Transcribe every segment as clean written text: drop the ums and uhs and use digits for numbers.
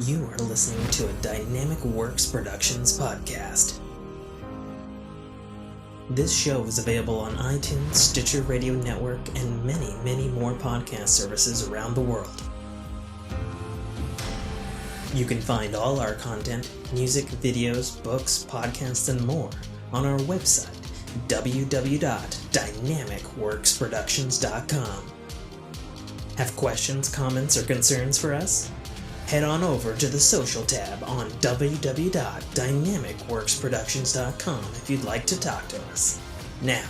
You are listening to a Dynamicworksproductions podcast. This show is available on iTunes, Stitcher Radio Network, and many, many more podcast services around the world. You can find all our content, music, videos, books, podcasts, and more on our website, www.dynamicworksproductions.com. Have questions, comments, or concerns for us? Head on over to the social tab on www.dynamicworksproductions.com if you'd like to talk to us. Now,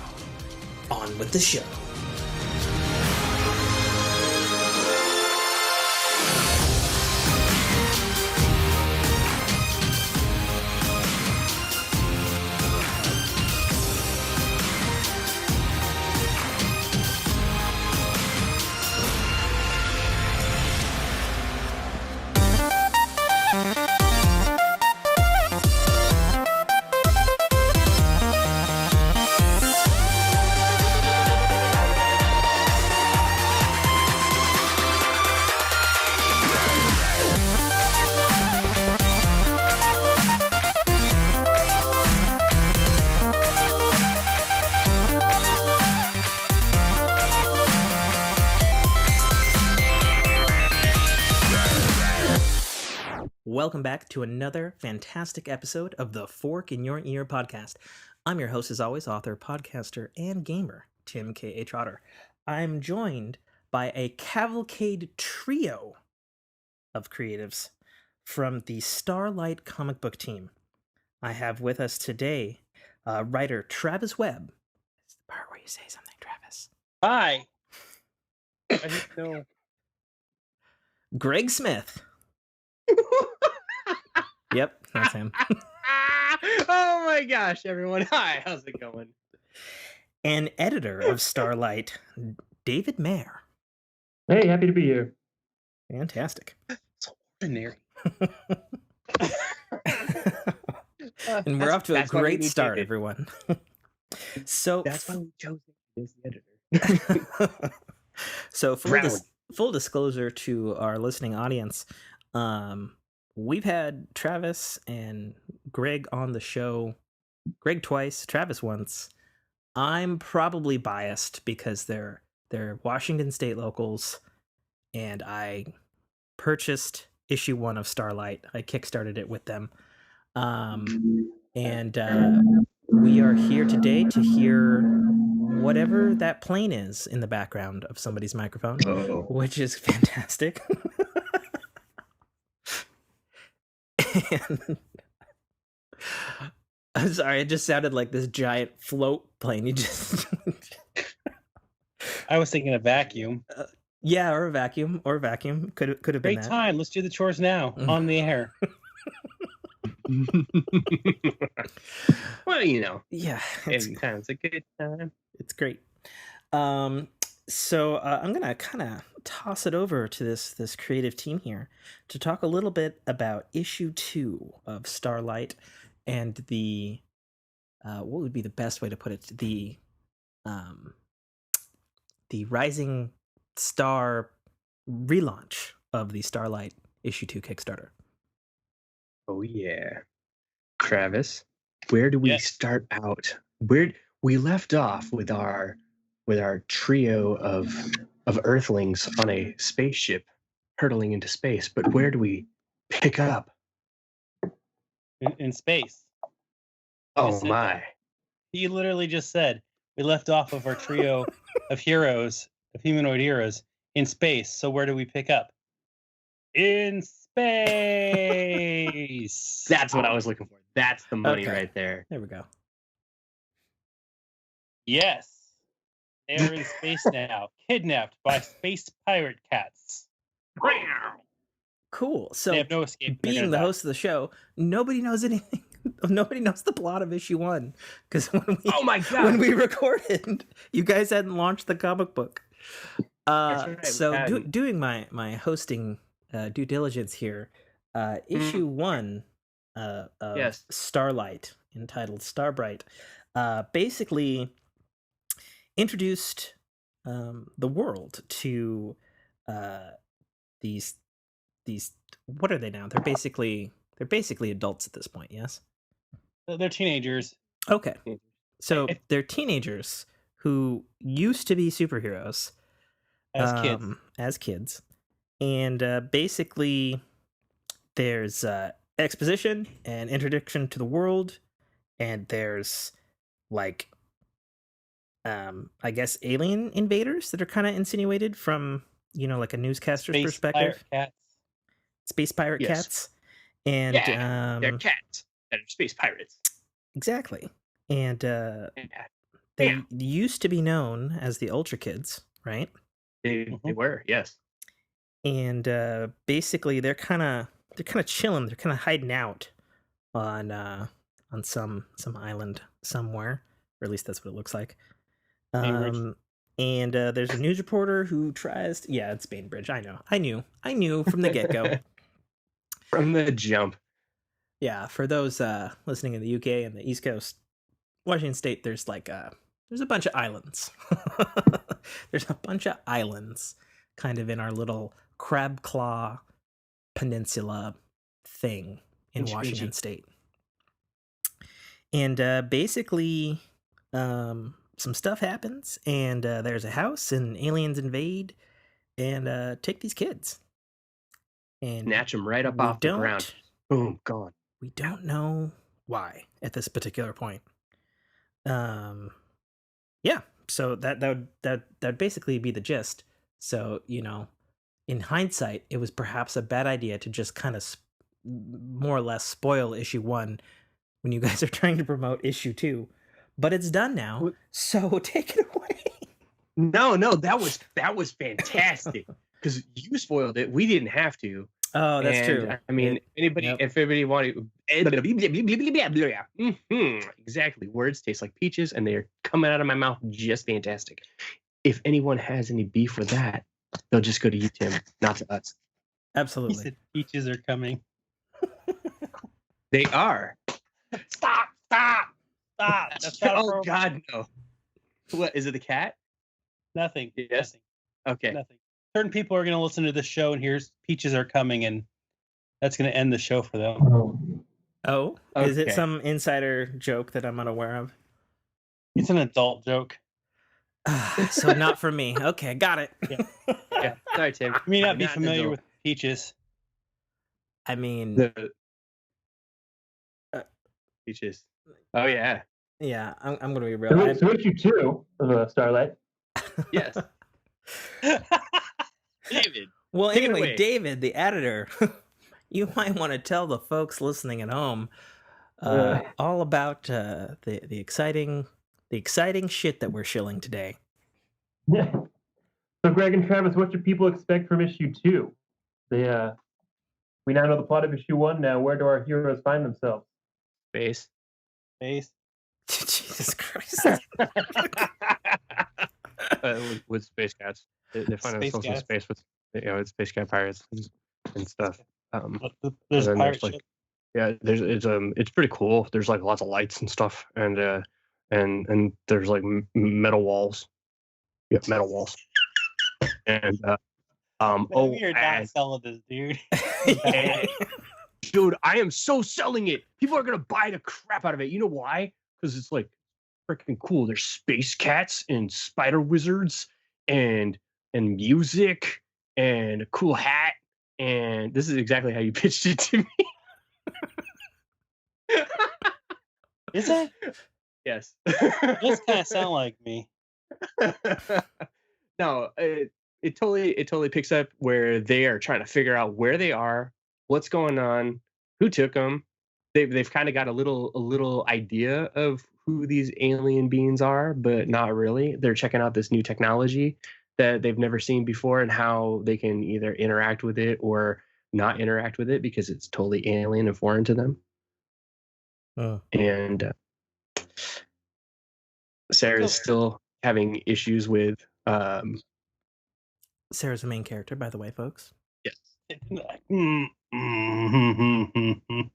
on with the show. Welcome back to another fantastic episode of the Fork in Your Ear podcast. I'm your host, as always, author, podcaster, and gamer, Tim K.A. Trotter. I'm joined by a cavalcade trio of creatives from the Starlite comic book team. I have with us today writer Travis Webb. It's the part where you say something, Travis. Hi. I didn't know. Greg Smith. Yep, that's him. Oh my gosh, everyone. Hi, how's it going? And editor of Starlite, Dave Mair. Hey, happy to be here. Fantastic. So ordinary. And we're off to a great start, everyone. So that's why we chose him as the editor. So full disclosure to our listening audience, we've had Travis and Greg on the show. Greg twice, Travis once. I'm probably biased because they're Washington State locals, and I purchased issue 1 of Starlite. I kickstarted it with them. And we are here today to hear whatever that plane is in the background of somebody's microphone, which is fantastic. And I'm sorry, it just sounded like this giant float plane. You just I was thinking a vacuum. Yeah, or a vacuum. Could have been Great that. time. Let's do the chores now on the air. Well, you know. Yeah, It's a good time. It's great. So I'm gonna kind of toss it over to this creative team here to talk a little bit about issue 2 of Starlite and the what would be the best way to put it, the Rising Star relaunch of the Starlite issue 2 Kickstarter. Oh yeah. Travis, where do we start out? Where we left off with our trio of Earthlings on a spaceship hurtling into space, but where do we pick up? In space. Oh my. He literally just said we left off of our trio of heroes, of humanoid heroes, in space. So where do we pick up? In space. That's what I was looking for. That's the money right there. There we go. Yes. They're in space now, kidnapped by space pirate cats. Cool. So they have no escape. Being the host of the show, nobody knows anything. Nobody knows the plot of issue 1 because when we recorded, you guys hadn't launched the comic book. Right, so doing my hosting due diligence here, issue 1 of Starlite, entitled Starbright, basically introduced the world to the these. What are they now? They're basically adults at this point. Yes. They're teenagers. Okay. So they're teenagers who used to be superheroes As kids, and basically there's exposition and introduction to the world, and there's like I guess alien invaders that are kind of insinuated from like a newscaster's perspective. Space pirate cats, and they're cats that are space pirates. Exactly, and they used to be known as the Ultra Kids, right? They were, yes. And basically, they're kind of chilling. They're kind of hiding out on some island somewhere, or at least that's what it looks like. And there's a news reporter who tries. It's Bainbridge. I know. I knew from the get go. From the jump. Yeah, for those listening in the UK and the East Coast, Washington State, there's a bunch of islands. There's a bunch of islands kind of in our little crab claw peninsula thing in Washington State. And basically, some stuff happens, and there's a house, and aliens invade and take these kids. And snatch them right up off the ground. Boom, gone. We don't know why at this particular point. So that would basically be the gist. So, in hindsight, it was perhaps a bad idea to just kind of more or less spoil issue 1 when you guys are trying to promote issue 2. But it's done now, so take it away. No, that was fantastic because you spoiled it. We didn't have to. Oh, that's true. I mean, if anybody wanted, exactly. Words taste like peaches, and they're coming out of my mouth just fantastic. If anyone has any beef with that, they'll just go to you, Tim, not to us. Absolutely. He said peaches are coming. They are. Stop! That's not oh God, no. What is it? The cat? Nothing. Yes. Nothing. Okay. Nothing. Certain people are going to listen to this show and hear peaches are coming, and that's going to end the show for them. Oh, is it some insider joke that I'm unaware of? It's an adult joke. So not for me. Okay, got it. Yeah. Sorry, Tim. You may not be familiar with peaches. I mean, peaches. Oh yeah. Yeah, I'm going to be real. So issue 2 of Starlite. Yes. David. Well, anyway, David, the editor, you might want to tell the folks listening at home all about the exciting shit that we're shilling today. Yeah. So, Greg and Travis, what should people expect from issue 2? We now know the plot of issue 1. Now, where do our heroes find themselves? Space. Jesus Christ. With space cats. They find themselves in space with space cat pirates and stuff. There's pirate ship. Yeah, it's pretty cool. There's like lots of lights and stuff, and there's like metal walls. Yeah, metal walls. And you're not selling this, dude. Dude, I am so selling it. People are gonna buy the crap out of it. You know why? Because it's like freaking cool. There's space cats and spider wizards and music and a cool hat. And this is exactly how you pitched it to me. Is it? Yes. It does kind of sound like me. No, it totally picks up where they are trying to figure out where they are, what's going on, who took them. They've kind of got a little idea of who these alien beings are, but not really. They're checking out this new technology that they've never seen before and how they can either interact with it or not interact with it because it's totally alien and foreign to them. And Sarah's still having issues with Sarah's the main character, by the way, folks. Yes.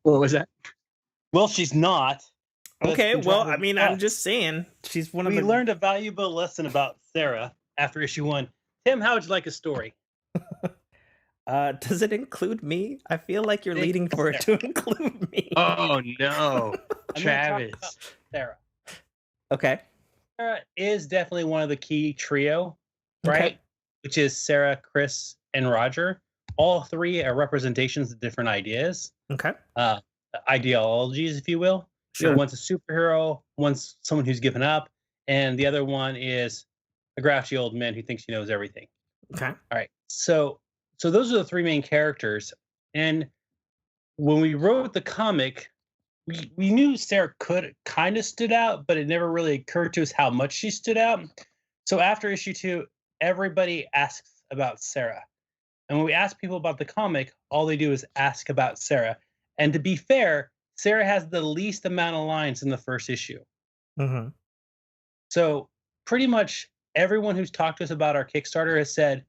What was that? Well, she's not. Okay, well, I mean, I'm just saying she's one of We learned a valuable lesson about Sarah after issue 1. Tim, how would you like a story? Does it include me? I feel like you're It leading for it to include me. Oh no, I'm gonna talk Travis. about Sarah. Okay. Sarah is definitely one of the key trio, right? Okay. Which is Sarah, Chris, and Roger. All three are representations of different ideas, Okay. ideologies, if you will. You know, Sure. one's a superhero, one's someone who's given up, and the other one is a grouchy old man who thinks he knows everything. Okay. All right. So those are the three main characters. And when we wrote the comic, we knew Sarah could kind of stood out, but it never really occurred to us how much she stood out. So after issue 2, everybody asks about Sarah. And when we ask people about the comic, all they do is ask about Sarah. And to be fair, Sarah has the least amount of lines in the first issue. Mm-hmm. So pretty much everyone who's talked to us about our Kickstarter has said,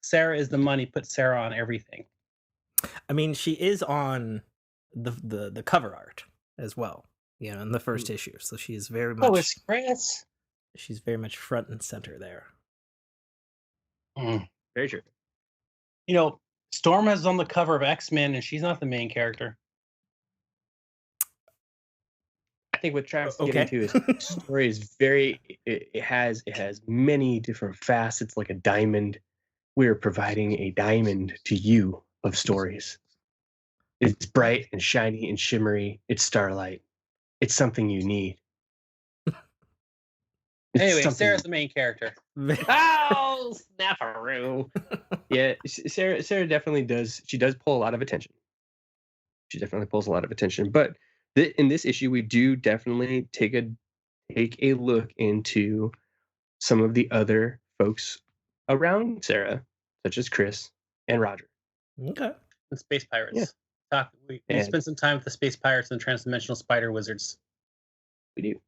Sarah is the money, put Sarah on everything. I mean, she is on the cover art as well, you know, in the first issue. So she is very much. Oh, it's Chris. She's very much front and center there. Very true. You know, Storm is on the cover of X-Men, and she's not the main character. I think what Travis is Okay. getting to is story is very. It has many different facets, like a diamond. We're providing a diamond to you of stories. It's bright and shiny and shimmery. It's Starlite. It's something you need. It's Anyway, something- Sarah's the main character. Oh, snapperoo. Yeah, Sarah definitely does. She does pull a lot of attention. She definitely pulls a lot of attention. But in this issue, we do definitely take a look into some of the other folks around Sarah, such as Chris and Roger. Okay. And Space Pirates. Yeah. We And- spent some time with the Space Pirates and the Transdimensional Spider Wizards. We do.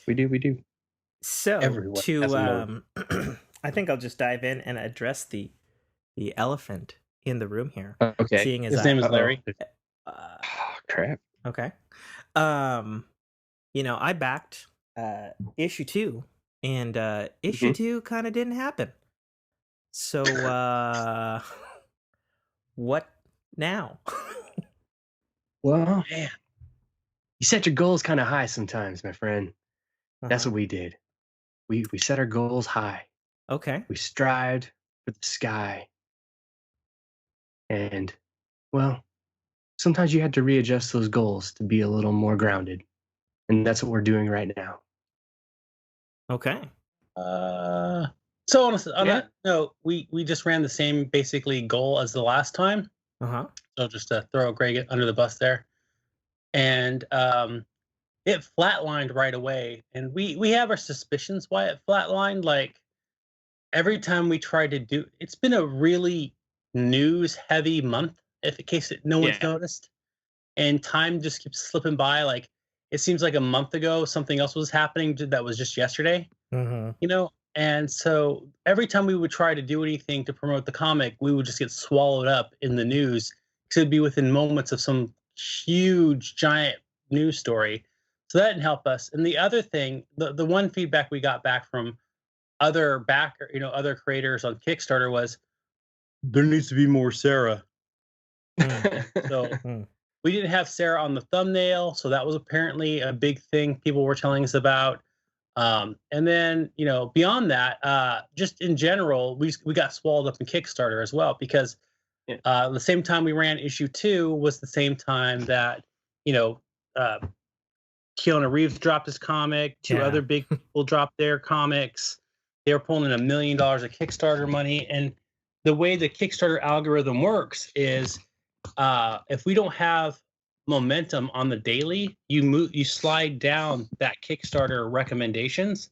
We do. So Everyone has a I think I'll just dive in and address the elephant in the room here. Okay. Seeing as His name is Larry. Oh, crap. Okay. You know, I backed issue 2, and issue 2 kind of didn't happen. So what now? Well, Man. you set your goals kind of high sometimes, my friend. That's what we did. We set our goals high. Okay. We strived for the sky. And, well, sometimes you had to readjust those goals to be a little more grounded. And that's what we're doing right now. Okay. So on that note, we just ran the same basically goal as the last time. Uh-huh. So just to throw Greg under the bus there. And it flatlined right away. And we have our suspicions why it flatlined. Like every time we try to do, it's been a really news heavy month, in case no one's noticed. And time just keeps slipping by. Like it seems like a month ago, something else was happening that was just yesterday, you know? And so every time we would try to do anything to promote the comic, we would just get swallowed up in the news. Because it'd be within moments of some huge, giant news story. So that didn't help us. And the other thing, the one feedback we got back from other creators on Kickstarter was, there needs to be more Sarah. So we didn't have Sarah on the thumbnail, so that was apparently a big thing people were telling us about. And then, you know, beyond that, just in general, we got swallowed up in Kickstarter as well, because the same time we ran issue 2 was the same time that, you know, Keanu Reeves dropped his comic. Two other big people dropped their comics. They were pulling in $1 million of Kickstarter money. And the way the Kickstarter algorithm works is if we don't have momentum on the daily, you slide down that Kickstarter recommendations.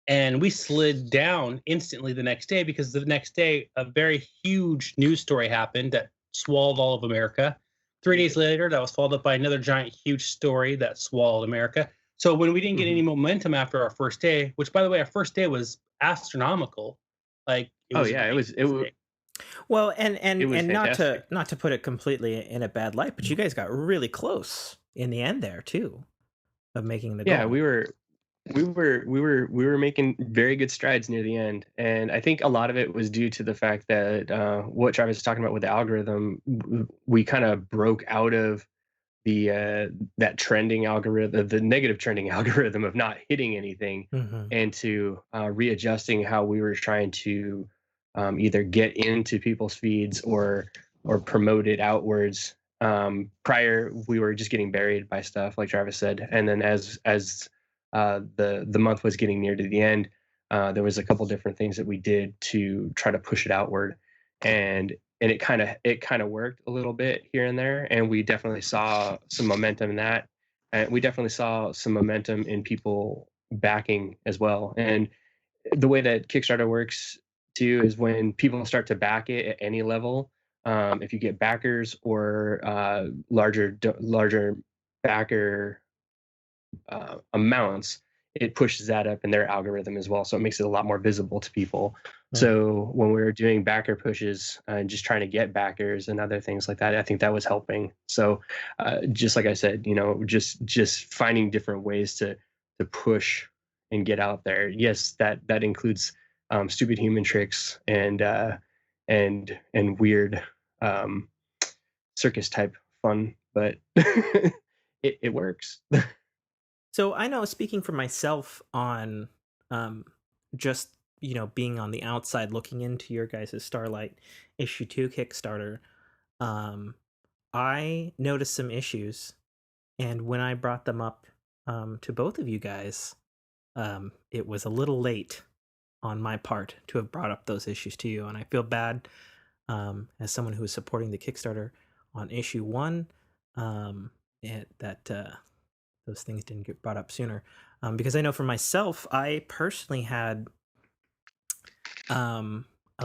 And we slid down instantly the next day, because the next day a very huge news story happened that swallowed all of America. 3 days later, that was followed up by another giant, huge story that swallowed America. So when we didn't get any momentum after our first day, which, by the way, our first day was astronomical. Like, it was. Well, and fantastic. not to put it completely in a bad light, but you guys got really close in the end there too, of making the goal. Yeah, we were we were making very good strides near the end, and I think a lot of it was due to the fact that what Travis was talking about with the algorithm, we kind of broke out of the that trending algorithm, the negative trending algorithm of not hitting anything, and to readjusting how we were trying to either get into people's feeds or promote it outwards. Prior, we were just getting buried by stuff, like Travis said, and then as the month was getting near to the end, there was a couple different things that we did to try to push it outward, and it kind of worked a little bit here and there, and we definitely saw some momentum in that, and we definitely saw some momentum in people backing as well. And the way that Kickstarter works too is when people start to back it at any level, if you get backers or larger backer amounts, it pushes that up in their algorithm as well. So it makes it a lot more visible to people. Right. So when we were doing backer pushes and just trying to get backers and other things like that, I think that was helping. So just like I said, just finding different ways to push and get out there. Yes, that includes stupid human tricks and weird circus type fun, but it works. So I know, speaking for myself on just, being on the outside looking into your guys' Starlite issue 2 Kickstarter, I noticed some issues, and when I brought them up to both of you guys, it was a little late on my part to have brought up those issues to you, and I feel bad as someone who is supporting the Kickstarter on issue 1 that those things didn't get brought up sooner, because I know for myself, I personally had a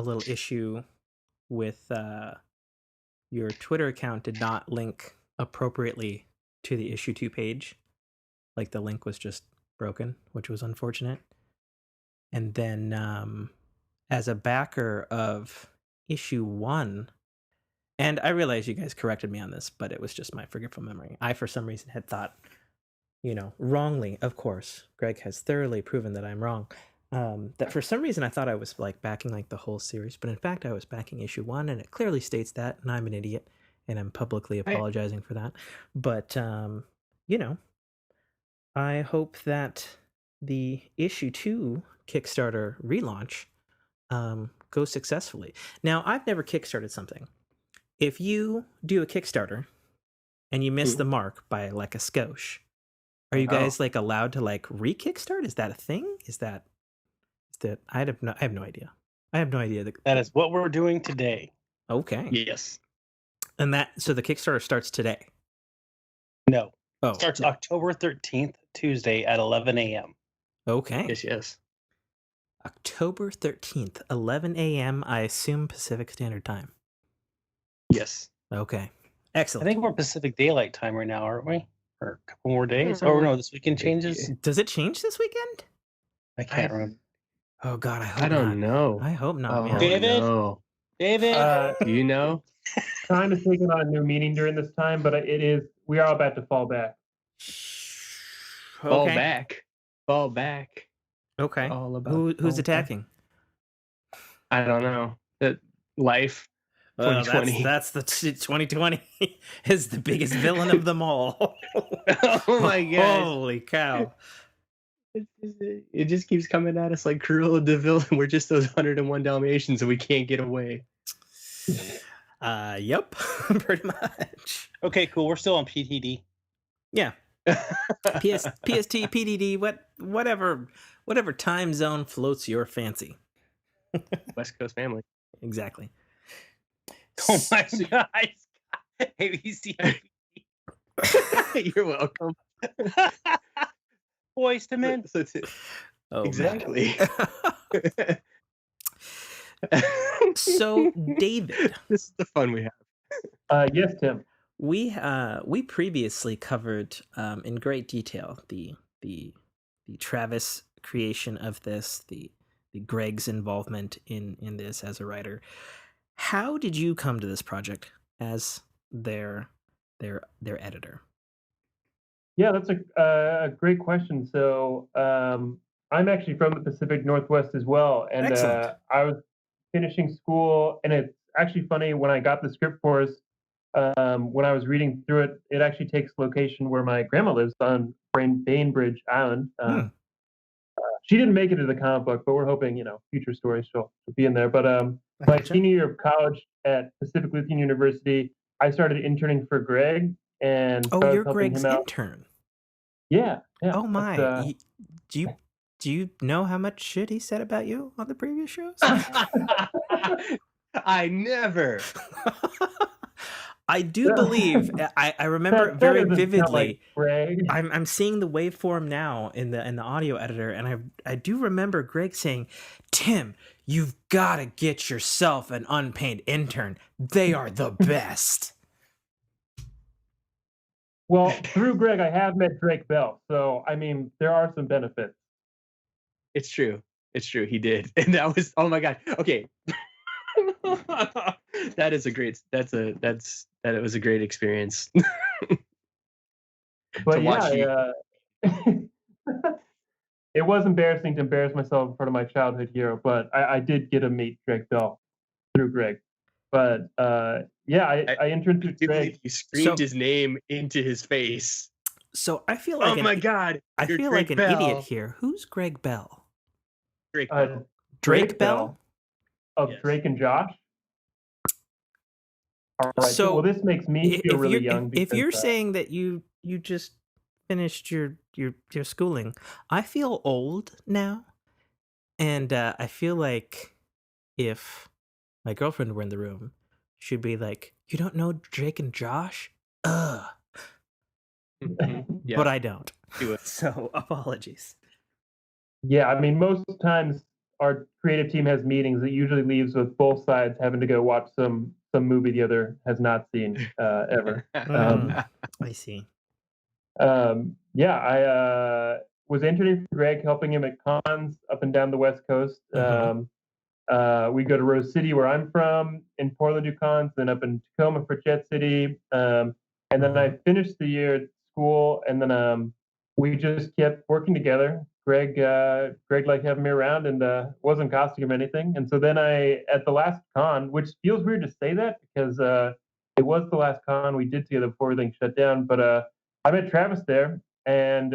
little issue with your Twitter account did not link appropriately to the issue 2 page. Like, the link was just broken, which was unfortunate. And then as a backer of issue 1, and I realize you guys corrected me on this, but it was just my forgetful memory. I, for some reason, had thought, wrongly, of course, Greg has thoroughly proven that I'm wrong, that for some reason I thought I was like backing like the whole series, but in fact I was backing issue 1, and it clearly states that, and I'm an idiot, and I'm publicly apologizing for that. But I hope that the issue 2 Kickstarter relaunch goes successfully. Now, I've never kickstarted something. If you do a Kickstarter and you miss the mark by like a skosh, are you guys like allowed to like re-kickstart? Is that a thing? Is that I have no idea. I have no idea. That is what we're doing today. Okay. Yes. And so the Kickstarter starts today? No. Oh, it starts October 13th, Tuesday at 11 a.m. Okay. Yes. October 13th, 11 a.m., I assume Pacific Standard Time. Yes. Okay. Excellent. I think we're Pacific Daylight Time right now, aren't we? For a couple more days? Oh, no, this weekend changes. Does it change this weekend? I can't remember. Oh, God, I hope not. I don't know. I hope not, man. David? No. David? Do you know? Time is taking on a new meaning during this time, but we are about to fall back. Okay. Fall back. Okay. All about who's attacking? I don't know. Life. 2020. That's the 2020 is the biggest villain of them all. Oh my god! Holy cow! It just keeps coming at us like Cruella de Vil, and we're just those 101 Dalmatians, and we can't get away. Yep, pretty much. Okay, cool. We're still on PTD. Yeah. PST, PDD, whatever time zone floats your fancy. West Coast family. Exactly. Oh my god. ABC. You're welcome. Boys to men. Exactly. So, David, this is the fun we have. Yes, Tim. We previously covered in great detail the Travis creation of this, the Greg's involvement in this as a writer. How did you come to this project as their editor? Yeah, that's a great question. So I'm actually from the Pacific Northwest as well, and Excellent. I was finishing school, and it's actually funny when I got the script for us. When I was reading through it, it actually takes location where my grandma lives on Bainbridge Island. Hmm. She didn't make it to the comic book, but we're hoping, future stories she'll be in there. But I my gotcha. senior year of college at Pacific Lutheran University, I started interning for Greg, and Oh, so I was you're helping Greg's him out. intern. Yeah, yeah. Oh That's, my. Do you know how much shit he said about you on the previous shows? I never. I do believe I remember that very doesn't sound vividly. like Greg. I'm seeing the waveform now in the audio editor, and I do remember Greg saying, "Tim, you've got to get yourself an unpaid intern. They are the best." Well, through Greg, I have met Drake Bell, so I mean, there are some benefits. It's true. It's true. He did, and that was, oh my god. Okay, that is a great. That was a great experience. But To watch you. It was embarrassing to embarrass myself in front of my childhood hero, but I did get to meet Drake Bell through Greg. But yeah, I interned I through do Greg. believe you screamed So- his name into his face. So I feel like Oh my god! I you're feel Drake like an Bell. idiot here. Who's Greg Bell? Drake Bell. Drake Bell? Of Yes. Drake and Josh. All right. So, well, this makes me feel really young. If because, you're saying that you just finished your schooling, I feel old now, and I feel like if my girlfriend were in the room, she'd be like, "You don't know Drake and Josh? Ugh." Yeah. But I don't. Do it. So apologies. yeah, I mean, most times our creative team has meetings that usually leaves with both sides having to go watch some movie the other has not seen ever. I see. Yeah, I was interning for Greg, helping him at cons up and down the West Coast. We go to Rose City, where I'm from, in Portland, do cons, then up in Tacoma for Jet City. And then I finished the year at school, and then we just kept working together. Greg liked having me around and wasn't costing him anything. And so then at the last con, which feels weird to say that because it was the last con we did together before everything shut down, but I met Travis there, and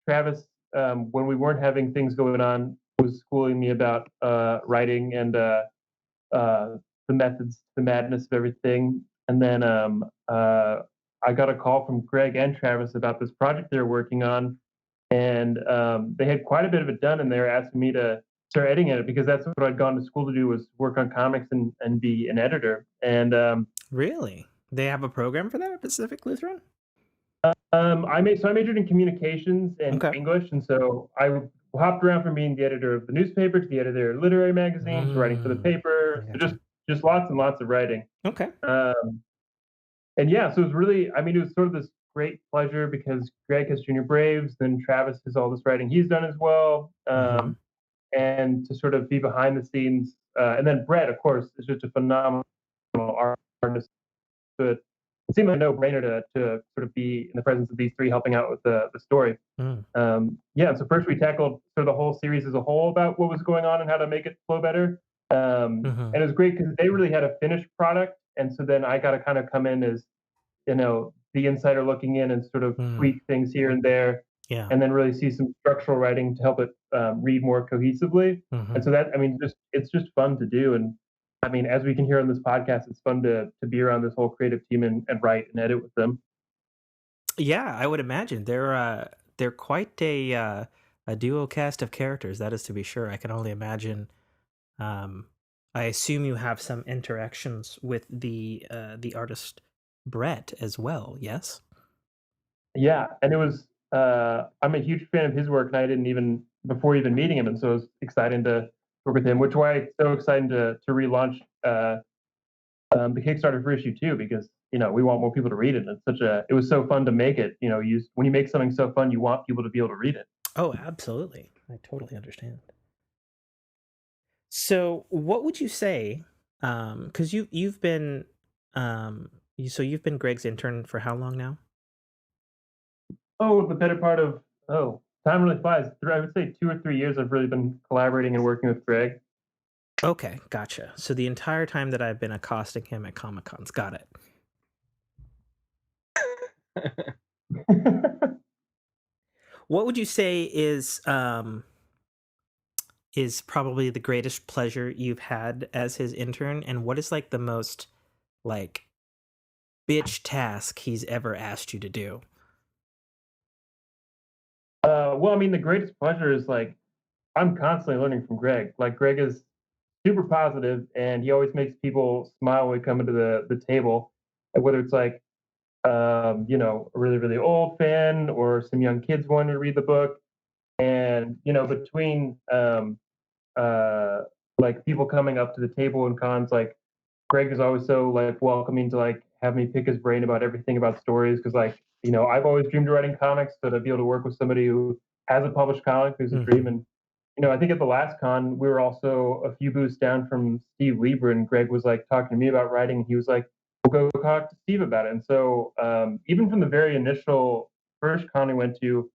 Travis, when we weren't having things going on, was schooling me about writing and the methods, the madness of everything. And then I got a call from Greg and Travis about this project they were working on, and they had quite a bit of it done, and they were asking me to start editing it because that's what I'd gone to school to do, was work on comics and be an editor. And Really? They have a program for that at Pacific Lutheran? I majored in communications and English, and so I hopped around from being the editor of the newspaper to the editor of literary magazines, writing for the paper, so just lots and lots of writing. Okay. And yeah, so it was really, I mean, it was sort of this great pleasure because Greg has Junior Braves, then Travis has all this writing he's done as well, and to sort of be behind the scenes, and then Brett, of course, is just a phenomenal artist. But it seemed like a no-brainer to sort of be in the presence of these three helping out with the story. Yeah, so first we tackled sort of the whole series as a whole about what was going on and how to make it flow better. And it was great because they really had a finished product, and so then I got to kind of come in as, the insider looking in and sort of tweak things here and there, and then really see some structural writing to help it read more cohesively. And so that, I mean, it's just fun to do. And I mean, as we can hear on this podcast, it's fun to be around this whole creative team and write and edit with them. Yeah, I would imagine they're quite a duo cast of characters. That is to be sure. I can only imagine. I assume you have some interactions with the artist Brett as well. Yes. Yeah, and it was. I'm a huge fan of his work, and I didn't even before even meeting him, and so it was exciting to work with him. Which is why it's so exciting to relaunch the Kickstarter for issue 2, because we want more people to read it. And it was so fun to make it. When you make something so fun, you want people to be able to read it. Oh, absolutely. I totally understand. So, what would you say? Because you've been you've been Greg's intern for how long now? Oh, the better part of time really flies. I would say 2 or 3 years. I've really been collaborating and working with Greg. Okay, gotcha. So the entire time that I've been accosting him at Comic-Cons, got it. What would you say is probably the greatest pleasure you've had as his intern, and what is like the most like bitch task he's ever asked you to do? Well, I mean, the greatest pleasure is like I'm constantly learning from Greg. Like Greg is super positive, and he always makes people smile when we come into the table. And whether it's like a really really old fan or some young kids wanting to read the book, and between uh, like people coming up to the table and cons, like Greg is always so like welcoming to like have me pick his brain about everything about stories because like I've always dreamed of writing comics, so to be able to work with somebody who has a published comic is a dream. And I think at the last con we were also a few booths down from Steve Lieber, and Greg was like talking to me about writing, and he was like, "We'll go talk to Steve about it." And so even from the very initial first con we went to,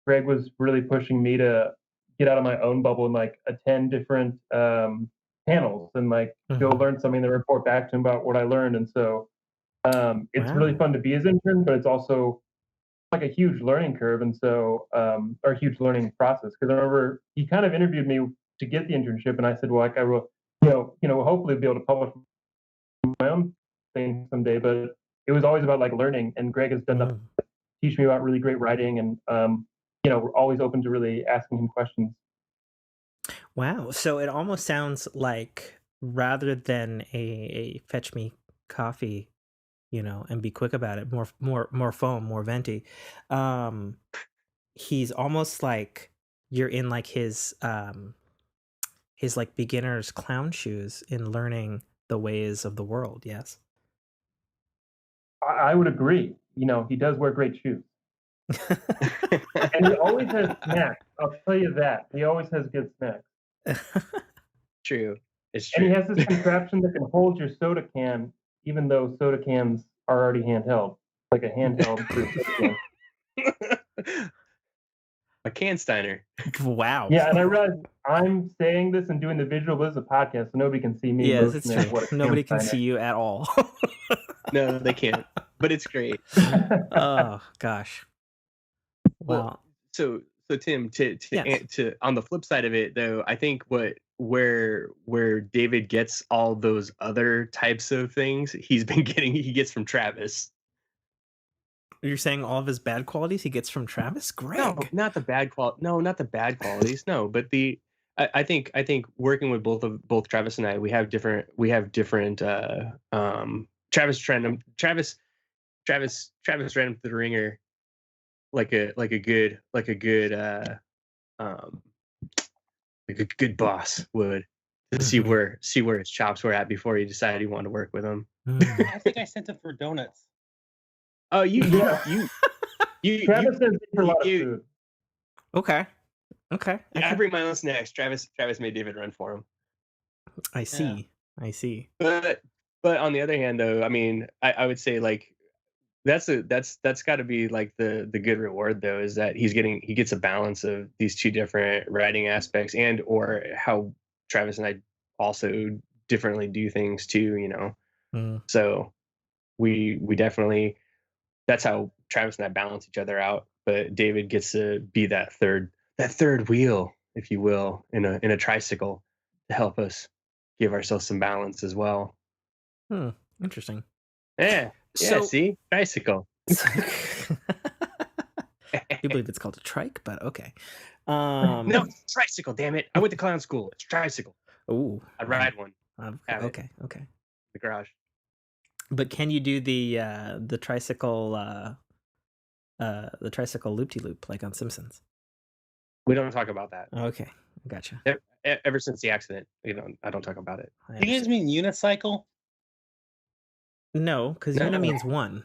Greg was really pushing me to get out of my own bubble and like attend different panels and like go learn something and then report back to him about what I learned. And so it's really fun to be his intern, but it's also like a huge learning curve. And so, or a huge learning process. Because I remember he kind of interviewed me to get the internship, and I said, well, like I will, hopefully be able to publish my own thing someday. But it was always about like learning, and Greg has done enough to teach me about really great writing, and we're always open to really asking him questions. Wow. So it almost sounds like rather than a fetch me coffee, and be quick about it, more foam, more venti. He's almost like you're in like his like beginner's clown shoes in learning the ways of the world. Yes. I would agree. He does wear great shoes. And he always has snacks. I'll tell you that. He always has good snacks. True. It's true. And he has this contraption that can hold your soda can, even though soda cans are already handheld, like a handheld can. A can steiner. Wow. Yeah, and I realize I'm saying this and doing the visual, but this is a podcast, so nobody can see me. Yes, it's true. Nobody can see you at all. No, they can't. But it's great. Oh gosh. Wow. So Tim, to on the flip side of it, though, I think where David gets all those other types of things he gets from Travis. You're saying all of his bad qualities he gets from Travis? Greg. No, not the bad qualities. No, but I think working with both Travis and I, we have different Travis ran him through the ringer like a good boss would to see where his chops were at before he decided he wanted to work with him. I think I sent him for donuts. Oh, you Travis sends me for a lot of food. Okay. I bring my own snacks. Travis made David run for him. I see. But on the other hand, though, I mean, I would say like that's got to be like the good reward, though, is that he gets a balance of these two different writing aspects and or how Travis and I also differently do things too, So we definitely, that's how Travis and I balance each other out. But David gets to be that third wheel, if you will, in a tricycle to help us give ourselves some balance as well. Interesting. Yeah. See, tricycle. I do believe it's called a trike, but okay. No, it's tricycle. Damn it! I went to clown school. It's tricycle. Oh, I ride one. Okay. The garage. But can you do the tricycle loop-de-loop like on Simpsons? We don't talk about that. Okay, gotcha. Ever since the accident, I don't talk about it. You guys mean unicycle? No, because uni means one.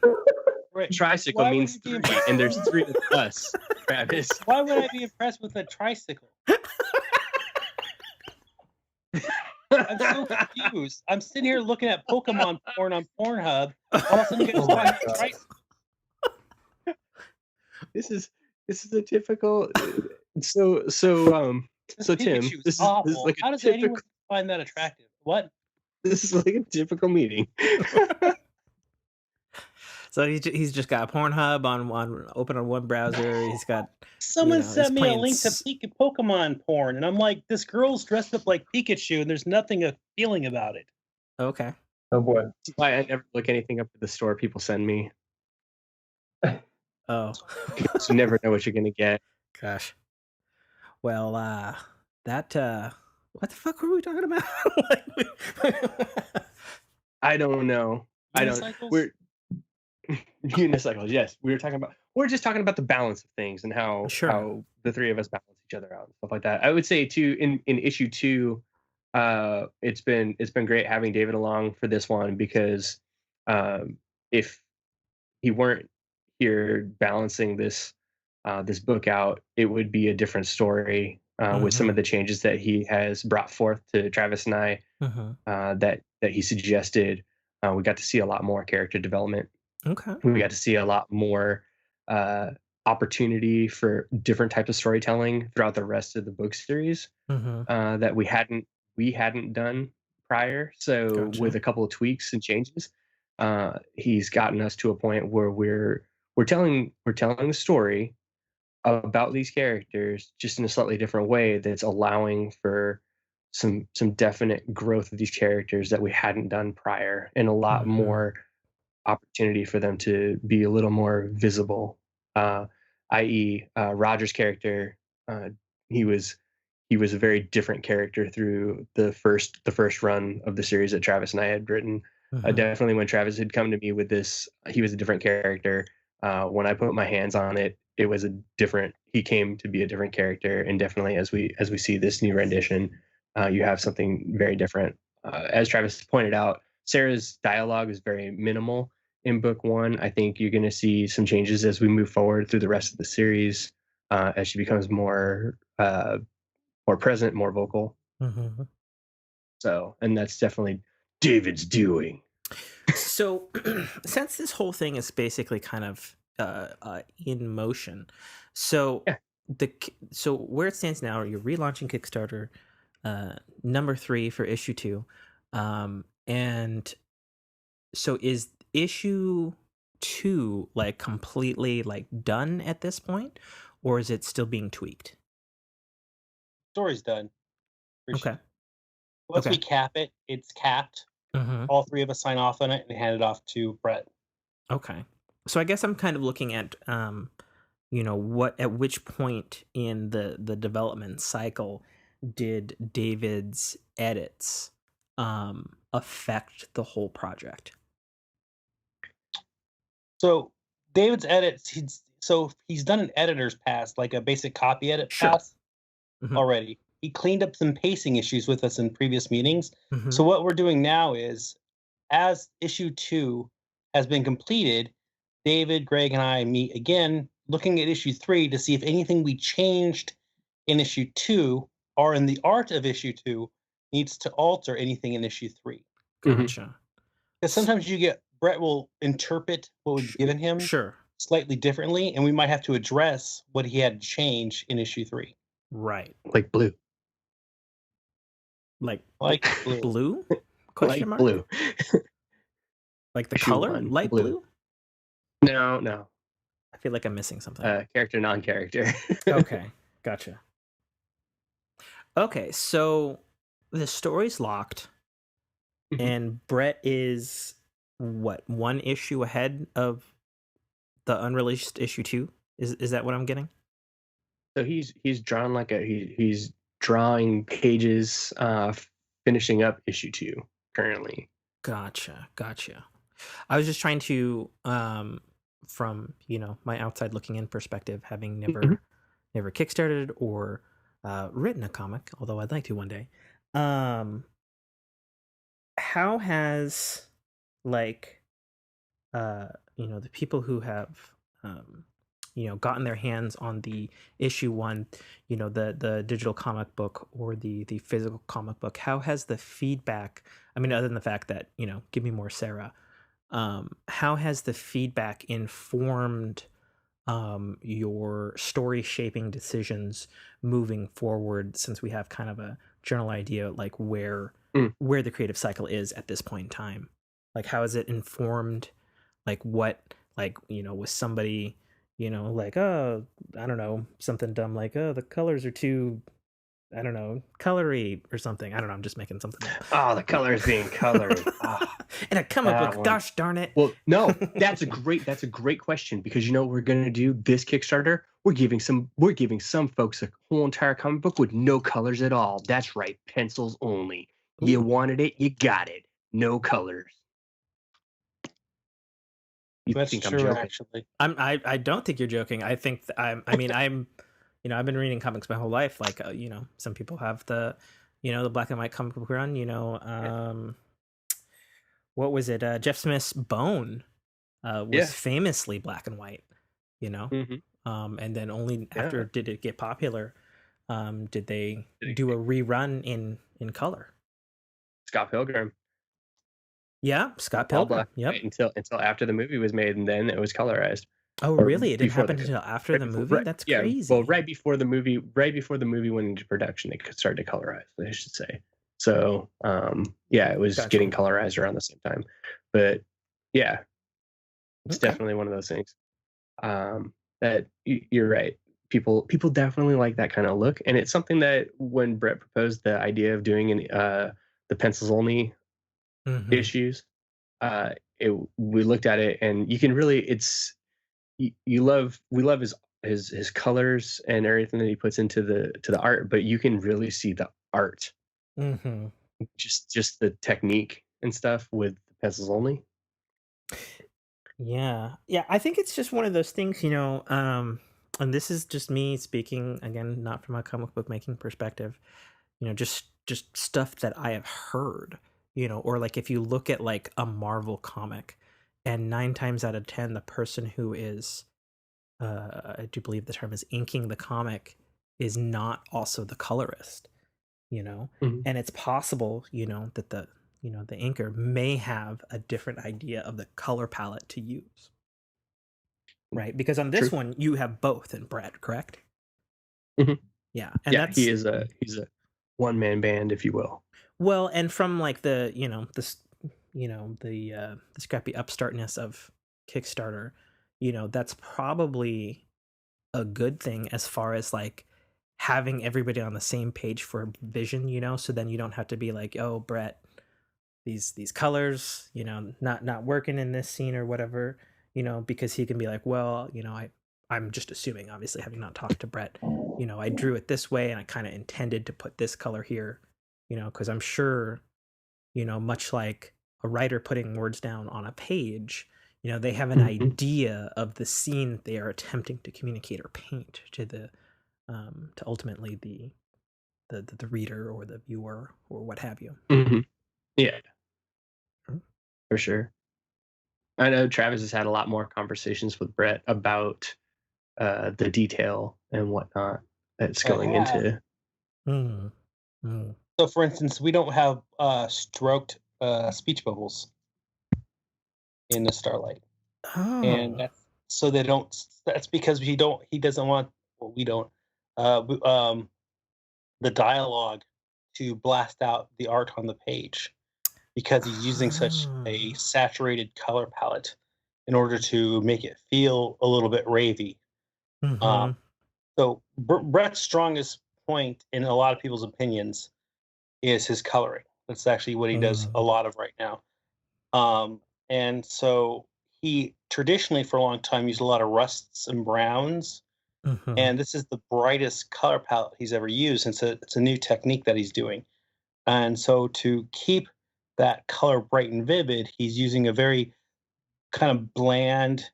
Right. Tricycle means three, and there's three of us, Travis. Why would I be impressed with a tricycle? I'm so confused. I'm sitting here looking at Pokemon porn on Pornhub. All of a sudden, you guys find a tricycle. This is a typical. So This Tim, Pikachu is this is awful. like How a does typical. anyone find that attractive? What? This is like a typical meeting. So he's just got Pornhub on open on one browser. He's got Someone he's sent me a playing link to Pokemon porn, and I'm like, this girl's dressed up like Pikachu, and there's nothing appealing about it. Okay. Oh boy. That's why I never look anything up at the store people send me. Oh. You never know what you're gonna get. Gosh. Well, that what the fuck were we talking about? I don't know. Unicycles? We're unicycles. Yes, we're just talking about the balance of things and how the three of us balance each other out and stuff like that. I would say too in issue 2, it's been great having David along for this one because if he weren't here balancing this book out, it would be a different story with some of the changes that he has brought forth to Travis and I that he suggested. We got to see a lot more character development. Okay. We got to see a lot more opportunity for different types of storytelling throughout the rest of the book series that we hadn't done prior. So with a couple of tweaks and changes, he's gotten us to a point where we're telling the story about these characters just in a slightly different way that's allowing for some definite growth of these characters that we hadn't done prior, and a lot more opportunity for them to be a little more visible, i.e. Roger's character. He was a very different character through the first run of the series that Travis and I had written. Definitely when Travis had come to me with this, he was a different character. When I put my hands on it, he came to be a different character. And definitely as we see this new rendition, you have something very different. As Travis pointed out, Sarah's dialogue is very minimal in book 1. I think you're going to see some changes as we move forward through the rest of the series, as she becomes more present, more vocal. So, and that's definitely David's doing. So, since this whole thing is basically kind of in motion, so so where it stands now, you're relaunching Kickstarter number 3 for issue 2, and so is issue 2 like completely like done at this point, or is it still being tweaked? Story's done. Okay. Once we cap it, it's capped. All 3 of us sign off on it and hand it off to Brett. Okay. So I guess I'm kind of looking at at which point in the development cycle did David's edits affect the whole project? So David's edits, he's done an editor's pass, like a basic copy edit pass already. He cleaned up some pacing issues with us in previous meetings. So what we're doing now is, as issue 2 has been completed, David, Greg, and I meet again, looking at issue 3 to see if anything we changed in issue 2 or in the art of issue 2 needs to alter anything in issue 3. Gotcha. Because sometimes Brett will interpret what we've given him slightly differently, and we might have to address what he had to change in issue 3. Right. Like blue. Like blue. Blue? Question mark? Blue. Like the color? Light blue? No. I feel like I'm missing something. Character, non-character. Okay. Gotcha. Okay, so the story's locked, and Brett is what, 1 issue ahead of the unreleased issue 2? Is that what I'm getting? So he's drawn he's drawing pages, finishing up issue 2 currently. Gotcha. I was just trying to, from my outside looking in perspective, having never kickstarted or written a comic, although I'd like to one day. How has the people who have gotten their hands on the issue 1, the digital comic book or the physical comic book, how has the feedback, I mean, other than the fact that give me more Sarah, how has the feedback informed your story shaping decisions moving forward, since we have kind of a general idea like where the creative cycle is at this point in time? Like, how is it informed? Like, what, like, was somebody, like, oh, I don't know, something dumb like, oh, the colors are too, I don't know, colory or something. I don't know. I'm just making something up. Oh, the colors being colored. In a comic book, gosh darn it. Well, no, that's a great question, because you know what we're gonna do this Kickstarter? We're giving some folks a whole entire comic book with no colors at all. That's right, pencils only. You wanted it, you got it. No colors. That's think true, I'm joking? actually. I don't think you're joking. I think I'm I've been reading comics my whole life. Like, some people have the, the black and white comic book run. What was it? Jeff Smith's Bone was famously black and white. And then only after did it get popular, did they do a rerun in color. Scott Pilgrim. Yeah, Scott Pilgrim. Yep. Until after the movie was made, and then it was colorized. Oh, really? It didn't happen until after the movie? That's crazy. Well, right before the movie went into production, it started to colorize, I should say. So, it was getting colorized around the same time. But yeah, it's definitely one of those things. That you're right. People definitely like that kind of look, and it's something that when Brett proposed the idea of doing the pencils only issues, we looked at it, and you can really, we love his colors and everything that he puts into the art, but you can really see the art, just the technique and stuff with pencils only. Yeah, I think it's just one of those things, and this is just me speaking again, not from a comic book making perspective, just stuff that I have heard, or like if you look at like a Marvel comic, and 9 times out of 10 the person who is I do believe the term is inking the comic is not also the colorist, and it's possible, that the inker may have a different idea of the color palette to use, right? Because on this one you have both in Brett, correct? Yeah, and that's he's a one-man band, if you will. Well, and from like the the scrappy upstartness of Kickstarter, that's probably a good thing as far as like having everybody on the same page for vision, so then you don't have to be like, oh, Brett, these colors, not working in this scene or whatever, because he can be like, well, I'm just assuming, obviously having not talked to Brett, I drew it this way and I kind of intended to put this color here, because I'm sure, much like a writer putting words down on a page, they have an idea of the scene that they are attempting to communicate or paint to the to ultimately the reader or the viewer or what have you. Yeah, for sure. I know Travis has had a lot more conversations with Brett about the detail and whatnot that's going into. So, for instance, we don't have stroked speech bubbles in the Starlite, and that's so they don't. That's because he doesn't want. Well, we don't. The dialogue to blast out the art on the page, because he's using such a saturated color palette in order to make it feel a little bit ravey. So Brett's strongest point, in a lot of people's opinions, is his coloring. That's actually what he does a lot of right now. And so he traditionally, for a long time, used a lot of rusts and browns. And this is the brightest color palette he's ever used. And so it's a new technique that he's doing. And so to keep that color bright and vivid, he's using a very kind of bland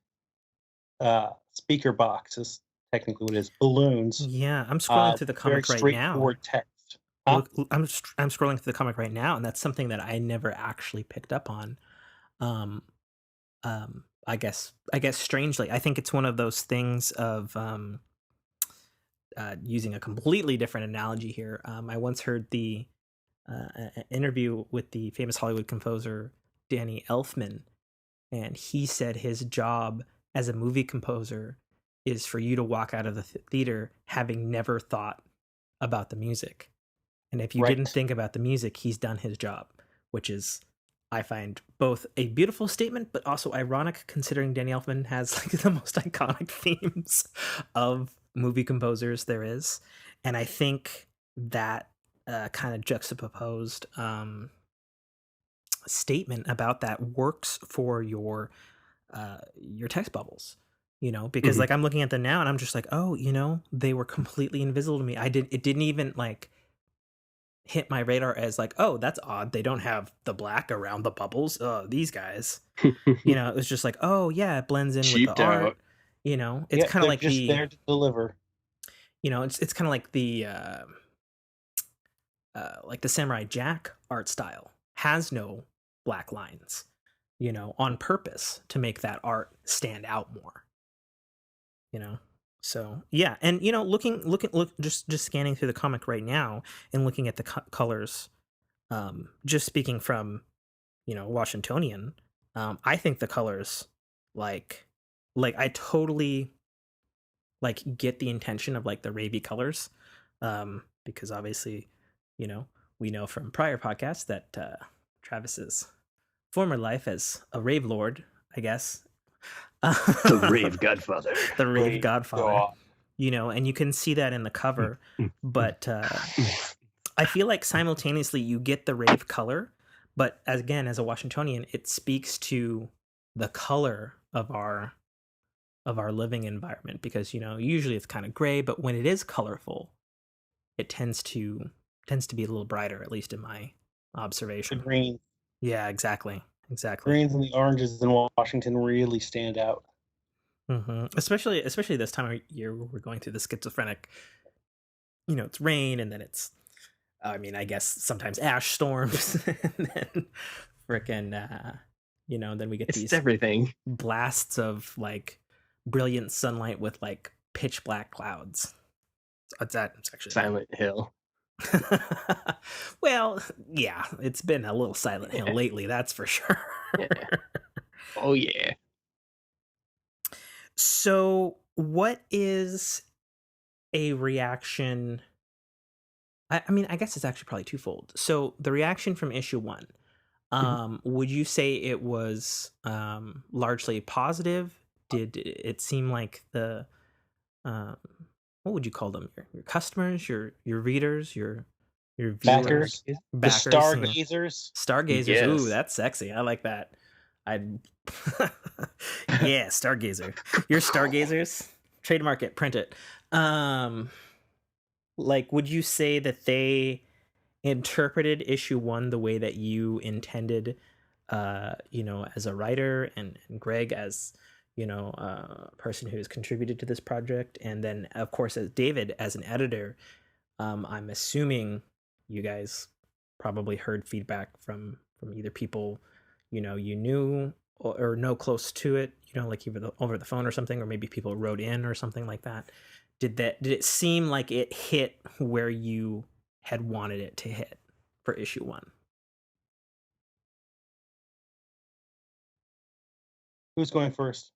speaker box, is technically what it is, balloons. Yeah, I'm scrolling through the comic right now. Straightforward text. I'm scrolling through the comic right now, and that's something that I never actually picked up on. I guess strangely, I think it's one of those things of using a completely different analogy here. I once heard the interview with the famous Hollywood composer Danny Elfman, and he said his job as a movie composer is for you to walk out of the theater having never thought about the music. And if you didn't think about the music, he's done his job, which is, I find, both a beautiful statement, but also ironic considering Danny Elfman has like the most iconic themes of movie composers there is. And I think that kind of juxtaposed statement about that works for your text bubbles, you know, because like I'm looking at them now and I'm just like, oh, you know, they were completely invisible to me. It didn't even like hit my radar as like, oh, that's odd, they don't have the black around the bubbles, these guys. You know, it was just like, oh yeah, it blends in with the art. You know, it's kind of like just there to deliver. You know, it's kind of like the Samurai Jack art style has no black lines, you know, on purpose to make that art stand out more. You know, so yeah, and you know, just scanning through the comic right now and looking at the colors, just speaking from, you know, Washingtonian, I think the colors, like I totally like get the intention of like the ravey colors, because obviously, you know, we know from prior podcasts that Travis's former life as a rave lord, I guess, the rave godfather, the rave godfather, you know, and you can see that in the cover, but I feel like simultaneously you get the rave color, but as a Washingtonian, it speaks to the color of our living environment, because, you know, usually it's kind of gray, but when it is colorful, it tends to be a little brighter, at least in my observation. The green. Yeah, exactly. Greens and the oranges in Washington really stand out. Especially this time of year where we're going through the schizophrenic, you know, it's rain and then it's, I mean, I guess sometimes ash storms and then frickin', you know, then we get these everything blasts of like brilliant sunlight with like pitch black clouds. It's actually Silent Hill. Well, yeah, it's been a little Silent Hill lately, that's for sure. Yeah. Oh yeah. So what is a reaction? I mean, I guess it's actually probably twofold. So the reaction from issue 1, would you say it was largely positive? Did it seem like the what would you call them? Your customers, your readers, your viewers, backers, the Stargazers. Stargazers. Yes. Ooh, that's sexy. I like that. Yeah, Stargazer. Your Stargazers. Trademark it. Print it. Like, would you say that they interpreted issue 1 the way that you intended? You know, as a writer, and Greg as, you know, a person who has contributed to this project, and then of course as David as an editor, I'm assuming you guys probably heard feedback from either people, you know, you knew or know close to it, you know, like either over the phone or something, or maybe people wrote in or something like that. Did it seem like it hit where you had wanted it to hit for issue 1? Who's going first?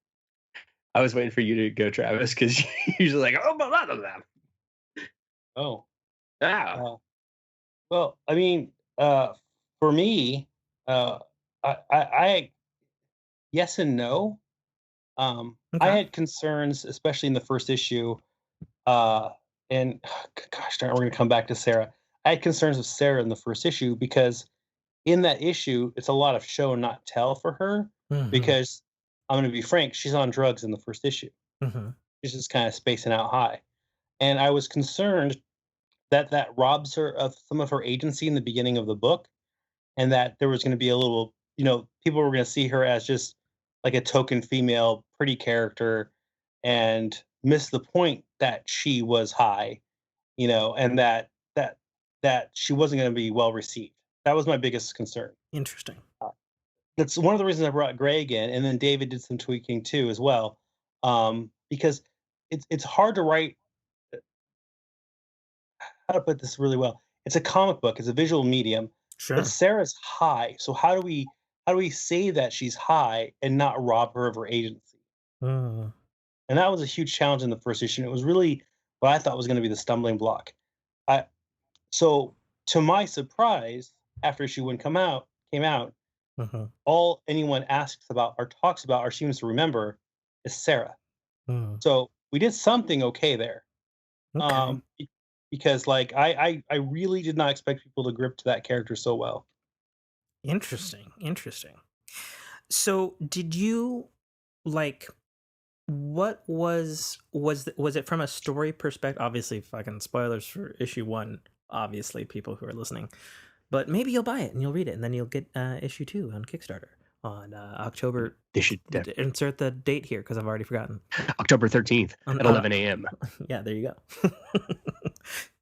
I was waiting for you to go, Travis, because you're usually like, oh, blah, blah, blah. Oh. Ah. Well, I mean, for me, I yes and no. I had concerns, especially in the first issue, and gosh darn, we're going to come back to Sarah. I had concerns with Sarah in the first issue because in that issue, it's a lot of show and not tell for her. Because I'm going to be frank, she's on drugs in the first issue. She's just kind of spacing out high, and I was concerned that robs her of some of her agency in the beginning of the book, and that there was going to be a little, you know, people were going to see her as just like a token female pretty character and miss the point that she was high, you know, and that she wasn't going to be well received. That was my biggest concern. Interesting. That's one of the reasons I brought Greg in, and then David did some tweaking too as well, because it's hard to write. How to put this really well? It's a comic book. It's a visual medium. Sure. But Sarah's high, so how do we say that she's high and not rob her of her agency? and that was a huge challenge in the first issue. And it was really what I thought was going to be the stumbling block. I So to my surprise, after issue one came out, Uh-huh. all anyone asks about or talks about or seems to remember is Sarah. Mm. So we did something okay there. Okay. Because like I really did not expect people to grip to that character so well. Interesting. Interesting. So, did you like what was it from a story perspective? Obviously, fucking spoilers for issue 1, obviously people who are listening. But maybe you'll buy it and you'll read it and then you'll get issue 2 on Kickstarter on October. They should insert the date here because I've already forgotten. October 13th at 11 a.m. Yeah, there you go.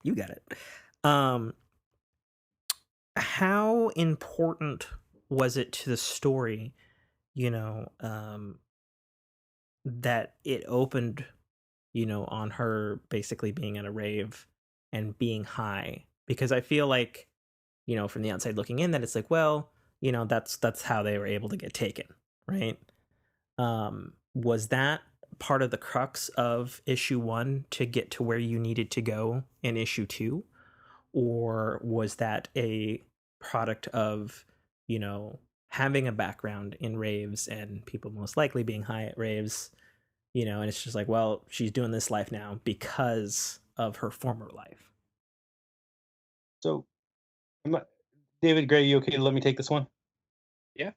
You got it. How important was it to the story, that it opened, on her basically being at a rave and being high? Because I feel like, from the outside looking in, that it's like, well, that's how they were able to get taken, right? Was that part of the crux of issue 1 to get to where you needed to go in issue 2? Or was that a product of, having a background in raves and people most likely being high at raves, and it's just like, well, she's doing this life now because of her former life. So, David Gray, you okay to let me take this one? Yeah.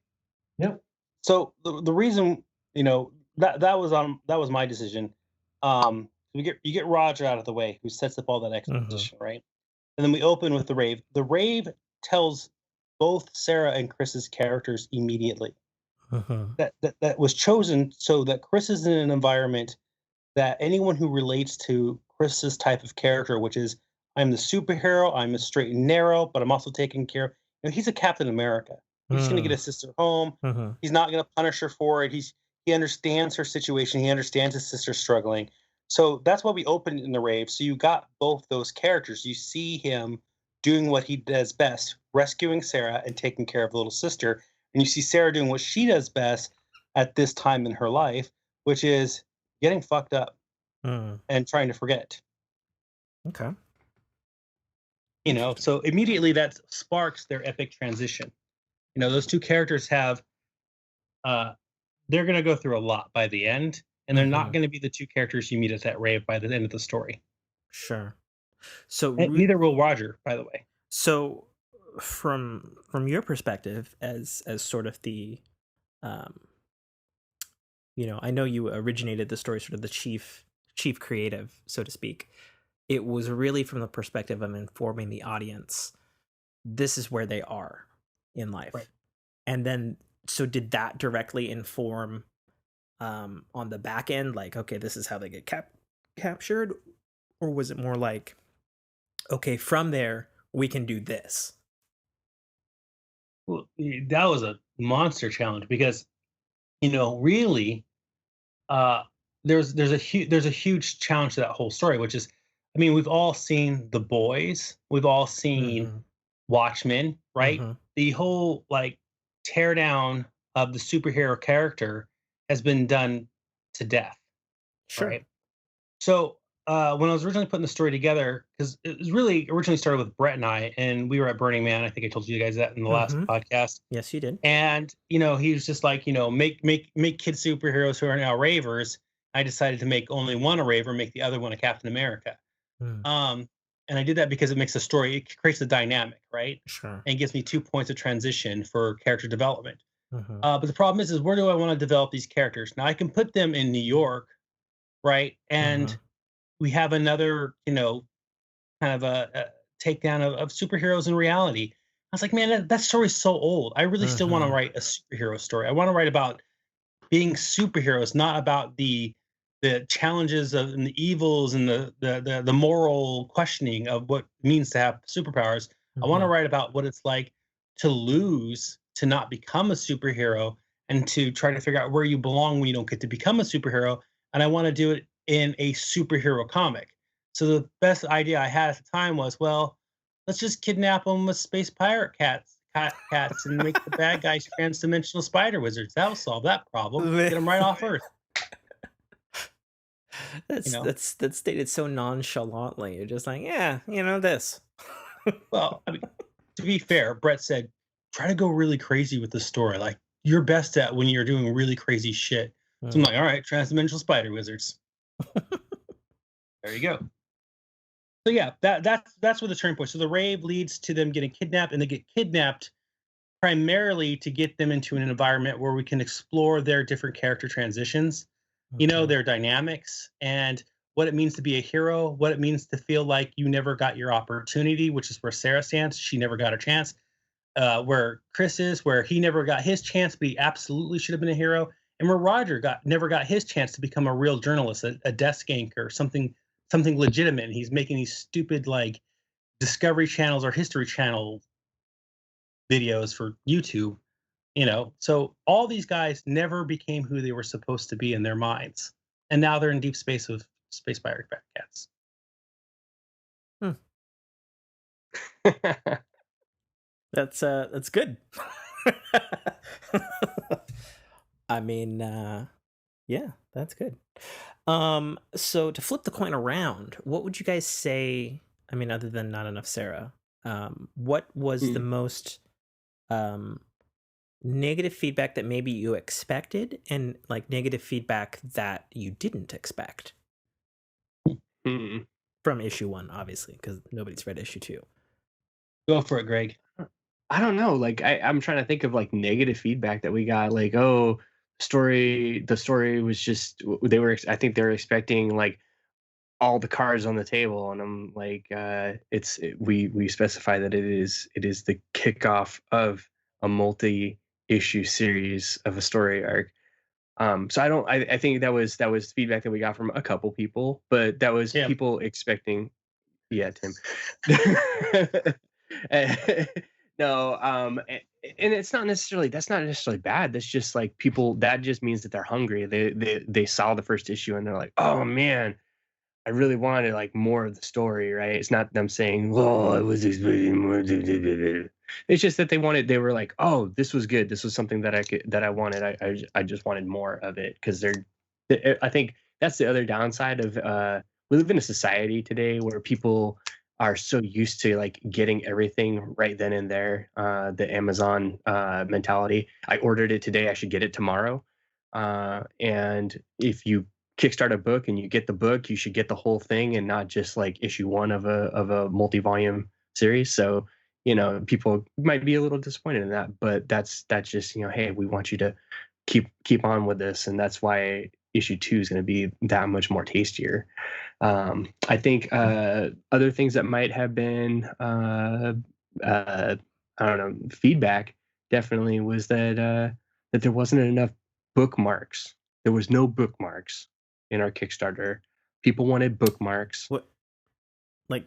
Yeah. So the reason, that was my decision. You get Roger out of the way, who sets up all that exposition, right? And then we open with the rave. The rave tells both Sarah and Chris's characters immediately. That was chosen so that Chris is in an environment that anyone who relates to Chris's type of character, which is I'm the superhero, I'm a straight and narrow, but I'm also taking care. He's a Captain America. He's going to get his sister home. He's not going to punish her for it. He understands her situation. He understands his sister struggling. So that's why we opened in the rave. So you got both those characters. You see him doing what he does best, rescuing Sarah and taking care of the little sister. And you see Sarah doing what she does best at this time in her life, which is getting fucked up and trying to forget. Okay. So immediately that sparks their epic transition. Those two characters have, they're going to go through a lot by the end, and they're not going to be the two characters you meet at that rave by the end of the story. Sure. So neither will Roger, by the way. So from your perspective as sort of the, I know you originated the story, sort of the chief creative, so to speak. It was really from the perspective of informing the audience, this is where they are in life. Right. And then, so did that directly inform on the back end, like, okay, this is how they get captured? Or was it more like, okay, from there, we can do this? Well, that was a monster challenge because, really, there's a huge challenge to that whole story, which is, we've all seen The Boys, we've all seen Watchmen, right? The whole tear down of the superhero character has been done to death. Sure. Right? So when I was originally putting the story together, because it was really originally started with Brett and I, and we were at Burning Man. I think I told you guys that in the last podcast. Yes, you did. And he was just like, make kid superheroes who are now ravers. I decided to make only one a raver, make the other one a Captain America. And I did that because it makes the story, it creates a dynamic, right? Sure. And gives me 2 points of transition for character development. But the problem is where do I want to develop these characters? Now I can put them in New York, right? And we have another, kind of a takedown of superheroes in reality. I was like, man, that story's so old. I really still want to write a superhero story. I want to write about being superheroes, not about the challenges of and the evils and the moral questioning of what it means to have superpowers. I want to write about what it's like to lose, to not become a superhero, and to try to figure out where you belong when you don't get to become a superhero. And I want to do it in a superhero comic. So the best idea I had at the time was, well, let's just kidnap them with space pirate cats and make the bad guys trans-dimensional spider wizards. That'll solve that problem. Get them right off Earth. That's stated so nonchalantly. You're just like, yeah, this. Well, I mean, to be fair, Brett said, try to go really crazy with the story. Like, you're best at when you're doing really crazy shit. So I'm like, all right, transdimensional spider wizards. There you go. So yeah, that's where the turning point. So the rave leads to them getting kidnapped, and they get kidnapped primarily to get them into an environment where we can explore their different character transitions, their dynamics, and what it means to be a hero, what it means to feel like you never got your opportunity, which is where Sarah stands. She never got her chance. Where Chris is, where he never got his chance, but he absolutely should have been a hero. And where Roger never got his chance to become a real journalist, a desk anchor, something legitimate. And he's making these stupid like Discovery Channels or History Channel videos for YouTube, So all these guys never became who they were supposed to be in their minds, and now they're in deep space with space pirate cats. That's good. I mean, yeah, that's good. So to flip the coin around, what would you guys say? I mean, other than not enough Sarah, what was the most negative feedback that maybe you expected, and like negative feedback that you didn't expect from issue 1, obviously, because nobody's read issue 2. Go for it, Greg. I don't know. Like I'm trying to think of like negative feedback that we got. Like, the story was just I think they were expecting like all the cards on the table, and I'm like, we specify that it is the kickoff of a multi-issue series of a story arc. So I think that was feedback that we got from a couple people, but that was people expecting. Yeah, Tim. No, and that's not necessarily bad. That's just like people. That just means that they're hungry. They saw the first issue and they're like, oh man, I really wanted like more of the story, right? It's not them saying, oh, I was expecting more. It's just that they were like, oh, this was good. This was something that I wanted. I just wanted more of it, because I think that's the other downside of we live in a society today where people are so used to like getting everything right then and there. The Amazon mentality. I ordered it today, I should get it tomorrow. And if you kickstart a book and you get the book, you should get the whole thing and not just like issue 1 of a multi-volume series. So people might be a little disappointed in that, but that's just hey, we want you to keep on with this, and that's why issue 2 is going to be that much more tastier. I think other things that might have been I don't know, feedback definitely was that there wasn't enough bookmarks. There was no bookmarks in our Kickstarter. People wanted bookmarks. What, like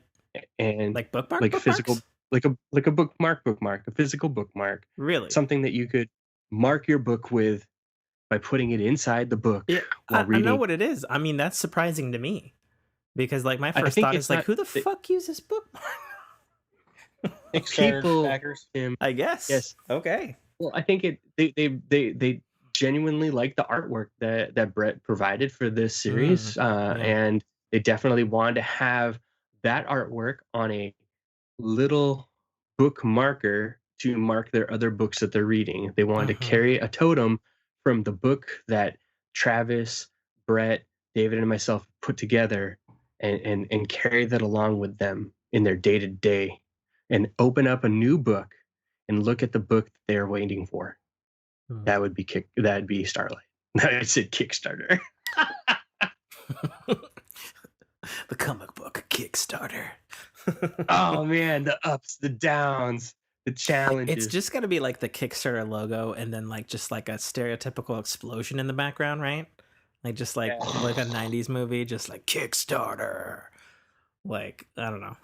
bookmark? Like physical, like a bookmark, a physical bookmark. Really? Something that you could mark your book with by putting it inside the book. Yeah, while reading. I know what it is. I mean, that's surprising to me, because like my first thought is like, who the fuck uses bookmark? Kickstarter backers. I guess. Yes. Okay. Well, I think they genuinely like the artwork that Brett provided for this series, and they definitely wanted to have that artwork on a little book marker to mark their other books that they're reading. They wanted to carry a totem from the book that Travis, Brett, David, and myself put together, and carry that along with them in their day-to-day, and open up a new book and look at the book that they're waiting for. That would be Starlite. I said Kickstarter. The comic book Kickstarter. Oh man, the ups, the downs, the challenges. It's just gonna be like the Kickstarter logo, and then like just like a stereotypical explosion in the background, right? Like just like a 90s movie, just like Kickstarter. Like, I don't know.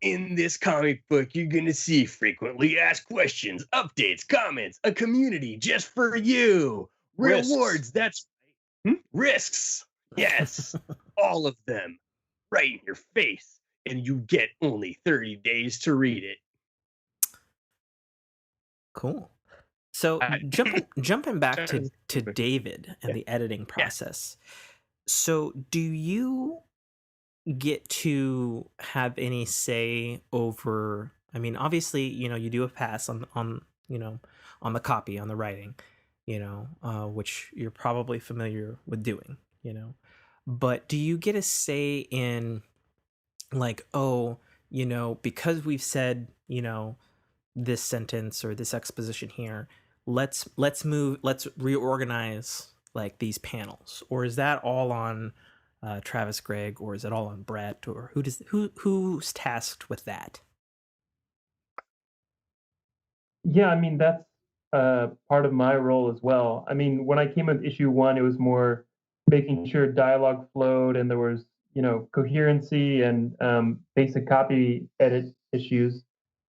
In this comic book, you're going to see frequently asked questions, updates, comments, a community just for you. Rewards, that's right. Risks, yes, all of them, right in your face. And you get only 30 days to read it. Cool. So jumping back to David and the editing process. So do you get to have any say over, I mean, obviously, you do a pass on on the copy, on the writing, which you're probably familiar with doing, but do you get a say in, like, oh, because we've said, this sentence or this exposition here, let's reorganize like these panels, or is that all on Travis, Greg, or is it all on Brett, or who's tasked with that? Yeah, I mean, that's part of my role as well. I mean, when I came with issue one, it was more making sure dialogue flowed and there was, coherency and basic copy edit issues.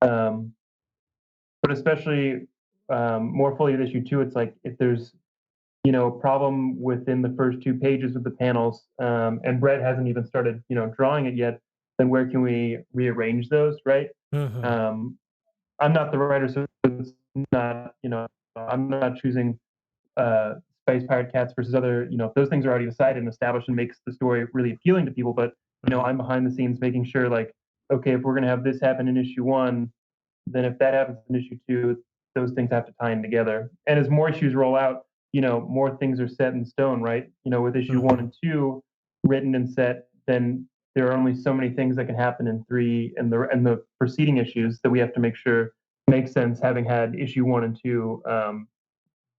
But especially more fully with issue two, it's like if there's, a problem within the first 2 pages of the panels, and Brett hasn't even started, drawing it yet, then where can we rearrange those, right? Mm-hmm. I'm not the writer, so it's not, I'm not choosing Space Pirate Cats versus other, those things are already decided and established and makes the story really appealing to people. But, I'm behind the scenes making sure, like, okay, if we're going to have this happen in issue one, then if that happens in issue two, those things have to tie in together. And as more issues roll out, more things are set in stone, right? With issue one and two written and set, then there are only so many things that can happen in three and the preceding issues that we have to make sure make sense, having had issue one and two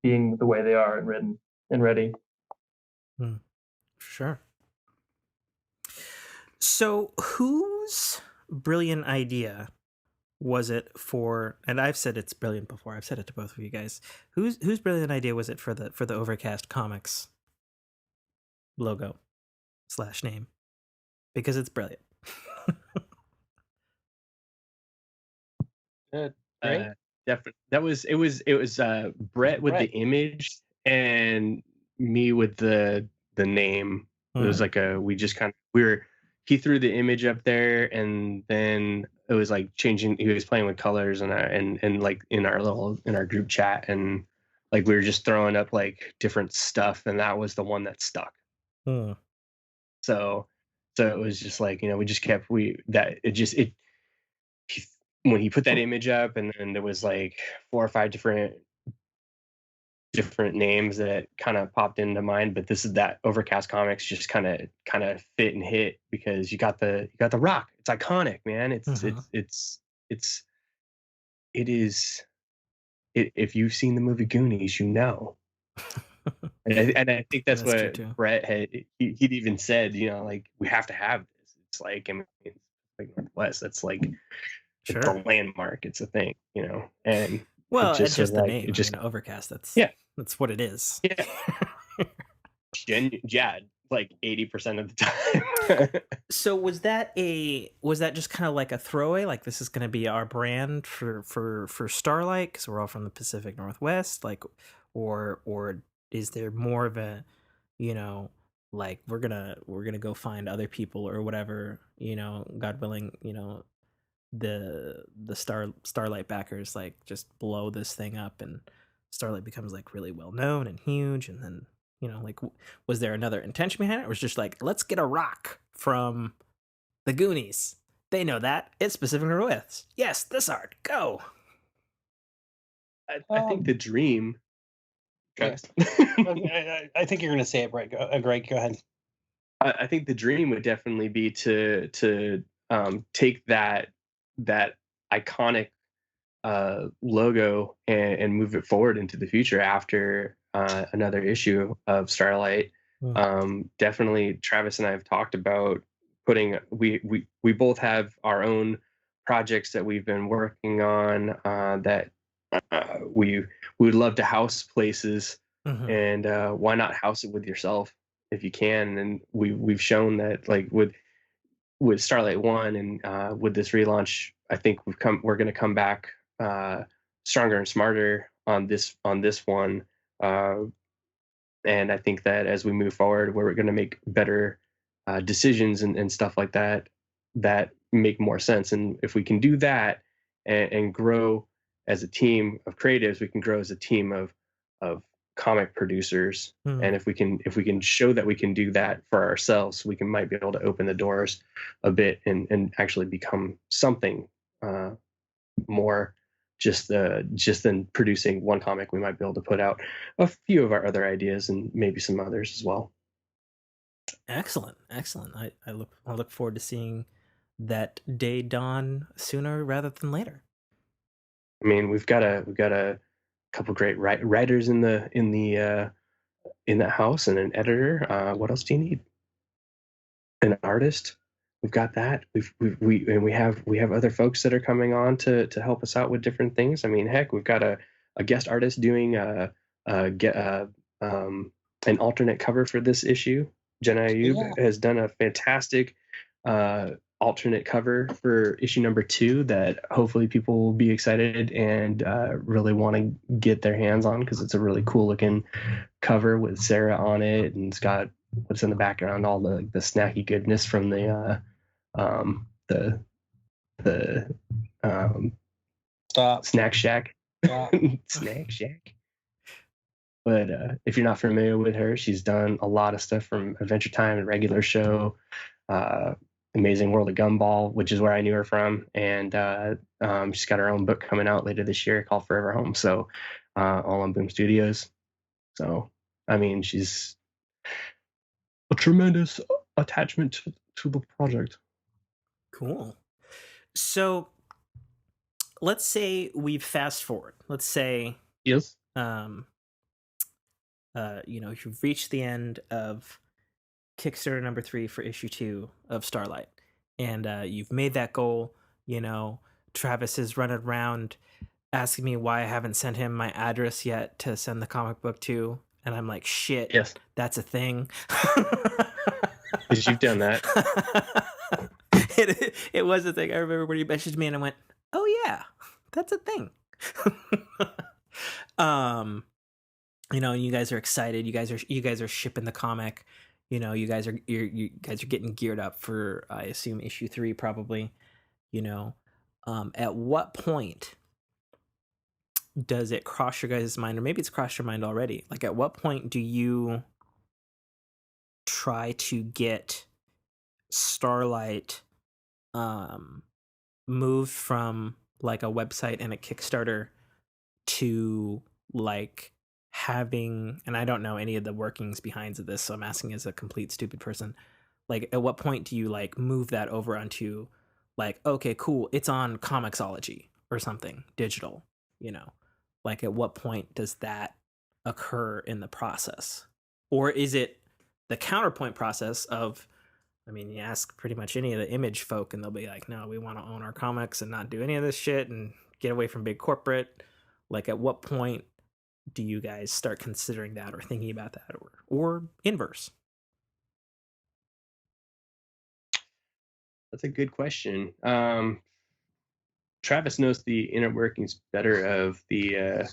being the way they are and written and ready. Sure. So whose brilliant idea was it for, and I've said it's brilliant before, I've said it to both of you guys, whose brilliant idea was it for the Overcast Comics logo / name? Because it's brilliant. Definitely. It was Brett with the image and me with the name. It was like he threw the image up there, and then it was like changing. He was playing with colors and like in our group chat, and like we were just throwing up like different stuff, and that was the one that stuck. So it was just like, we just kept when he put that image up, and then there was like 4 or 5 different names that kind of popped into mind, but this is that Overcast Comics just kind of fit and hit because you got the rock. It's iconic, man. If you've seen the movie Goonies, and I think that's what Brett had. He'd even said, like, we have to have this. It's like, I mean, it's like Northwest. That's like the landmark. It's a thing, and well, it's just the name. Overcast. That's what it is. Yeah, like 80% of the time. So was that just kind of like a throwaway? Like, this is going to be our brand for Starlite because we're all from the Pacific Northwest, like, or is there more of a, like we're gonna go find other people or whatever, God willing, the Starlite backers like just blow this thing up and Starlite becomes like really well known and huge, and then like, was there another intention behind it, or was it just like, let's get a rock from the Goonies, they know that it's Pacific Northwest, yes, this art, go. I think the dream. I think you're gonna say it right. Greg, go ahead. I think the dream would definitely be to take that iconic logo and move it forward into the future after another issue of Starlite. Definitely, Travis and I have talked about putting. We both have our own projects that we've been working on that we would love to house places, and why not house it with yourself if you can? And we've shown that, like, with Starlite 1 and with this relaunch, I think we're going to come back stronger and smarter on this one, and I think that as we move forward, we're going to make better decisions and stuff like that make more sense. And if we can do that and grow as a team of creatives, we can grow as a team of comic producers, and if we can show that we can do that for ourselves, we might be able to open the doors a bit and actually become something more just than producing one comic. We might be able to put out a few of our other ideas and maybe some others as well. Excellent. I look forward to seeing that day dawn sooner rather than later. I mean, we've got a couple great writers in that house, and an editor. What else do you need? An artist. We've got that. We have other folks that are coming on to help us out with different things. I mean, heck, we've got a guest artist doing an alternate cover for this issue. Jenna Ayub has done a fantastic alternate cover for issue number 2 that hopefully people will be excited and really want to get their hands on, because it's a really cool looking cover with Sarah on it, and it's got what's in the background, all the snacky goodness from the Snack Shack. Snack Shack. But if you're not familiar with her, she's done a lot of stuff from Adventure Time and Regular Show, Amazing World of Gumball, which is where I knew her from, and she's got her own book coming out later this year called Forever Home, so all on Boom Studios. So I mean, she's a tremendous attachment to the project. Cool. So let's say we fast forward. Let's say yes. You've reached the end of Kickstarter number 3 for issue 2 of Starlite, and you've made that goal. Travis is running around asking me why I haven't sent him my address yet to send the comic book to, and I'm like, shit, yes, that's a thing. Because you've done that. It was a thing. I remember when you messaged me and I went, oh yeah, that's a thing. You guys are excited. You guys are shipping the comic. You guys are getting geared up for, I assume, issue 3 probably. At what point does it cross your guys' mind, or maybe it's crossed your mind already? Like, at what point do you try to get Starlite moved from like a website and a Kickstarter to like having, and I don't know any of the workings behind this, so I'm asking as a complete stupid person, like at what point do you like move that over onto like, okay, cool, it's on Comixology or something digital, like at what point does that occur in the process? Or is it the counterpoint process of, I mean, you ask pretty much any of the Image folk and they'll be like, no, we want to own our comics and not do any of this shit and get away from big corporate. Like, at what point do you guys start considering that or thinking about that, or inverse? That's a good question. Travis knows the inner workings better of the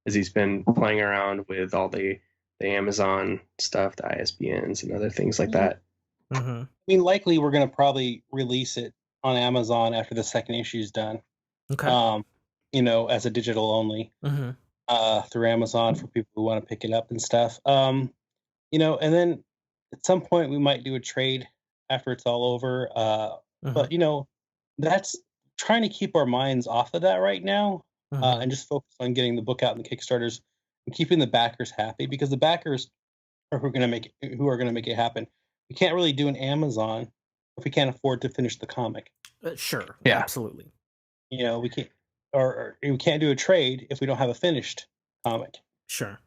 as he's been playing around with all the Amazon stuff, the ISBNs and other things like that. Mm-hmm. I mean, likely we're going to probably release it on Amazon after the second issue is done. Okay. As a digital only, through Amazon for people who want to pick it up and stuff. And then at some point we might do a trade after it's all over. But that's trying to keep our minds off of that right now, and just focus on getting the book out in the Kickstarters and keeping the backers happy, because the backers are who are going to make it happen. We can't really do an Amazon if we can't afford to finish the comic. Sure. Yeah. Absolutely. We can't, or we can't do a trade if we don't have a finished comic. Sure.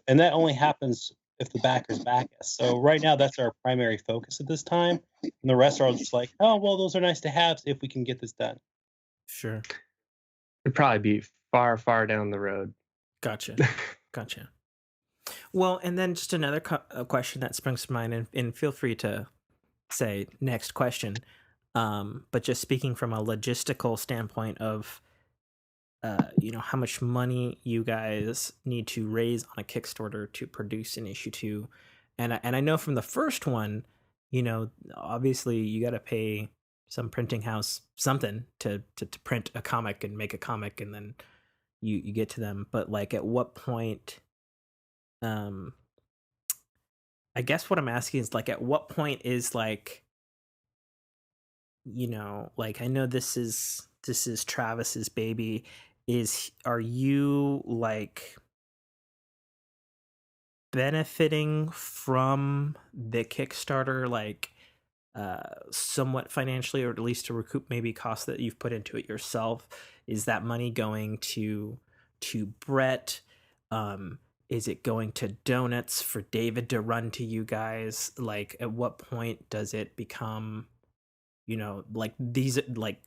And that only happens if the backers back us. So right now, that's our primary focus at this time. And the rest are just like, oh, well, those are nice to have if we can get this done. Sure. It'd probably be far, far down the road. Gotcha. Well, and then just another question that springs to mind, and feel free to say next question. But just speaking from a logistical standpoint of, how much money you guys need to raise on a Kickstarter to produce an issue 2. And I know from the first one, obviously you got to pay some printing house something to print a comic and make a comic, and then you get to them. But like, at what point I guess what I'm asking is, like, at what point is, like, like, I know this is Travis's baby. Are you, like, benefiting from the Kickstarter, like, somewhat financially, or at least to recoup maybe costs that you've put into it yourself? Is that money going to Brett? Is it going to donuts for David to run to you guys? Like, at what point does it become, like, these, like,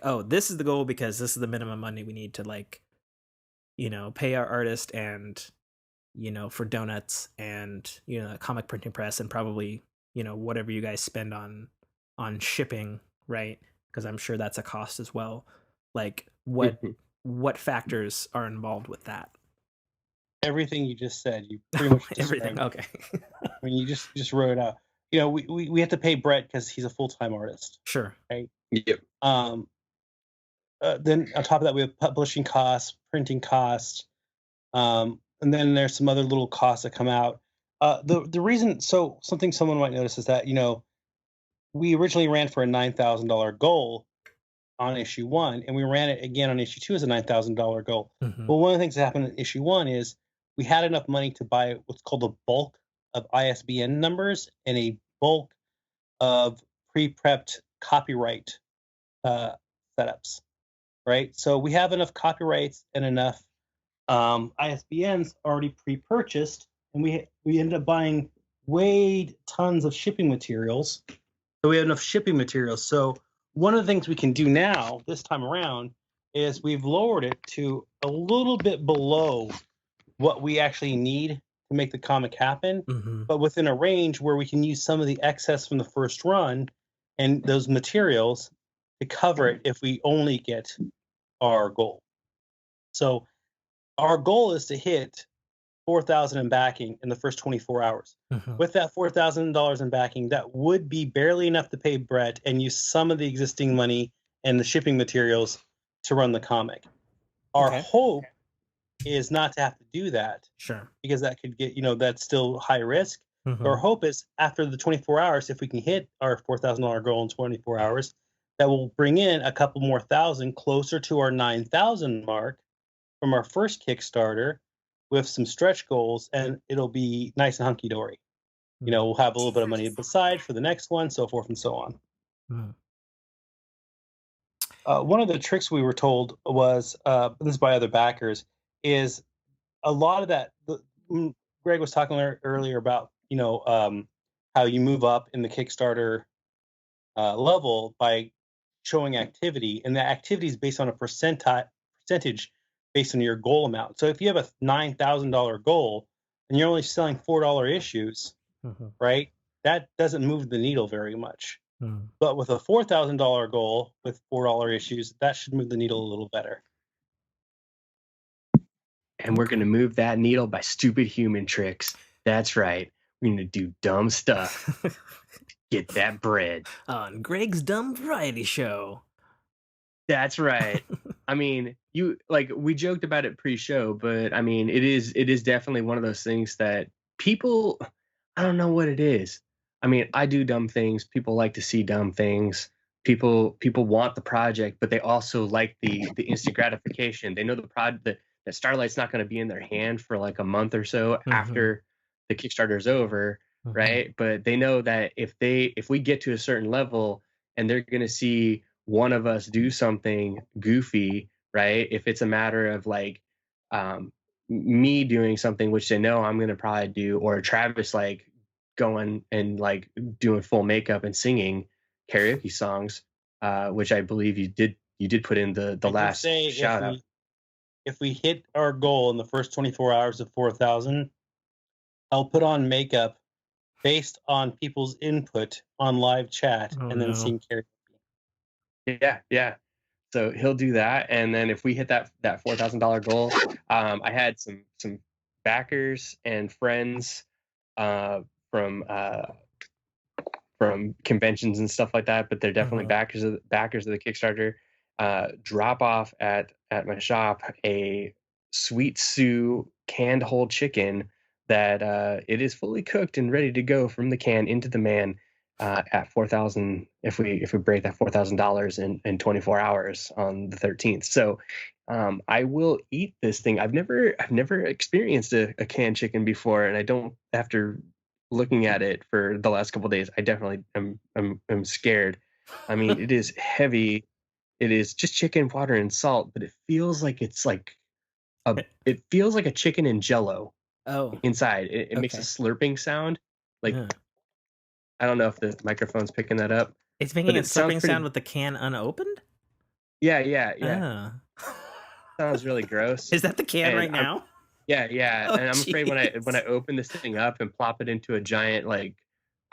oh, this is the goal because this is the minimum money we need to, like, pay our artist, and for donuts, and comic printing press, and probably whatever you guys spend on shipping, right? Because I'm sure that's a cost as well. Like, what factors are involved with that? Everything you just said, you pretty much Everything. described. Okay. I mean, you just wrote it out. We have to pay Brett because he's a full-time artist. Sure. Right. Yep. Then on top of that, we have publishing costs, printing costs, and then there's some other little costs that come out. The reason, so something someone might notice is that we originally ran for a $9,000 goal on issue 1, and we ran it again on issue 2 as a $9,000 goal. Mm-hmm. Well, one of the things that happened in issue 1 is we had enough money to buy what's called a bulk of ISBN numbers and a bulk of pre-prepped copyright setups, right? So we have enough copyrights and enough ISBNs already pre-purchased, and we ended up buying way tons of shipping materials. So we have enough shipping materials. So one of the things we can do now, this time around, is we've lowered it to a little bit below what we actually need to make the comic happen, but within a range where we can use some of the excess from the first run and those materials to cover it if we only get our goal. So our goal is to hit $4,000 in backing in the first 24 hours. With that $4,000 in backing, that would be barely enough to pay Brett and use some of the existing money and the shipping materials to run the comic. Our hope is not to have to do that. Sure. Because that could get, that's still high risk. Our hope is after the 24 hours, if we can hit our $4,000 goal in 24 hours, that will bring in a couple more thousand closer to our 9,000 mark from our first Kickstarter with some stretch goals, and it'll be nice and hunky-dory. We'll have a little bit of money beside for the next one, so forth and so on. One of the tricks we were told was, this is by other backers, is a lot of that. Greg was talking earlier about, how you move up in the Kickstarter level by showing activity, and the activity is based on a percentage based on your goal amount. So if you have a $9,000 goal and you're only selling $4 issues, right, that doesn't move the needle very much. But with a $4,000 goal with $4 issues, that should move the needle a little better. And we're going to move that needle by stupid human tricks. That's right. We're going to do dumb stuff. Get that bread. On Greg's Dumb Variety Show. That's right. I mean, we joked about it pre-show, but I mean, it is definitely one of those things that people, I don't know what it is. I mean, I do dumb things. People like to see dumb things. People want the project, but they also like the instant gratification. They know that Starlight's not going to be in their hand for like a month or so after the Kickstarter is over, right? But they know that if we get to a certain level and they're going to see one of us do something goofy, right? If it's a matter of like me doing something which they know I'm going to probably do, or Travis like going and like doing full makeup and singing karaoke songs, which I believe you did put in the last shout out. If we hit our goal in the first 24 hours of 4,000, I'll put on makeup based on people's input on live chat and then sing karaoke. Yeah. So he'll do that, and then if we hit that $4,000 goal, I had some backers and friends from conventions and stuff like that, but they're definitely backers of the Kickstarter. Drop off at my shop a Sweet Sue canned whole chicken that it is fully cooked and ready to go from the can into the man at 4,000 if we break that $4,000 in 24 hours on the 13th. So I will eat this thing. I've never experienced a canned chicken before, and I don't. After looking at it for the last couple of days, I definitely am scared. I mean, it is heavy. It is just chicken, water, and salt, but it feels like it's like it feels like a chicken in Jello Oh, inside. It makes a okay. slurping sound. Like Yeah. I don't know if the microphone's picking that up. It's making But a it sounds slurping pretty. sound with the can unopened? Yeah. Oh. Sounds really gross. Is that the can And right now? Yeah. Oh, And I'm afraid when I jeez. open this thing up and plop it into a giant like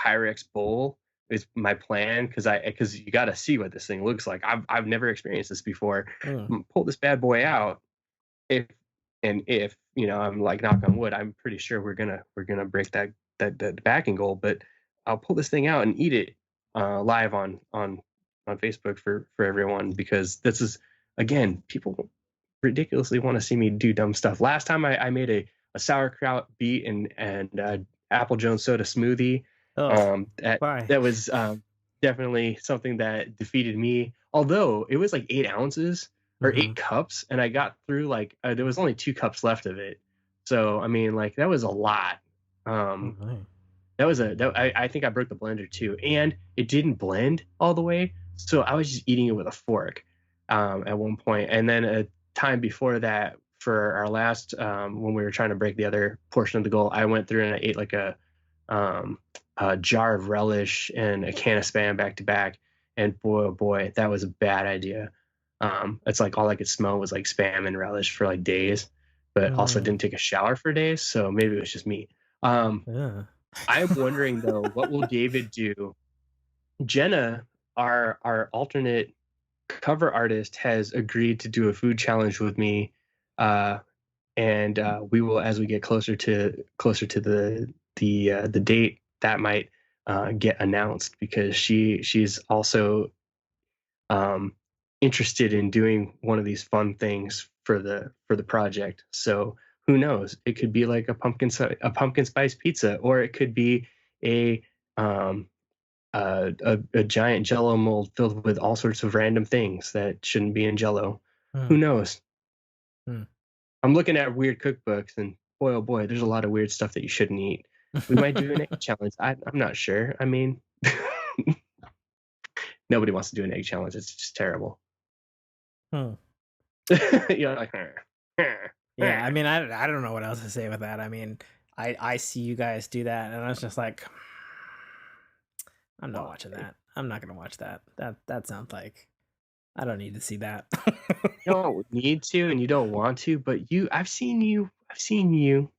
Pyrex bowl is my plan, because you got to see what this thing looks like. I've never experienced this before. Mm. Pull this bad boy out. If I'm like, knock on wood, I'm pretty sure we're gonna break that backing goal. But I'll pull this thing out and eat it live on Facebook for everyone, because this is, again, people ridiculously want to see me do dumb stuff. Last time I made a sauerkraut beet and apple Jones soda smoothie. Oh, That why? that was definitely something that defeated me. Although it was like 8 ounces or Mm-hmm. 8 cups, and I got through like there was only 2 cups left of it. So I mean, like, that was a lot. Oh, my. I think I broke the blender too, and it didn't blend all the way. So I was just eating it with a fork at one point, and then a time before that, for our last when we were trying to break the other portion of the goal, I went through and I ate like a jar of relish and a can of Spam back to back, and boy, oh boy, that was a bad idea. It's like all I could smell was like Spam and relish for like days, but also Mm. didn't take a shower for days, so maybe it was just me. Yeah. I'm wondering though, what will David do? Jenna, our alternate cover artist, has agreed to do a food challenge with me, and we will, as we get closer to the date, that might get announced, because she's also um, interested in doing one of these fun things for the project. So who knows? It could be like a pumpkin spice pizza, or it could be a um, a giant Jello mold filled with all sorts of random things that shouldn't be in Jello. Who Mm. knows? Mm. I'm looking at weird cookbooks, and boy, oh boy, there's a lot of weird stuff that you shouldn't eat. We might do an egg challenge. I'm not sure. I mean, nobody wants to do an egg challenge. It's just terrible. Hmm. You're like, Yeah, I mean, I don't know what else to say with that. I mean, I see you guys do that, and I was just like, I'm not watching that. I'm not gonna watch that. That sounds like I don't need to see that. you don't need to, and you don't want to, but I've seen you.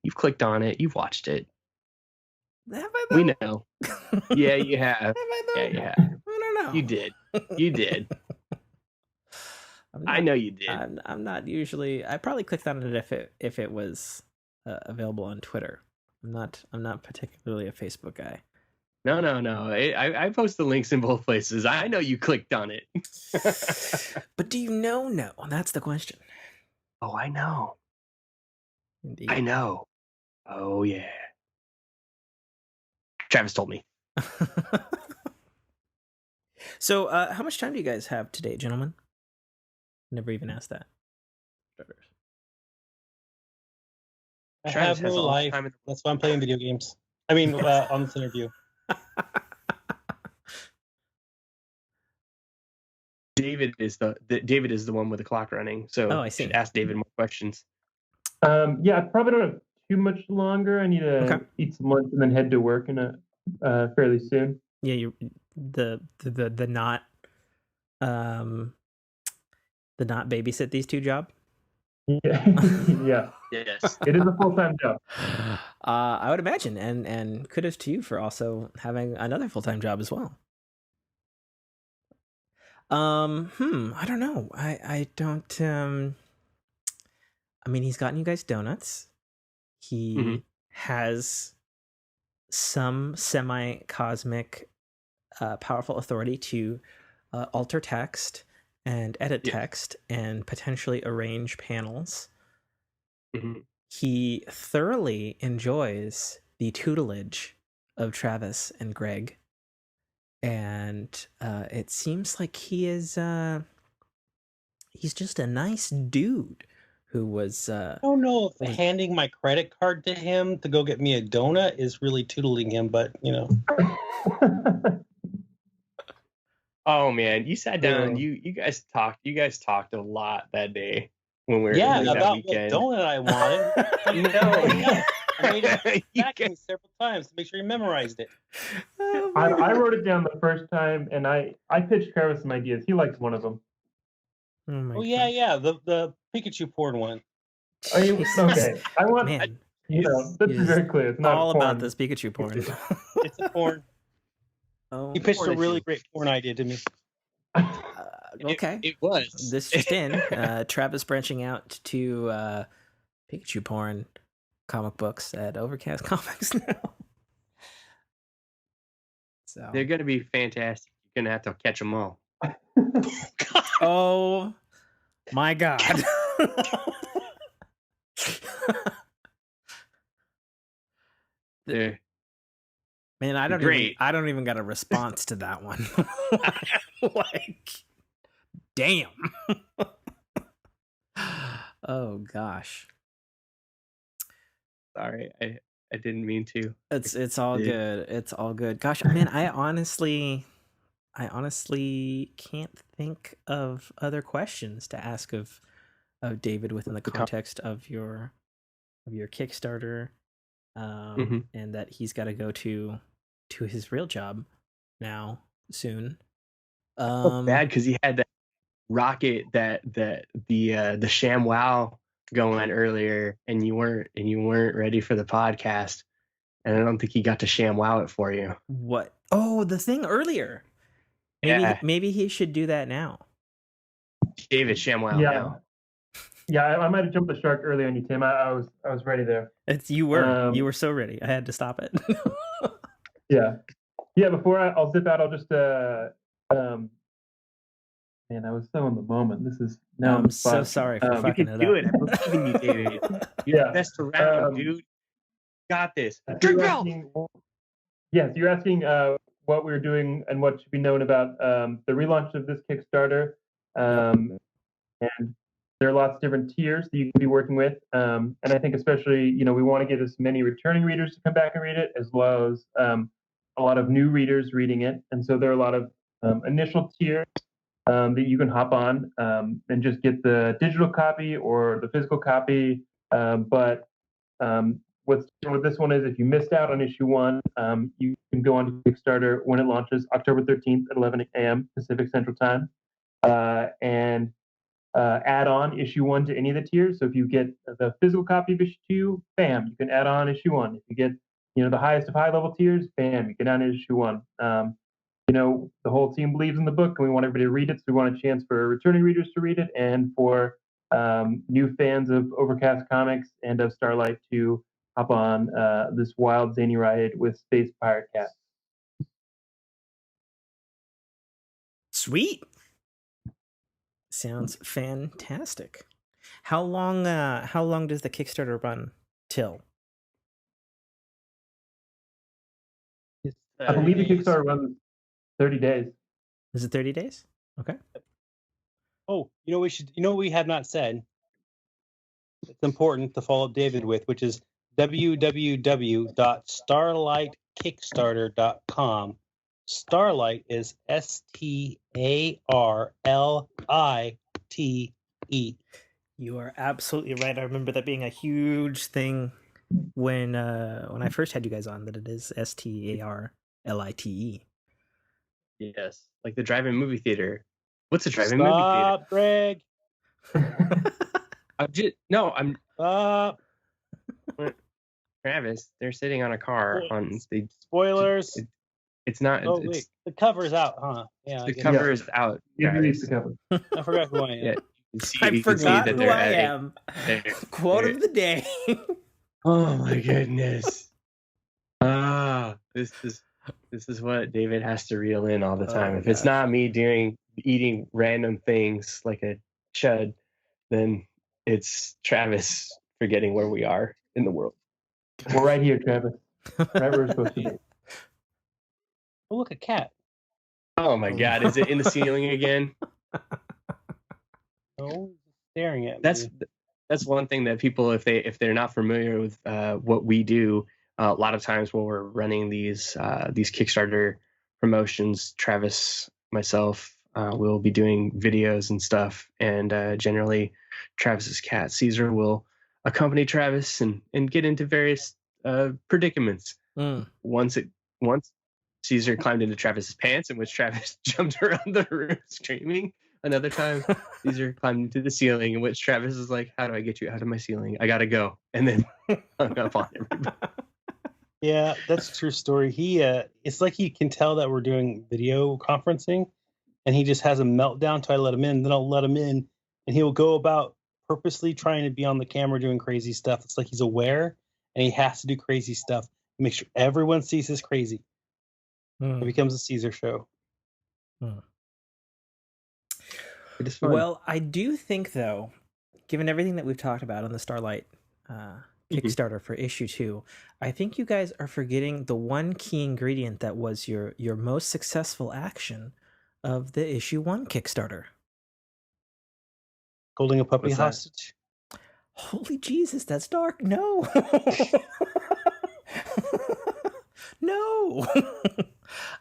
You've clicked on it. You've watched it. Have I We though? know. Yeah, you have. Have I though? Yeah, you have. I don't know. You did. You did. I know you did. I'm not usually. I probably clicked on it if it was available on Twitter. I'm not particularly a Facebook guy. No. I post the links in both places. I know you clicked on it. But do you know? No, that's the question. Oh, I know. Indeed. I know. Oh, yeah. Travis told me. So, how much time do you guys have today, gentlemen? Never even asked that. I Travis have no has all the life. time in the- That's why I'm playing video games. I mean, on this interview. David is the one with the clock running. So I you see. should ask David more questions. Yeah, I probably don't have too much longer. I need to Okay. eat some lunch and then head to work in fairly soon. Yeah, you the not the not babysit these two job. Yeah, yeah. Yes. It is a full-time job. I would imagine, and kudos to you for also having another full-time job as well. I don't know. I don't. I mean, he's gotten you guys donuts. He has some semi-cosmic, powerful authority to alter text and edit text and potentially arrange panels. Mhm. he thoroughly enjoys the tutelage of Travis and Greg, and it seems like he is he's just a nice dude who was I don't know if handing my credit card to him to go get me a donut is really tootling him, but you know. Oh man, you sat down. You guys talked a lot that day when we were Yeah, that about weekend. what donut I wanted. No, I made it back to him several times to make sure he memorized it. I wrote it down the first time, and I pitched Travis some ideas. He likes one of them. Oh yeah, the Pikachu porn one. Okay, I want Man, let's be very clear. It's not all porn. about this Pikachu porn. It's a porn. Oh, He pitched a really great porn idea to me. okay. it was. This just in. Travis branching out to Pikachu porn comic books at Overcast Comics now. So They're gonna be fantastic. You're gonna have to catch them all. oh my God. They're Man, I don't even got a response to that one. Like, damn. Oh gosh. sorry, I didn't mean to. It's all good. It's all good. Gosh, man, I honestly can't think of other questions to ask of David within the context of your Kickstarter, and that he's got to go to his real job now soon. Bad because he had that rocket that the ShamWow going earlier, and you weren't ready for the podcast, and I don't think he got to ShamWow it for you. What? Oh, the thing earlier. Maybe he should do that now. David ShamWow. Yeah. Now. Yeah, I might have jumped the shark early on you, Tim. I was ready there. You were so ready. I had to stop it. Yeah. Before I'll zip out, I'll just man, I was so in the moment. This is now. I'm so sorry for fucking it up. You can do it. I'm believing you, David. Yeah, best around, dude. Got this. Yes, you're asking what we're doing and what should be known about the relaunch of this Kickstarter. And there are lots of different tiers that you can be working with. And I think especially, we want to get as many returning readers to come back and read it, as well as a lot of new readers reading it. And so there are a lot of initial tiers that you can hop on and just get the digital copy or the physical copy. But what's different with this one is if you missed out on issue 1, you can go on to Kickstarter when it launches October 13th at 11 a.m. Pacific Central Time, and add on issue 1 to any of the tiers. So if you get the physical copy of issue 2, bam, you can add on issue 1. If you get the highest of high level tiers, bam, you can add on issue 1. The whole team believes in the book, and we want everybody to read it. So we want a chance for returning readers to read it, and for new fans of Overcast Comics and of Starlite to hop on this wild zany ride with Space Pirate Cat. Sweet. Sounds fantastic. How long does the Kickstarter run till? I believe the Kickstarter runs 30 days. Is it 30 days? Okay. Oh, we have not said. It's important to follow up David with, which is www.starlitekickstarter.com. Starlite is STARLITE. You are absolutely right. I remember that being a huge thing when I first had you guys on, that it is STARLITE. Yes, like the drive-in movie theater. What's a drive-in movie theater? Stop, Greg. I'm Travis, they're sitting on a car on the spoilers. It's not. Oh wait, the cover's out, huh? Yeah, the cover is out. Release the cover. I forgot who I am. Yeah, I forgot who I am. Quote of the day. Oh my goodness. This is what David has to reel in all the time. If it's not me eating random things like a chud, then it's Travis forgetting where we are in the world. We're right here, Travis. Right where we're supposed to be. Oh, look, a cat. Oh my God, is it in the ceiling again? Oh, staring at That's me. that's one thing that people, if they're not familiar with what we do, a lot of times when we're running these Kickstarter promotions, Travis, myself, will be doing videos and stuff, and generally Travis's cat Caesar will accompany Travis and get into various predicaments. Once Caesar climbed into Travis's pants, in which Travis jumped around the room screaming. Another time, Caesar climbed into the ceiling, in which Travis is like, "How do I get you out of my ceiling? I gotta go," and then hung up on everybody. Yeah, that's a true story. It's like he can tell that we're doing video conferencing, and he just has a meltdown. So I let him in, then I'll let him in, and he'll go about purposely trying to be on the camera doing crazy stuff. It's like he's aware, and he has to do crazy stuff. Make sure everyone sees his crazy. It becomes a Caesar show. It is fun. Well, I do think, though, given everything that we've talked about on the Starlite Kickstarter for issue 2, I think you guys are forgetting the one key ingredient that was your most successful action of the issue 1 Kickstarter. Holding a puppy What's that? hostage. Holy Jesus, that's dark. No. No.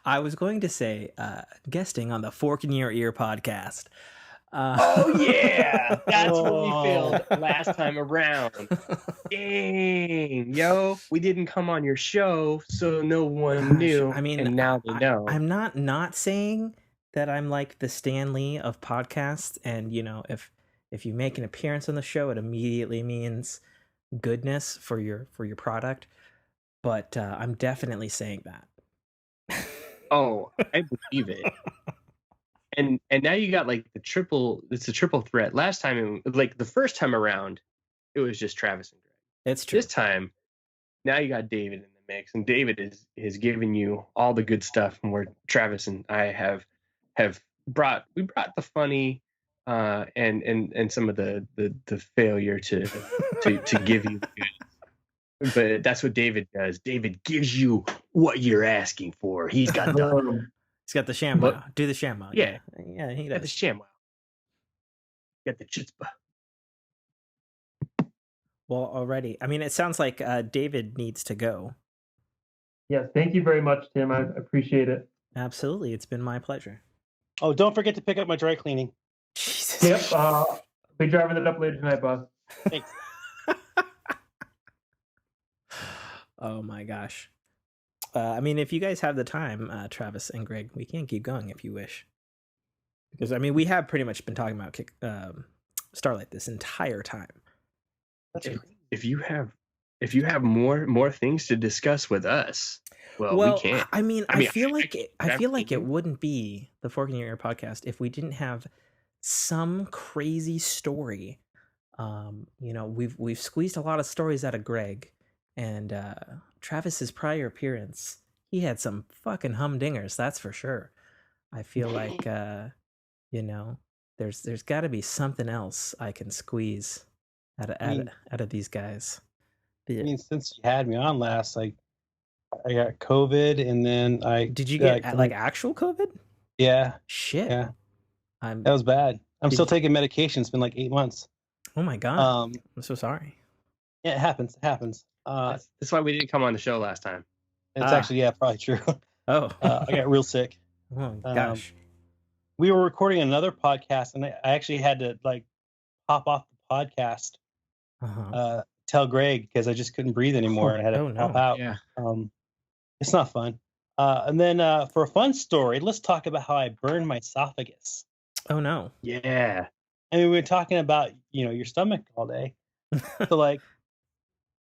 I was going to say guesting on the Fork in Your Ear podcast. Oh yeah, that's what we failed last time around. Dang, yo, we didn't come on your show, so no one knew. I mean, and now they know. I'm not saying that I'm like the Stan Lee of podcasts, and you know, if you make an appearance on the show, it immediately means goodness for your product. But I'm definitely saying that. Oh, I believe it. And now you got like it's a triple threat. Last time, like the first time around, it was just Travis and Greg. It's true. This time, now you got David in the mix, and David is giving you all the good stuff, and where Travis and I have brought the funny and some of the failure to give you the good. But that's what David does. David gives you what you're asking for. He's got the He's got the ShamWow. Do the ShamWow. Yeah, he got the does. ShamWow. Got the chutzpah. Well, already. I mean, it sounds like David needs to go. Yes, thank you very much, Tim. I appreciate it. Absolutely, it's been my pleasure. Oh, don't forget to pick up my dry cleaning. Jesus. Yep. Be driving it up later tonight, boss. Thanks. Oh my gosh. I mean, if you guys have the time, Travis and Greg, we can keep going if you wish. Because I mean, we have pretty much been talking about Starlight this entire time. That's If you have more things to discuss with us, well we can't. I mean, I feel like it wouldn't be the Fork in Your Ear podcast if we didn't have some crazy story. You know, we've squeezed a lot of stories out of Greg, and Travis's prior appearance, he had some fucking humdingers, that's for sure. I feel like you know, there's got to be something else I can squeeze out of these guys. I mean, since you had me on last, like I got COVID, and then did you get like actual COVID? Yeah. Shit. Yeah. That was bad. I'm still taking medication. It's been like 8 months. Oh my god. I'm so sorry. Yeah, it happens. It happens. That's why we didn't come on the show last time. It's actually probably true. Oh. I got real sick. Oh gosh. We were recording another podcast, and I actually had to like pop off the podcast. Tell Greg because I just couldn't breathe anymore. I had to pop out. Yeah. It's not fun. And then for a fun story, let's talk about how I burned my esophagus. Oh no. Yeah. I mean, we were talking about, you know, your stomach all day. So like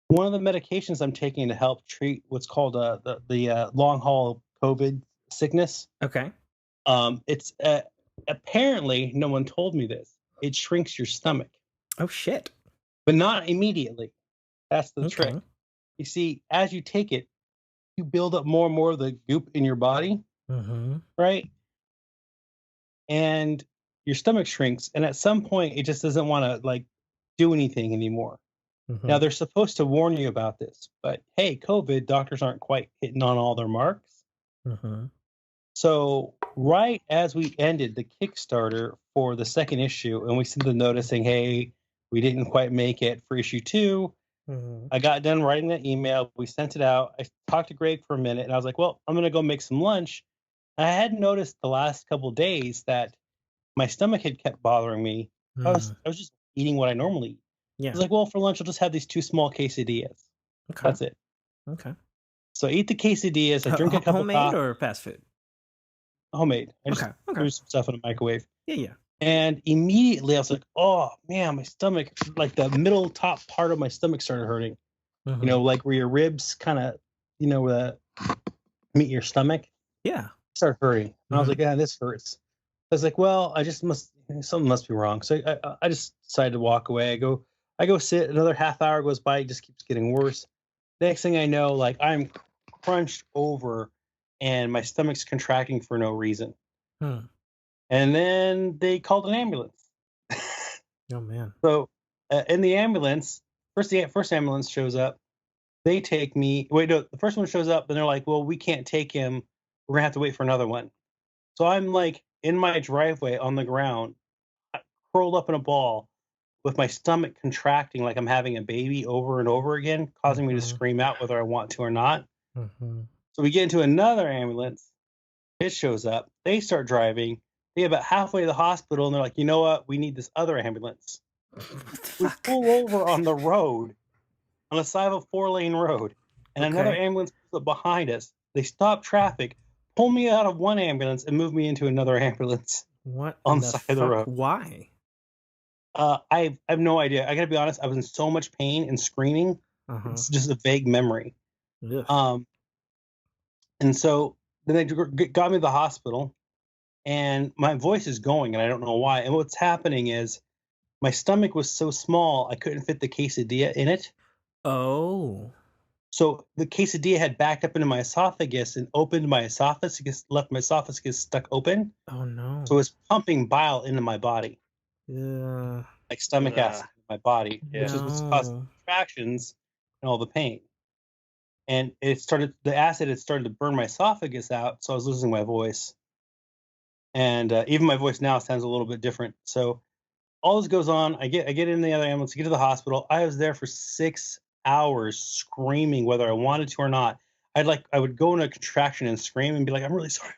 one of the medications I'm taking to help treat what's called the long haul COVID sickness. Okay. It's apparently no one told me this. It shrinks your stomach. Oh shit. But not immediately. That's the trick. You see, as you take it, you build up more and more of the goop in your body, right? And your stomach shrinks, and at some point, it just doesn't want to like do anything anymore. Now they're supposed to warn you about this, but hey, COVID, doctors aren't quite hitting on all their marks. So right as we ended the Kickstarter for the second issue, and we sent the notice saying, hey, we didn't quite make it for issue 2. I got done writing that email. We sent it out. I talked to Greg for a minute, and I was like, well, I'm going to go make some lunch. And I had noticed the last couple of days that my stomach had kept bothering me. I was just eating what I normally eat. Yeah. I was like, well, for lunch, I'll just have these 2 small quesadillas. Okay. That's it. Okay. So I eat the quesadillas. I drink a cup of coffee. Homemade or fast food? Homemade. I just Okay. threw some stuff in the microwave. Yeah. And immediately I was like, oh, man, my stomach, like the middle top part of my stomach started hurting. You know, like where your ribs kind of, you know, meet your stomach. Yeah. Start hurting. And I was like, yeah, this hurts. I was like, well, something must be wrong. So I just decided to walk away. I go sit. Another half hour goes by. It just keeps getting worse. Next thing I know, like I'm crunched over and my stomach's contracting for no reason. And then they called an ambulance. Oh, man. So in the ambulance, first ambulance shows up. They take me. Wait, no, the first one shows up, and they're like, well, we can't take him. We're going to have to wait for another one. So I'm like in my driveway on the ground, curled up in a ball with my stomach contracting like I'm having a baby over and over again, causing me to scream out whether I want to or not. So we get into another ambulance. It shows up. They start driving. They get about halfway to the hospital, and they're like, you know what? We need this other ambulance. We pull over on the road, on the side of a 4-lane road, and another ambulance pulls up behind us. They stop traffic, pull me out of one ambulance, and move me into another ambulance. What on the side of the road? Why? I have no idea. I gotta be honest. I was in so much pain and screaming. It's just a vague memory. And so then they got me to the hospital, and my voice is going, and I don't know why. And what's happening is my stomach was so small I couldn't fit the quesadilla in it. Oh. So the quesadilla had backed up into my esophagus and opened my esophagus, left my esophagus stuck open. Oh no. So it was pumping bile into my body. Yeah. Like stomach acid in my body, which is what's causing contractions and all the pain. And the acid had started to burn my esophagus out, so I was losing my voice. And even my voice now sounds a little bit different. So all this goes on. I get in the other ambulance, get to the hospital. I was there for 6 hours screaming whether I wanted to or not. I would go in a contraction and scream and be like, I'm really sorry.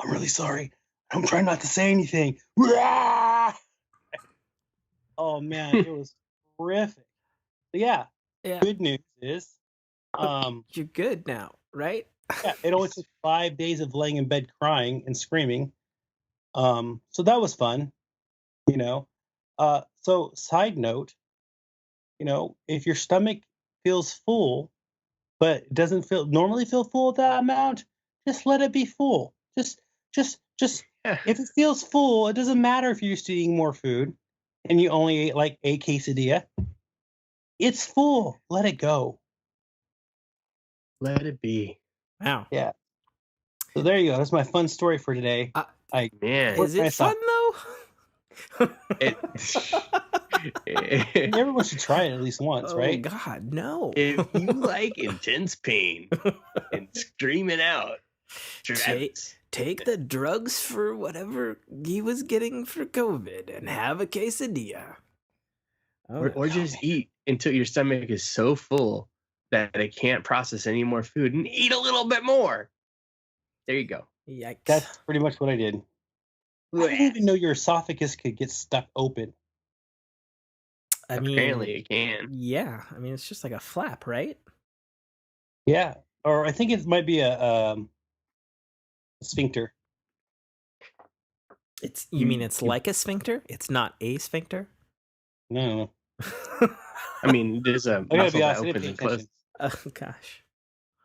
I'm really sorry. I'm trying not to say anything. Oh man, it was horrific. But yeah. Good news is you're good now, right? Yeah, it only took 5 days of laying in bed crying and screaming. So that was fun, you know. So side note, you know, if your stomach feels full, but doesn't normally feel full at that amount, just let it be full. Just if it feels full, it doesn't matter if you're used to eating more food and you only ate like a quesadilla. It's full. Let it go. Let it be. Wow. Yeah. So there you go. That's my fun story for today. Man, is it fun though? Everyone should try it at least once, right? Oh God, no. If you like intense pain and screaming out, take the drugs for whatever he was getting for COVID and have a quesadilla. Or just eat until your stomach is so full that it can't process any more food and eat a little bit more. There you go. Yikes. That's pretty much what I did. I didn't even know your esophagus could get stuck open. Apparently it can. Yeah. I mean, it's just like a flap, right? Yeah. Or I think it might be a sphincter. You mean it's like a sphincter? It's not a sphincter? No. I mean, there's a muscle that opens and closes. Oh, gosh.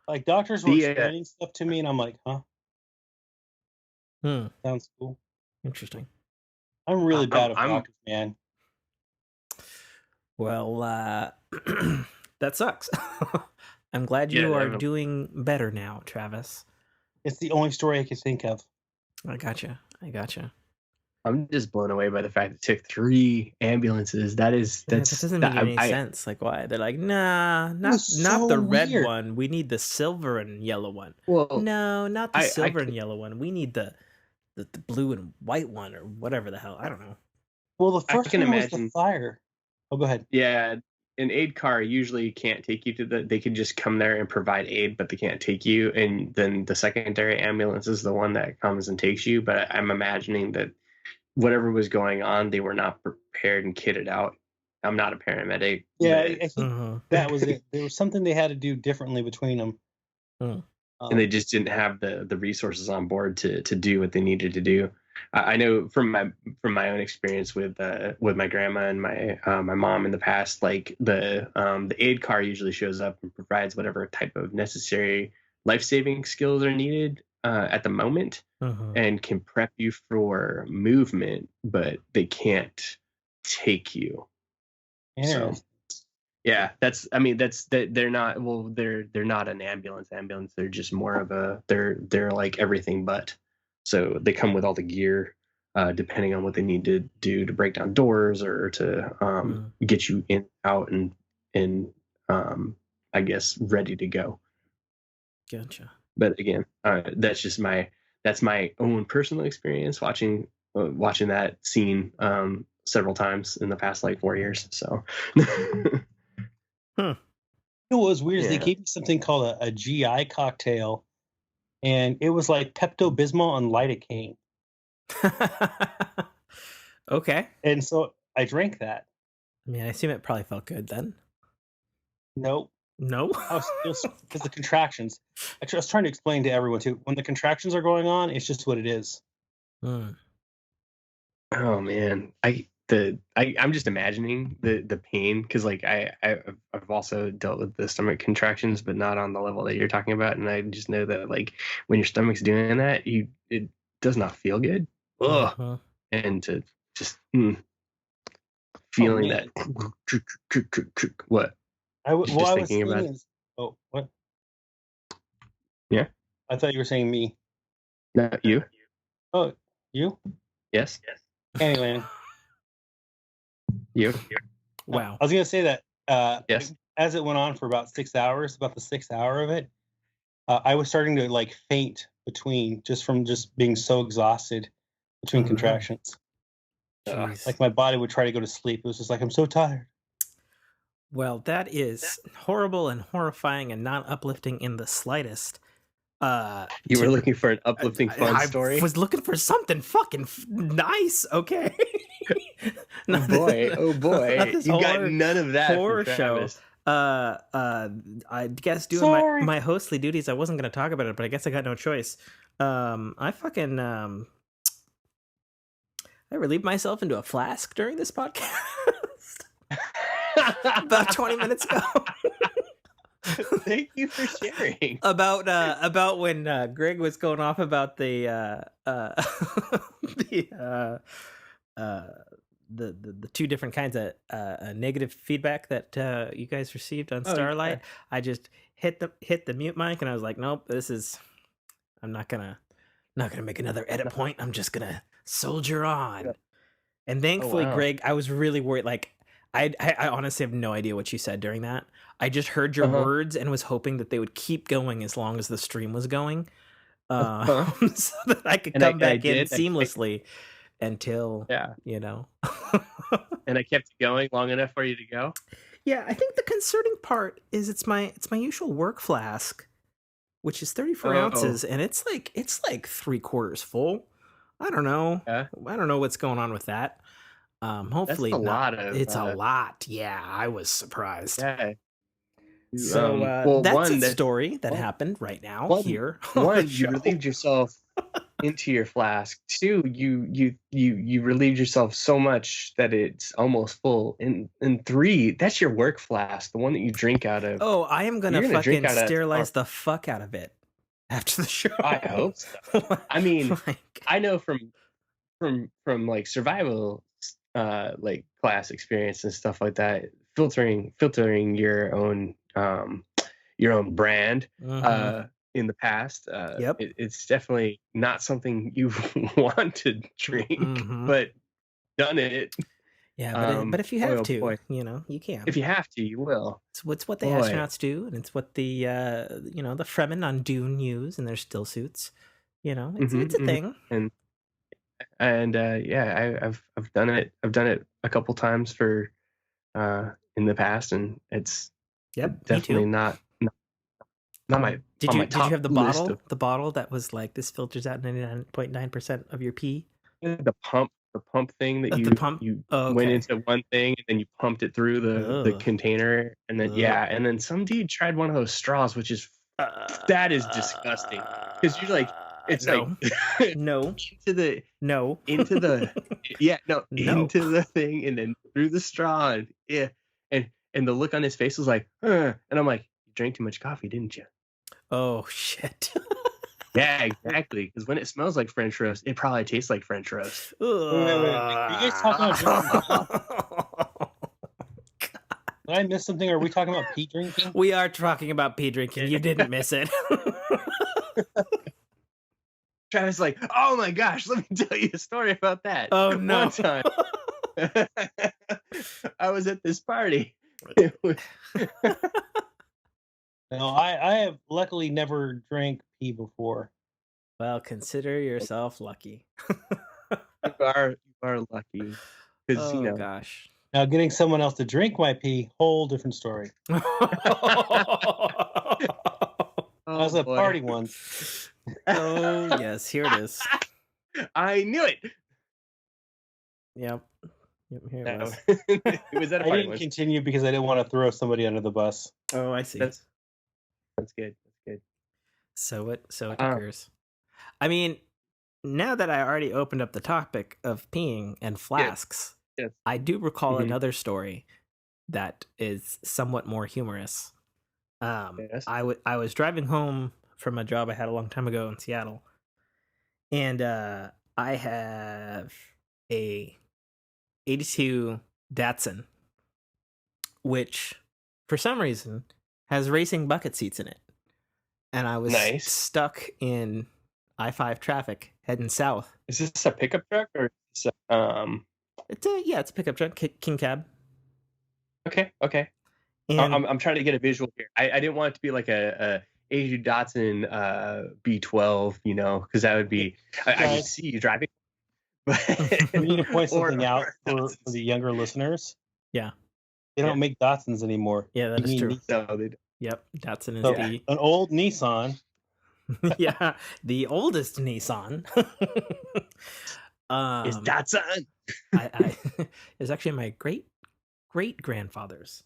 Like doctors were explaining stuff to me, and I'm like, huh? Sounds cool. Interesting. I'm really bad at doctors, man. Well, that sucks. I'm glad you are doing better now, Travis. It's the only story I can think of. I gotcha. I'm just blown away by the fact it took 3 ambulances. That doesn't make any sense. Like, why? They're like, nah, not so the red weird. one. We need the silver and yellow one. Well, No, not the silver and yellow one. We need the blue and white one, or whatever the hell. I don't know. Well, the I first can one was imagine- the fire. Oh, go ahead. Yeah, an aid car usually can't take you to they could just come there and provide aid, but they can't take you. And then the secondary ambulance is the one that comes and takes you. But I'm imagining that whatever was going on, they were not prepared and kitted out. I'm not a paramedic. Yeah, but- I think that was it. There was something they had to do differently between them. and they just didn't have the resources on board to do what they needed to do. I know from my own experience with my grandma and my mom in the past, like the aid car usually shows up and provides whatever type of necessary life-saving skills are needed at the moment, and can prep you for movement, but they can't take you. Yeah. So, yeah, they're not an ambulance. They're just more of they're like everything but. So they come with all the gear, depending on what they need to do to break down doors or to get you in, out, and I guess ready to go. Gotcha. But again, that's my own personal experience watching that scene several times in the past like 4 years. So. You know what was weird is they Yeah. gave me something called a GI cocktail, and it was like Pepto-Bismol and lidocaine. Okay. And so I drank that. I mean, I assume it probably felt good then. Nope. No. I was still because the contractions. Actually, I was trying to explain to everyone too. When the contractions are going on, it's just what it is. Mm. Oh man, I'm just imagining the pain, because like I've also dealt with the stomach contractions, but not on the level that you're talking about, and I just know that like when your stomach's doing that, it does not feel good. Ugh. Uh-huh. And to just feeling that what I was thinking about thinking. Oh, what? Yeah. I thought you were saying me. not you. Oh, you? Yes. Anyway, You. Wow. I was gonna say that. Yes. As it went on for about 6 hours, about the 6th hour of it, I was starting to like faint from just being so exhausted between Oh, no. contractions. Jeez. Like my body would try to go to sleep. It was just like, I'm so tired. Well, that is horrible and horrifying and not uplifting in the slightest. You were looking for an uplifting fun story. I was looking for something fucking nice. Okay. Oh boy! Not this You got horror- none of that horror from show. Travis. I guess doing Sorry. my hostly duties, I wasn't going to talk about it, but I guess I got no choice. I fucking I relieved myself into a flask during this podcast about 20 minutes ago. Thank you for sharing. about when Greg was going off about the two different kinds of negative feedback that you guys received on Starlite. I just hit the mute mic and I was like, nope, I'm not gonna make another edit point. I'm just gonna soldier on. And thankfully, wow. Greg, I was really worried. Like, I honestly have no idea what you said during that. I just heard your words and was hoping that they would keep going as long as the stream was going, so that I could come back in seamlessly until, you know. And I kept it going long enough for you to go. Yeah, I think the concerning part is it's my usual work flask, which is 34 ounces, and it's like 3/4 full. I don't know. Yeah. I don't know what's going on with that. Hopefully That's a not. lot of, It's a lot. Yeah, I was surprised. Yeah. So that's a story that happened right now here. One, you relieved yourself into your flask. Two, you relieved yourself so much that it's almost full. And three, that's your work flask, the one that you drink out of. Oh, I am gonna fucking drink out of- sterilize the fuck out of it after the show. I hope so. I mean, Like, I know from like survival like class experience and stuff like that, filtering your own brand. in the past. Yep. It's definitely not something you want to drink, Mhm. but done it. Yeah, but if you boy, have oh to, boy. you can. If you have to, you will. It's what the Boy. astronauts do, and it's what the the Fremen on Dune use in their still suits. It's a thing. And I've done it. I've done it a couple times for in the past, and it's definitely not my. Did you have the list bottle? of The bottle that was like, this filters out 99.9% of your pee. the pump thing that The pump? you Oh, went okay. into one thing and then you pumped it through the Ugh. container, and then and then some dude tried one of those straws, which is that is disgusting, because you're like, it's no. like No. into the No. into the No. into the thing and then through the straw, and the look on his face was like, and I'm like, you drank too much coffee, didn't you? Oh shit. Yeah, exactly. Because when it smells like French roast, it probably tastes like French roast. Wait. Are you guys talking about did I miss something? Are we talking about pee drinking? We are talking about pee drinking. You didn't miss it. Travis like, oh my gosh, let me tell you a story about that. Oh no. One time, I was at this party. No, I have luckily never drank pee before. Well, consider yourself lucky. You are lucky, because Oh gosh. Now, getting someone else to drink my pee, whole different story. I was at a party once. Oh yes, here it is. I knew it. Yep, here it was. It was at a I party didn't once. continue because I didn't want to throw somebody under the bus. Oh, I see. That's good. That's good. So it occurs. I mean, now that I already opened up the topic of peeing and flasks, Yes. I do recall another story that is somewhat more humorous. Yes. I was driving home from a job I had a long time ago in Seattle, and I have a 82 Datsun, which for some reason has racing bucket seats in it, and I was stuck in I-5 traffic heading south. Is this a pickup truck or is it, it's a pickup truck, king cab. Okay. And I'm trying to get a visual here. I didn't want it to be like a 82 Datsun B12, because that would be I could see you driving. We need to point something out for the younger listeners. Yeah. They don't make Datsuns anymore. Yeah, that is true. No, they don't. Yep, Datsun is an old Nissan. Yeah, the oldest Nissan. It's Datsun. It's actually my great grandfather's.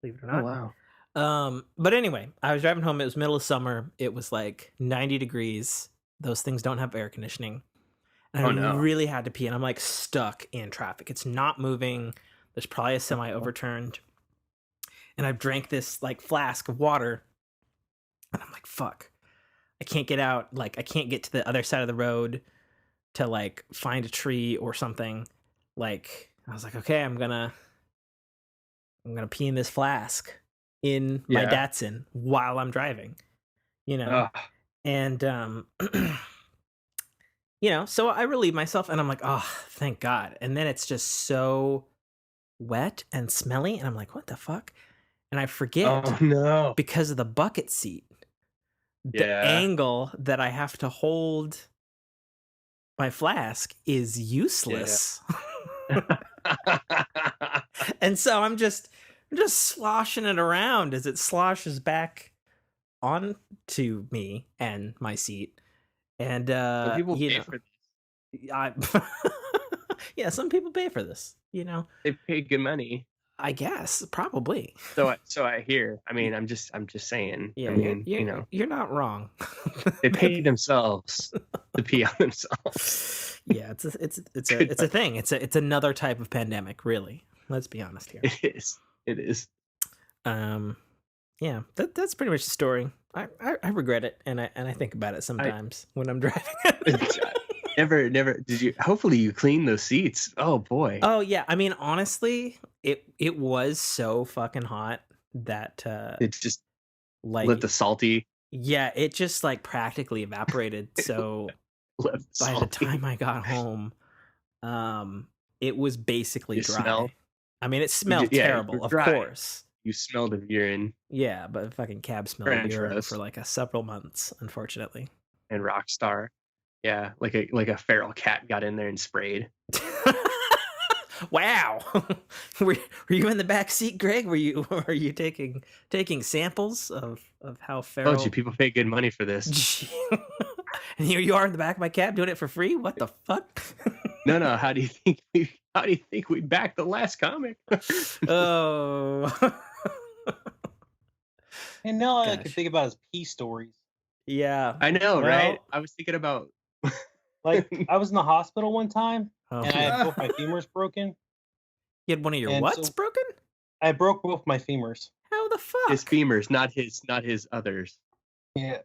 Believe it or not. Oh, wow. But anyway, I was driving home. It was middle of summer. It was like 90 degrees. Those things don't have air conditioning. And I really had to pee, and I'm like stuck in traffic. It's not moving. There's probably a semi overturned. And I've drank this like flask of water, and I'm like, fuck. I can't get out. Like, I can't get to the other side of the road to like find a tree or something. Like, I was like, okay, I'm gonna pee in this flask in my Datsun while I'm driving, and so I relieve myself, and I'm like, oh, thank God. And then it's just so wet and smelly, and I'm like, what the fuck? And I forget, because of the bucket seat, the angle that I have to hold my flask is useless. And so I'm just sloshing it around as it sloshes back onto me and my seat. And some people pay for this. Yeah, some people pay for this. They pay good money. I guess probably. So I hear. I mean, I'm just saying. Yeah, I mean, you're not wrong. They pay themselves to pee on themselves. Yeah, it's a thing. It's another type of pandemic, really. Let's be honest here. It is. Yeah, that's pretty much the story. I regret it, and I think about it sometimes when I'm driving. Never did you. Hopefully you clean those seats. Oh boy. Oh yeah, I mean, honestly, it was so fucking hot that it just like let the salty Yeah, it just like practically evaporated. So Left by the salty. time I got home, it was basically You dry. smelled? I mean, it smelled Yeah, terrible, you're of dry. course. You smelled of urine Yeah, but fucking cab smelled of French urine roast. for like several months, unfortunately. and Rockstar. Yeah, like a feral cat got in there and sprayed. Wow. were you in the back seat, Greg? Were you taking samples of how feral? Told you, people pay good money for this. And here you are in the back of my cab doing it for free? What the fuck? No. How do you think we backed the last comic? Oh. And now all I can Gosh. think about is pee stories. Yeah. I know, Well- right? I was thinking about Like I was in the hospital one time Oh. and I had both my femurs broken. You had one of your And what's so- broken? I broke both my femurs. How the fuck? his femurs, not his others. Yeah.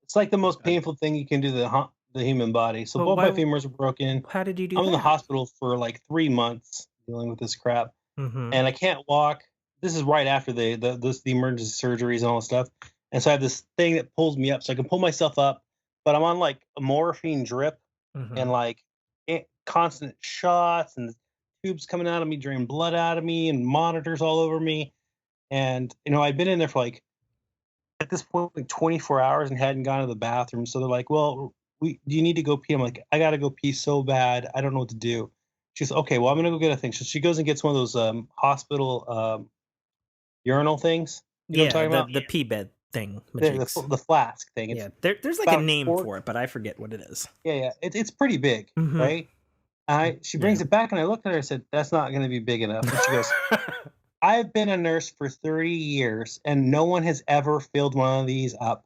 It's like the most painful thing you can do to the human body. So Well, both my why- femurs were broken. How did you do I'm that? in the hospital for like 3 months dealing with this crap, Mm-hmm. and I can't walk. This is right after the emergency surgeries and all this stuff. And so I have this thing that pulls me up, so I can pull myself up, but I'm on like a morphine drip Mm-hmm. and like constant shots and tubes coming out of me, draining blood out of me, and monitors all over me. And I'd been in there for like at this point like 24 hours and hadn't gone to the bathroom. So they're like, "Well, do you need to go pee?" I'm like, "I gotta go pee so bad. I don't know what to do." She's okay. Well, I'm gonna go get a thing. So she goes and gets one of those hospital urinal things. You know what I'm talking about? the pee bed thing. The Majinks. the flask thing. It's, Yeah, there's like a about name 4 for it, but I forget what it is. yeah. It's pretty big, Mhm. right? She brings it back, and I looked at her. I said, "That's not going to be big enough." And she goes, "I've been a nurse for 30 years, and no one has ever filled one of these up."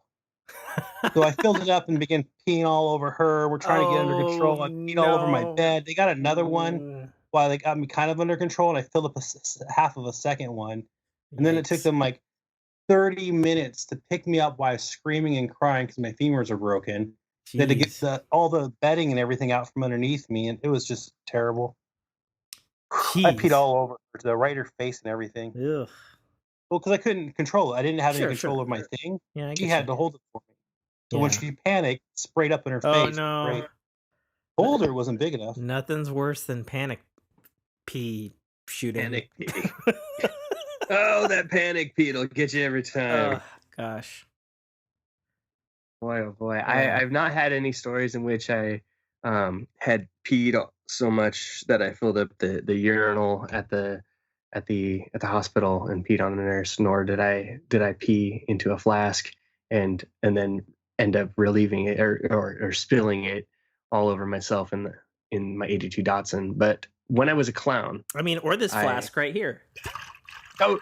So I filled it up and began peeing all over her. We're trying to get under control. I peed all over my no. bed. They got another one while they got me kind of under control, and I filled up half of a second one. And then it took Yikes. them like 30 minutes to pick me up while I was screaming and crying because my femurs are broken. They had to Jeez. get all the bedding and everything out from underneath me, and it was just terrible. I peed Jeez. all over her, the right her face and everything. Ugh. Well, because I couldn't control it. I didn't have any Sure, control sure, over my sure. thing. Yeah, I She get had you. to hold it for me. So when Yeah. she panicked, sprayed up in her Oh face. no. Right? Holder wasn't big enough. Nothing's worse than panic pee shooting. Panic pee. Oh, that panic pee will get you every time. Oh, gosh. Boy, oh boy. Yeah. I've not had any stories in which I had peed so much that I filled up the urinal at the hospital and peed on a nurse, nor did I pee into a flask and then end up relieving it or spilling it all over myself in my 82 Datsun. But when I was a clown, I mean, or this flask right here.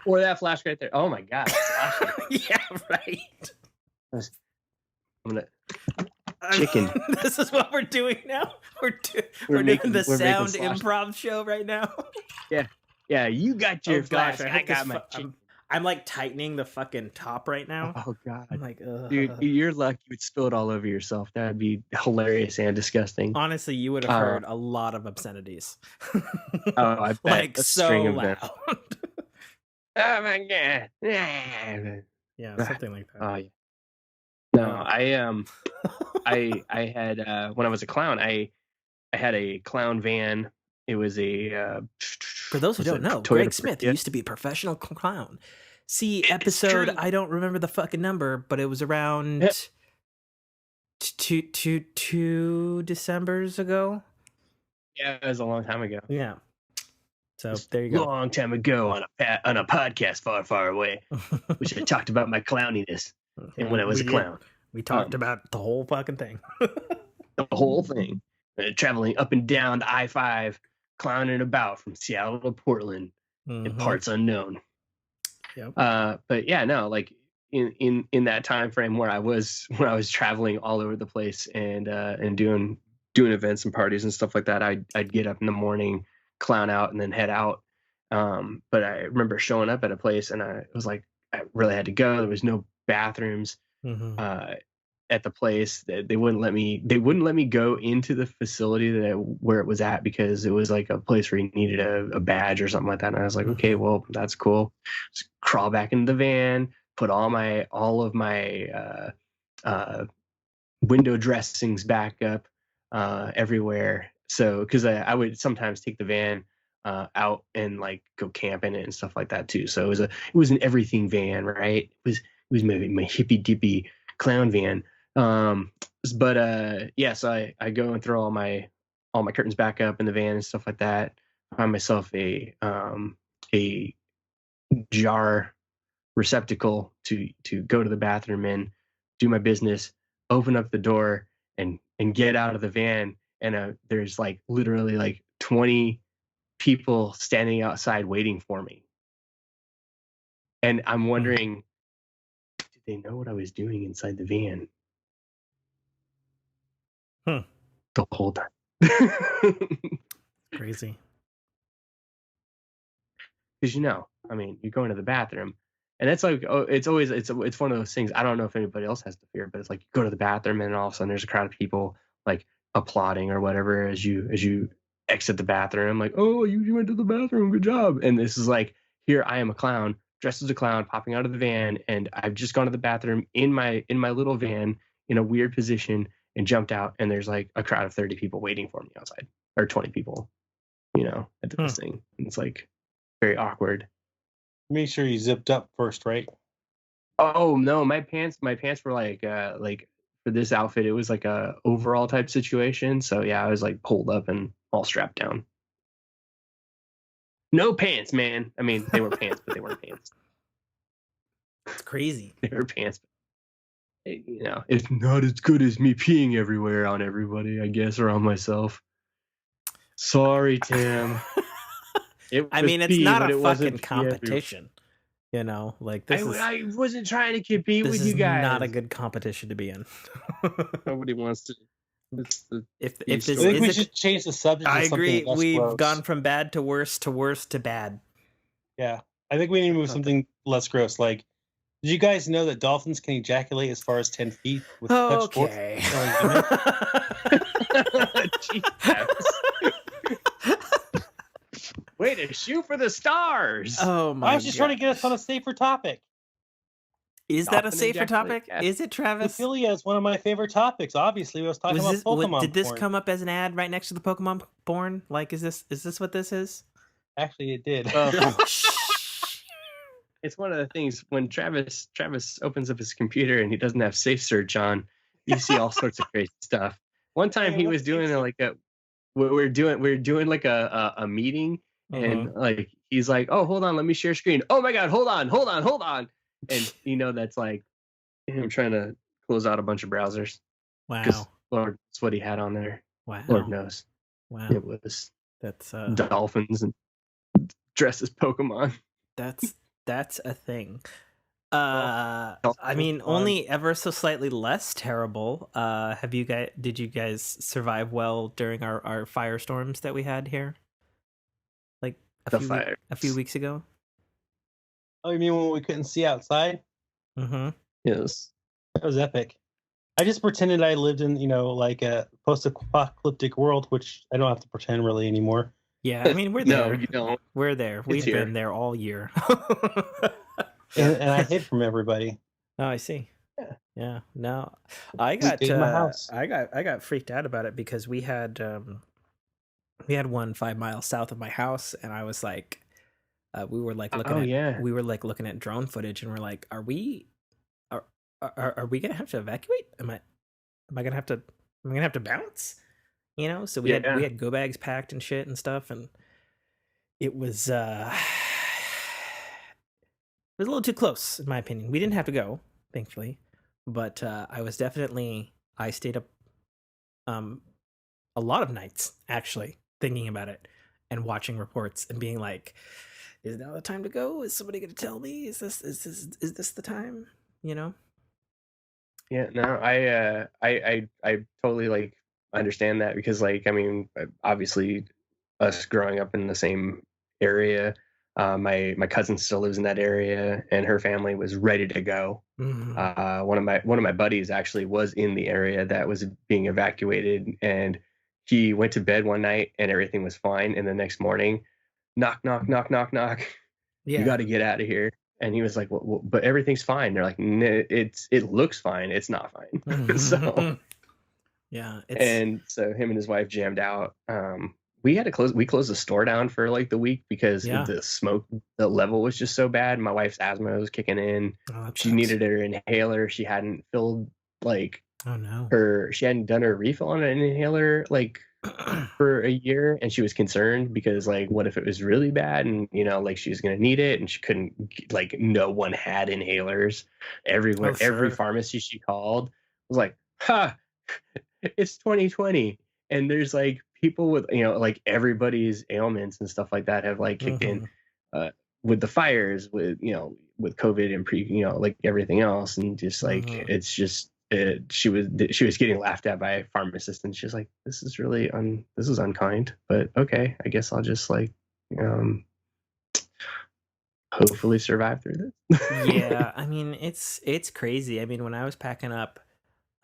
or that flask right there. Oh my god, that's awesome. Yeah, right. I'm gonna chicken. This is what we're doing now. We're We're doing making- the we're making sound slosh. improv show right now. Yeah, you got your Oh gosh, flask. I I hope got this my chicken. I'm like tightening the fucking top right now. Oh god. I'm like, ugh. Dude, you're lucky you would spill it all over yourself. That'd be hilarious and disgusting. Honestly, you would have heard a lot of obscenities. Oh, I bet. Like A so string of them. loud. Oh my god. Yeah, something like that. Oh yeah. No, I had when I was a clown, I had a clown van. It was a For those who don't know, Toyota Greg Smith Prius. used to be a professional clown. See episode, true. I don't remember the fucking number, but it was around two Decembers ago. Yeah, it was a long time ago. Yeah. So there you go. Long time ago on a podcast far, far away, which I talked about my clowniness and when I was a We did. clown. We talked about the whole fucking thing. The whole thing, traveling up and down the I-5, clowning about from Seattle to Portland in Mhm. parts unknown. Yep. But yeah, no, like in that time frame where I was traveling all over the place and doing events and parties and stuff like that, I'd get up in the morning, clown out, and then head out. But I remember showing up at a place and I was like, I really had to go. There was no bathrooms Mhm. at the place. They wouldn't let me go into the facility where it was at because it was like a place where you needed a badge or something like that. And I was like, okay, well, that's cool. Just crawl back into the van, put all of my window dressings back up everywhere. So, because I would sometimes take the van out and like go camp in it and stuff like that too. So it was an everything van, right? It was my hippy dippy clown van. But yeah, so I go and throw all my curtains back up in the van and stuff like that. Find myself a jar receptacle to go to the bathroom in, do my business, open up the door, and get out of the van. And there's like literally like 20 people standing outside waiting for me. And I'm wondering, did they know what I was doing inside the van? The whole time. Crazy. Because I mean, you go into the bathroom, and it's like, it's one of those things. I don't know if anybody else has to fear, but it's like you go to the bathroom, and all of a sudden there's a crowd of people like applauding or whatever as you exit the bathroom. Like, oh, you went to the bathroom, good job. And this is like, here I am, a clown dressed as a clown, popping out of the van, and I've just gone to the bathroom in my little van in a weird position and jumped out, and there's like a crowd of 30 people waiting for me outside, or 20 people, at this thing. And it's like very awkward. Make sure you zipped up first, right? Oh no, my pants were like for this outfit, it was like a overall type situation. So yeah, I was like pulled up and all strapped down. No pants, man. I mean, they were pants, but they weren't pants. It's crazy. They were pants. It's not as good as me peeing everywhere on everybody, I guess, or on myself. Sorry, Tim. I mean, it's not a fucking competition. Like this I wasn't trying to compete with you guys. Not a good competition to be in. Nobody wants to. If this, I think we should change the subject. I agree. We've gross. Gone from bad to worse to worse to bad. Yeah, I think we need to move something less gross. Like, did you guys know that dolphins can ejaculate as far as 10 feet? With okay. Way to shoot for the stars! Oh my! I was just trying to get us on a safer topic. Is that a safer topic? Yes. Is it, Travis? Pedophilia is one of my favorite topics. Obviously, I was talking about Pokemon. Did this come up as an ad right next to the Pokemon porn? Like, is this what this is? Actually, it did. It's one of the things when Travis opens up his computer and he doesn't have safe search on, you see all sorts of crazy stuff. One time he was doing we're doing like a meeting, and like he's like, oh, hold on, let me share screen. Oh my god, hold on. And that's like him trying to close out a bunch of browsers. Wow. Lord, that's what he had on there. Wow. Lord knows. Wow. It was that's dolphins and dressed as Pokemon. That's a thing. I mean, only ever so slightly less terrible. Did you guys survive well during our firestorms that we had here? Like a few weeks ago? Oh, you mean when we couldn't see outside? Mm-hmm. Yes. That was epic. I just pretended I lived in, like a post-apocalyptic world, which I don't have to pretend really anymore. Yeah, I mean, we're there. No, you don't. We're there. We've been there all year. and I hid from everybody. Oh, I see. Yeah. No, I got freaked out about it because we had 1 5 miles south of my house, and I was like, we were like looking at drone footage, and we're like, are we gonna have to evacuate? Am I gonna have to bounce? So we had go bags packed and shit and stuff, and it was a little too close, in my opinion. We didn't have to go, thankfully, but I stayed up a lot of nights actually thinking about it and watching reports and being like, is now the time to go? Is somebody going to tell me? Is this the time? Yeah, no, I totally understand that, because obviously us growing up in the same area, my cousin still lives in that area, and her family was ready to go. Mm-hmm. One of my buddies actually was in the area that was being evacuated, and he went to bed one night and everything was fine, and the next morning, knock knock knock knock knock, yeah. You got to get out of here. And he was like, well, but everything's fine. They're like, it looks fine. It's not fine. So yeah, and so him and his wife jammed out. We had to closed the store down for like the week because the level was just so bad. My wife's asthma was kicking in. She needed her inhaler. She hadn't filled like she hadn't done her refill on an inhaler like for a year, and she was concerned because like what if it was really bad, and like she was gonna need it, and she couldn't, like no one had inhalers everywhere. Every pharmacy she called was like, it's 2020, and there's like people with like everybody's ailments and stuff like that have like kicked in with the fires, with with COVID and like everything else, and just like it's just she was getting laughed at by a pharmacist, and she's like, this is really this is unkind, but okay, I guess I'll just like hopefully survive through this. Yeah, I mean it's crazy. I mean, when I was packing up,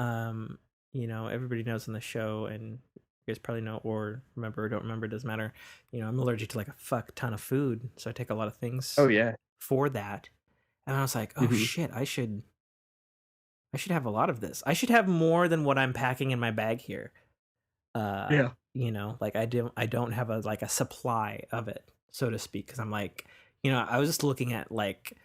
everybody knows on the show, and you guys probably know or remember or don't remember, it doesn't matter. I'm allergic to like a fuck ton of food, so I take a lot of things for that. And I was like, oh shit, I should have a lot of this. I should have more than what I'm packing in my bag here. Like I don't have a supply of it, so to speak, because I'm like, I was just looking at like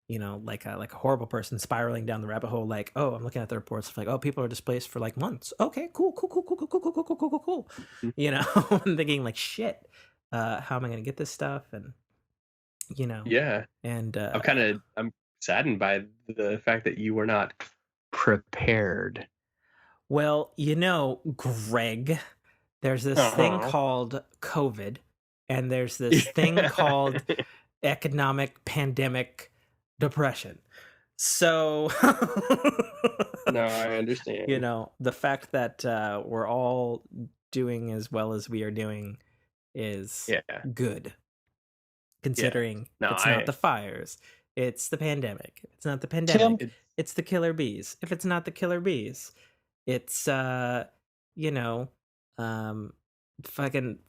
a horrible person spiraling down the rabbit hole. Like, oh, I'm looking at the reports like, oh, people are displaced for like months. Okay, cool. I'm thinking like, shit, how am I gonna get this stuff? And and I'm saddened by the fact that you were not prepared. Well, Greg, there's this thing called COVID, and there's this thing called economic pandemic depression. So no, I understand. The fact that we're all doing as well as we are doing is good, considering it's not the fires, it's the pandemic. If it's not the pandemic, it's the killer bees. If it's not the killer bees, it's fucking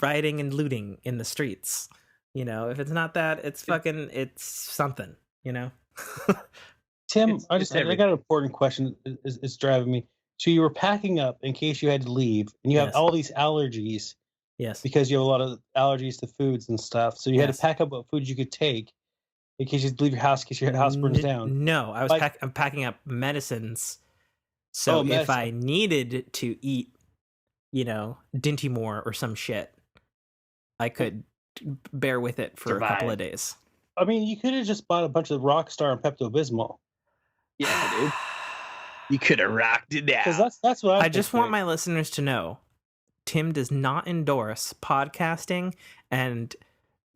rioting and looting in the streets. If it's not that, it's fucking, it's something, Tim, I got an important question. It's driving me. So you were packing up in case you had to leave, and you have all these allergies. Yes. Because you have a lot of allergies to foods and stuff. So you had to pack up what foods you could take in case you leave your house, in case your house burns down. No, I'm packing up medicines. So if I needed to eat, Dinty-Moor or some shit, I could bear with it for a couple of days. I mean, you could have just bought a bunch of Rockstar and Pepto-Bismol. Yeah, dude. You could have rocked it out. Because that's what I just want my listeners to know. Tim does not endorse podcasting and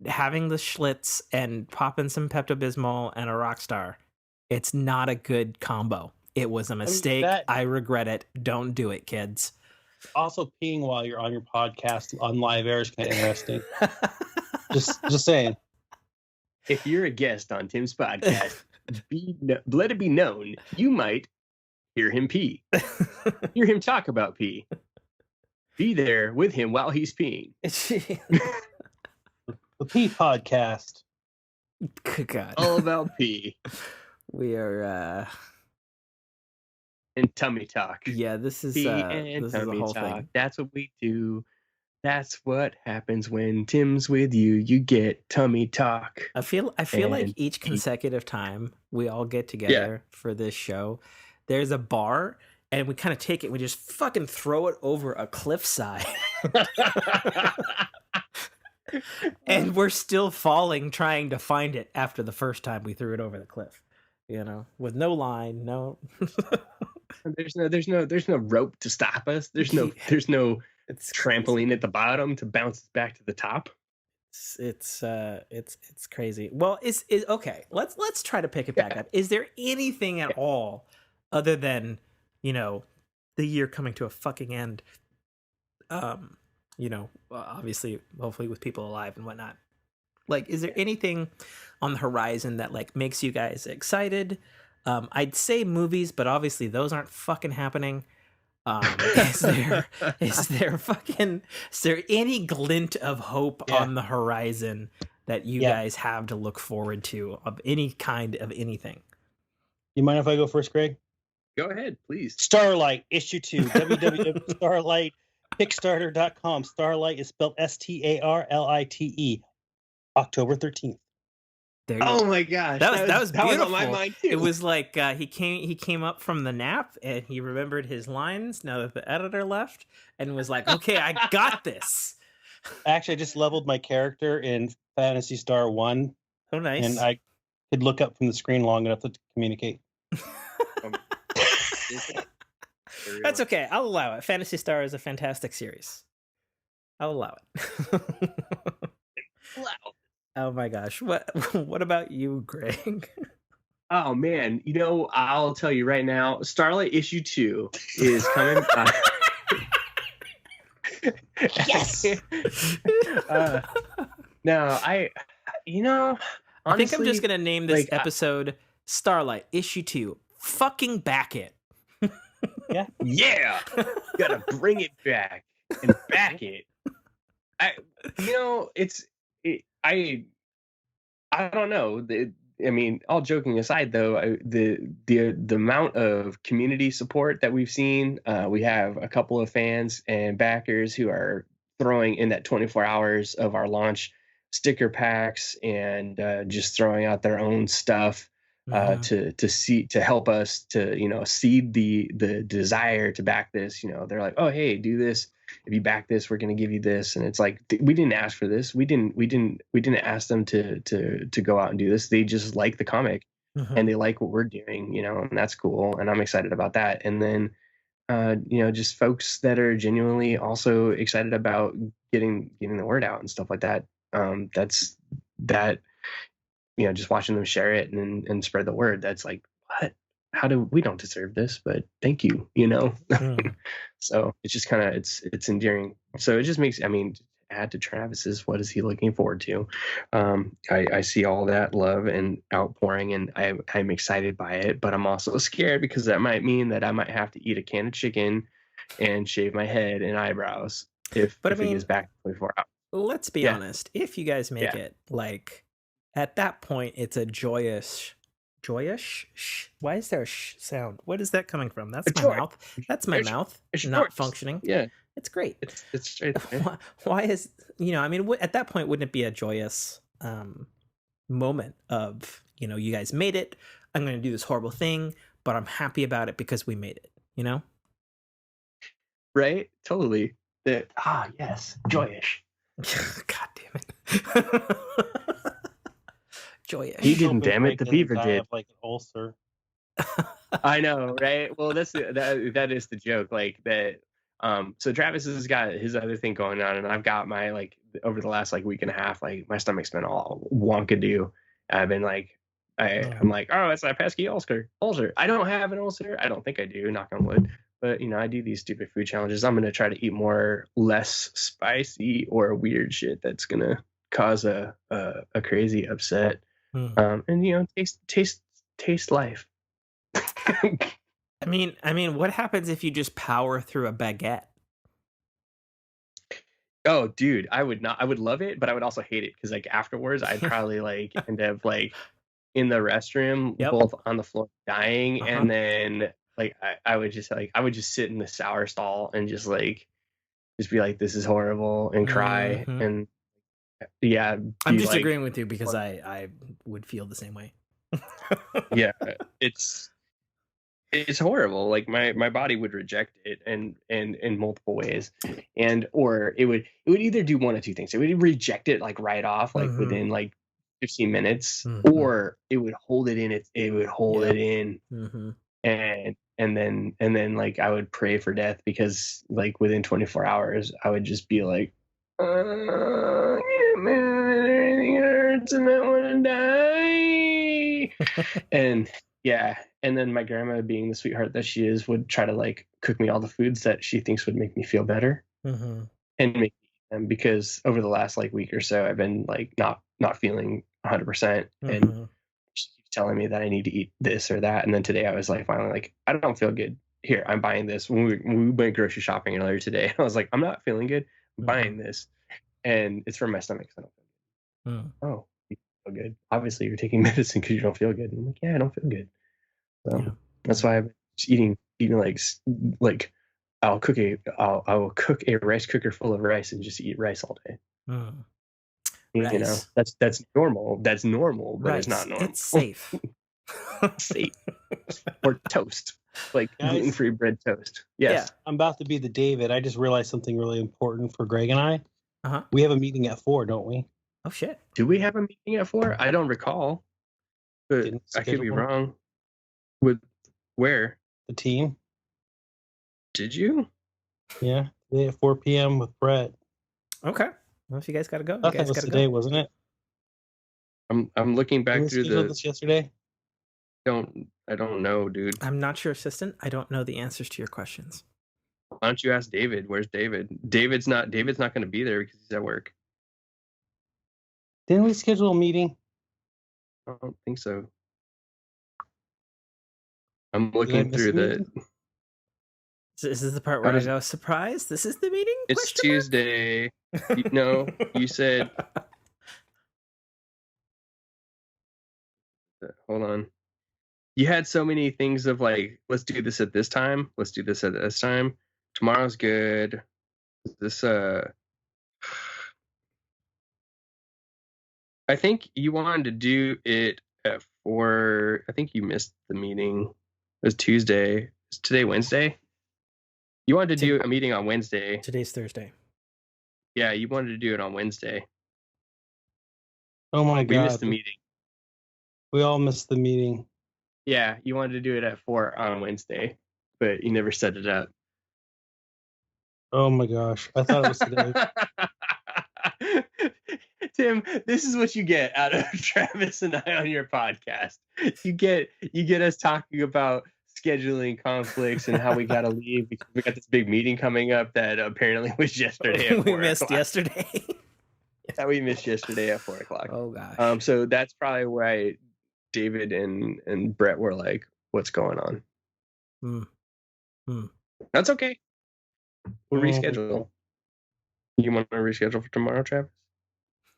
having the Schlitz and popping some Pepto-Bismol and a Rockstar. It's not a good combo. It was a mistake. I regret it. Don't do it, kids. Also, peeing while you're on your podcast on live air is kind of interesting. just saying. If you're a guest on Tim's podcast, let it be known you might hear him pee. Hear him talk about pee. Be there with him while he's peeing. The Pee Podcast. Good God. All about pee. We are and tummy talk. Yeah, this is pee and this tummy is the whole talk. thing. That's what we do. That's what happens when Tim's with you. You get tummy talk. I feel like each consecutive time we all get together for this show, there's a bar and we kind of take it and we just fucking throw it over a cliffside. And we're still falling trying to find it after the first time we threw it over the cliff. With no line, no There's no rope to stop us. There's no it's trampoline at the bottom to bounce back to the top. It's crazy. Well, is okay. Let's try to pick it back up. Is there anything at all other than the year coming to a fucking end? Obviously, hopefully with people alive and whatnot. Like, is there anything on the horizon that like makes you guys excited? I'd say movies, but obviously those aren't fucking happening. Is there any glint of hope on the horizon that you guys have to look forward to of any kind of anything? You mind if I go first, Greg? Go ahead, please. Starlite issue 2, www.starlite kickstarter.com. Starlite is spelled Starlite, October 13th. Oh my gosh, that was beautiful. on my mind too. It was like he came up from the nap and he remembered his lines now that the editor left and was like, okay, I got this. Actually, I just leveled my character in Phantasy Star 1. Oh, nice. And I could look up from the screen long enough to communicate. That's okay. I'll allow it. Phantasy Star is a fantastic series. I'll allow it. Oh my gosh. What about you, Greg? Oh man, I'll tell you right now, Starlight issue 2 is coming. Yes. No, honestly, I think I'm just gonna name this episode Starlight issue 2. Fucking back it. Yeah. Gotta bring it back and back it. I don't know. All joking aside, though, the amount of community support that we've seen, we have a couple of fans and backers who are throwing in that 24 hours of our launch sticker packs and just throwing out their own stuff to help us to seed the desire to back this. They're like, oh hey, do this. If you back this, we're going to give you this. And it's like, we didn't ask for this. We didn't ask them to go out and do this. They just like the comic and they like what we're doing, and that's cool. And I'm excited about that. And then, just folks that are genuinely also excited about getting the word out and stuff like that. Just watching them share it and spread the word. That's like, what? We don't deserve this, but thank you, So it's just kind of, it's endearing. So it just makes, add to Travis's, what is he looking forward to? I see all that love and outpouring and I'm excited by it, but I'm also scared because that might mean that I might have to eat a can of chicken and shave my head and eyebrows if it is back 24 hours. Let's be honest. If you guys make it, like, at that point, it's a joyous? Why is there a sound? What is that coming from? That's my mouth. That's my mouth not functioning. Yeah, it's great. It's straight. Why is at that point wouldn't it be a joyous moment of you guys made it? I'm going to do this horrible thing, but I'm happy about it because we made it. Right? Totally. Yes, joyous. God damn it. Joyous. He didn't, damn it. The beaver did. Like an ulcer. I know, right? Well, that is the joke. Like that. So Travis has got his other thing going on, and I've got my over the last week and a half, my stomach's been all wonkadoo. I've been I'm like, oh, it's a pesky ulcer. I don't have an ulcer. I don't think I do. Knock on wood. But I do these stupid food challenges. I'm gonna try to eat less spicy or weird shit that's gonna cause a crazy upset. And taste life. I mean, what happens if you just power through a baguette? Oh, dude, I would love it, but I would also hate it because afterwards I'd probably end up in the restroom, both on the floor dying, and then I would just sit in the shower stall and just be like, this is horrible, and cry. And I'm just agreeing with you because I would feel the same way. Yeah, it's horrible. My body would reject it and in multiple ways, or it would either do one of two things. It would reject it right off, within 15 minutes, or it would hold it in. It would hold it in, and then I would pray for death because within 24 hours I would just be like, everything hurts and I want to die. And then my grandma, being the sweetheart that she is, would try to cook me all the foods that she thinks would make me feel better, and make me eat them, because over the last week or so I've been not feeling 100%, and she keeps telling me that I need to eat this or that. And then today I was finally I don't feel good. Here, I'm buying this. When we went grocery shopping earlier today, I was like, I'm not feeling good. I'm buying this, and it's for my stomach. So I don't feel Oh, you feel good. Obviously, you're taking medicine because you don't feel good. And I'm like, yeah, I don't feel good. So Yeah. that's why I'm just eating like I will cook a rice cooker full of rice and just eat rice all day. Mm. You know, Rice. that's normal. That's normal, but it's not normal. It's safe. Safe. Or toast, like Guys? gluten-free bread toast. Yes. I'm about to be the David. I just realized something really important for Greg and I. Uh-huh. We have a meeting at 4, don't we? Oh shit. Do we have a meeting at 4? I don't recall, but Didn't I could be schedule one? wrong. With where? The team. Did you? Yeah, today at 4 p.m. with Brett. Okay. Well, if you guys gotta go, you I thought guys it was gotta today, go. wasn't it? I'm looking back Didn't we through schedule the. this yesterday? I don't know, dude. I'm not your assistant. I don't know the answers to your questions. Why don't you ask David? Where's David? David's not going to be there because he's at work. Didn't we schedule a meeting? I don't think so. I'm Did I looking miss through a the. meeting? Is this the part where I go, surprise? This is the meeting? It's Question mark? Tuesday. No, you said. Hold on. You had so many things of like, let's do this at this time. Let's do this at this time. Tomorrow's good. This I think you wanted to do it at 4. I think you missed the meeting. It was Tuesday. Is today Wednesday? You wanted to do a meeting on Wednesday. Today's Thursday. Yeah, you wanted to do it on Wednesday. Oh my We God. missed the meeting. We all missed the meeting. Yeah, you wanted to do it at 4 on Wednesday, but you never set it up. Oh my gosh. I thought it was today. Tim, this is what you get out of Travis and I on your podcast. You get us talking about scheduling conflicts and how we gotta leave because we got this big meeting coming up that apparently was yesterday at 4 We missed o'clock. yesterday. That we missed yesterday at 4 o'clock. Oh gosh. So that's probably why David and Brett were like, "What's going on?" That's okay. We'll reschedule. You want to reschedule for tomorrow, Travis?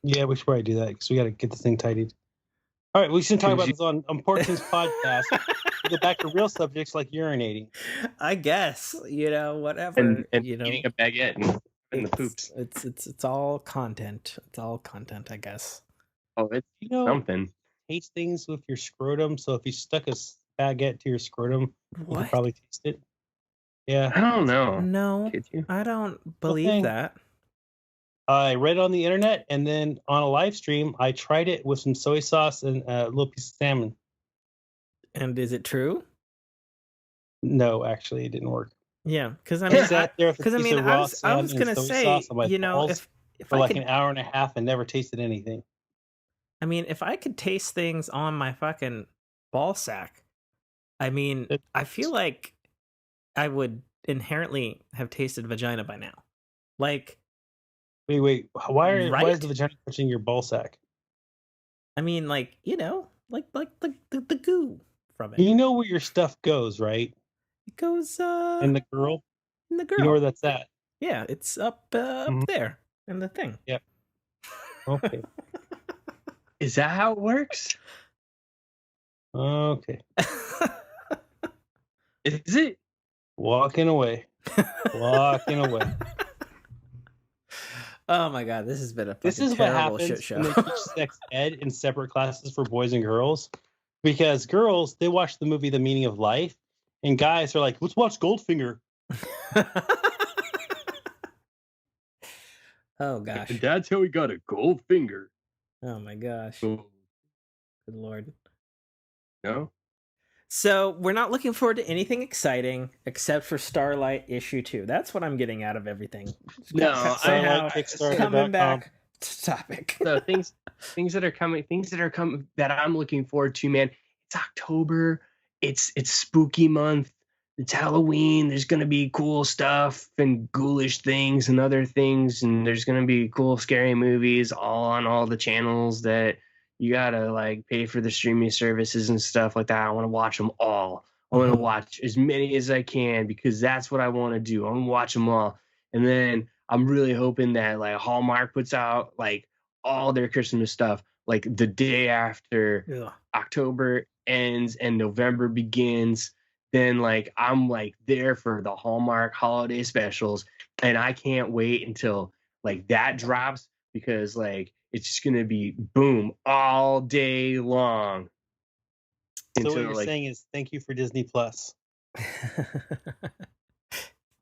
Yeah, we should probably do that because we got to get this thing tidied. All right, we should talk about this on Portson's podcast. We get back to real subjects like urinating. I guess, whatever. And eating a baguette and the poops. It's all content. It's all content, I guess. Oh, it's something. Taste things with your scrotum. So if you stuck a baguette to your scrotum, you could probably taste it. Yeah. I don't know. No, I don't believe that. I read it on the internet, and then on a live stream, I tried it with some soy sauce and a little piece of salmon. And is it true? No, actually, it didn't work. Yeah, because I was gonna say, if for I like could, an hour and a half and never tasted anything. I mean, if I could taste things on my fucking ball sack, I mean, I feel like I would inherently have tasted vagina by now. Like, wait, why is the vagina touching your ball sack? I mean, like, like the goo from it. You know where your stuff goes, right? It goes in the girl. In the girl. You know where that's at? Yeah, it's up there in the thing. Yeah. Okay. Is that how it works? Okay. Is it? Walking away. Oh my God, this has been a this is terrible what happens shit show. When they teach sex ed in separate classes for boys and girls, because girls, they watch the movie The Meaning of Life, and guys are like, let's watch Goldfinger. Oh gosh. And that's how we got a gold finger. Oh my gosh. Oh. Good Lord. No. So we're not looking forward to anything exciting except for Starlite issue 2. That's what I'm getting out of everything. No, somehow KICKSTARTER.com. coming back to topic. So things that are coming that I'm looking forward to, man. It's October. It's spooky month. It's Halloween. There's gonna be cool stuff and ghoulish things and other things, and there's gonna be cool scary movies all on all the channels that you gotta like pay for the streaming services and stuff like that. I want to watch them all. I want to watch as many as I can because that's what I want to do. I want to watch them all, and then I'm really hoping that like Hallmark puts out like all their Christmas stuff like the day after Ugh. October ends and November begins. Then like I'm like there for the Hallmark holiday specials, and I can't wait until like that drops because like it's just gonna be boom all day long. So what Until you're like saying is thank you for Disney Plus.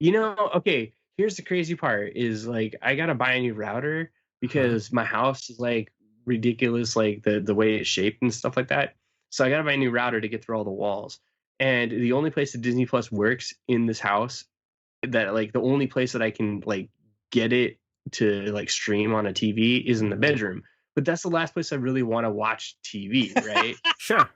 okay, here's the crazy part is like I gotta buy a new router because my house is like ridiculous, like the way it's shaped and stuff like that. So I gotta buy a new router to get through all the walls. And the only place that Disney Plus works in this house, that like the only place that I can like get it to like stream on a TV is in the bedroom. But that's the last place I really want to watch TV, right? Sure.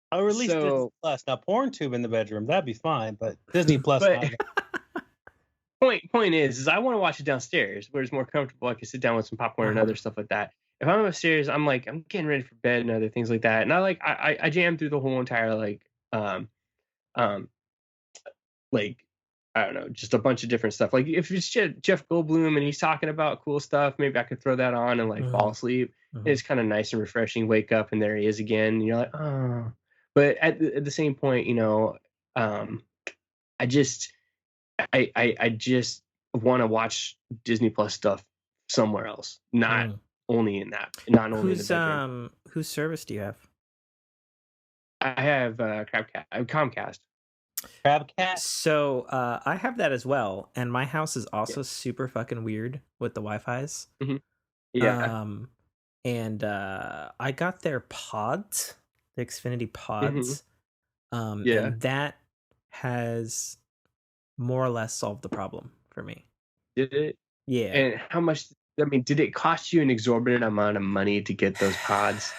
I'll release Disney So Plus. Now, PornTube in the bedroom, that'd be fine, but Disney Plus, but not. point is I want to watch it downstairs where it's more comfortable. I can sit down with some popcorn and other stuff like that. If I'm upstairs, I'm like I'm getting ready for bed and other things like that. And I jam through the whole entire um like I don't know, just a bunch of different stuff. Like if it's Jeff Goldblum and he's talking about cool stuff, maybe I could throw that on and like fall asleep. It's kind of nice and refreshing. Wake up and there he is again. And you're like, oh. But at the same point, you know, I just want to watch Disney Plus stuff somewhere else, not only in that, not only in the bedroom. Whose service do you have? I have Comcast. Crabcat. So I have that as well, and my house is also super fucking weird with the Wi-Fi's. Yeah. And I got their pods, the Xfinity pods. And that has more or less solved the problem for me. Did it? Yeah. And how much? I mean, did it cost you an exorbitant amount of money to get those pods?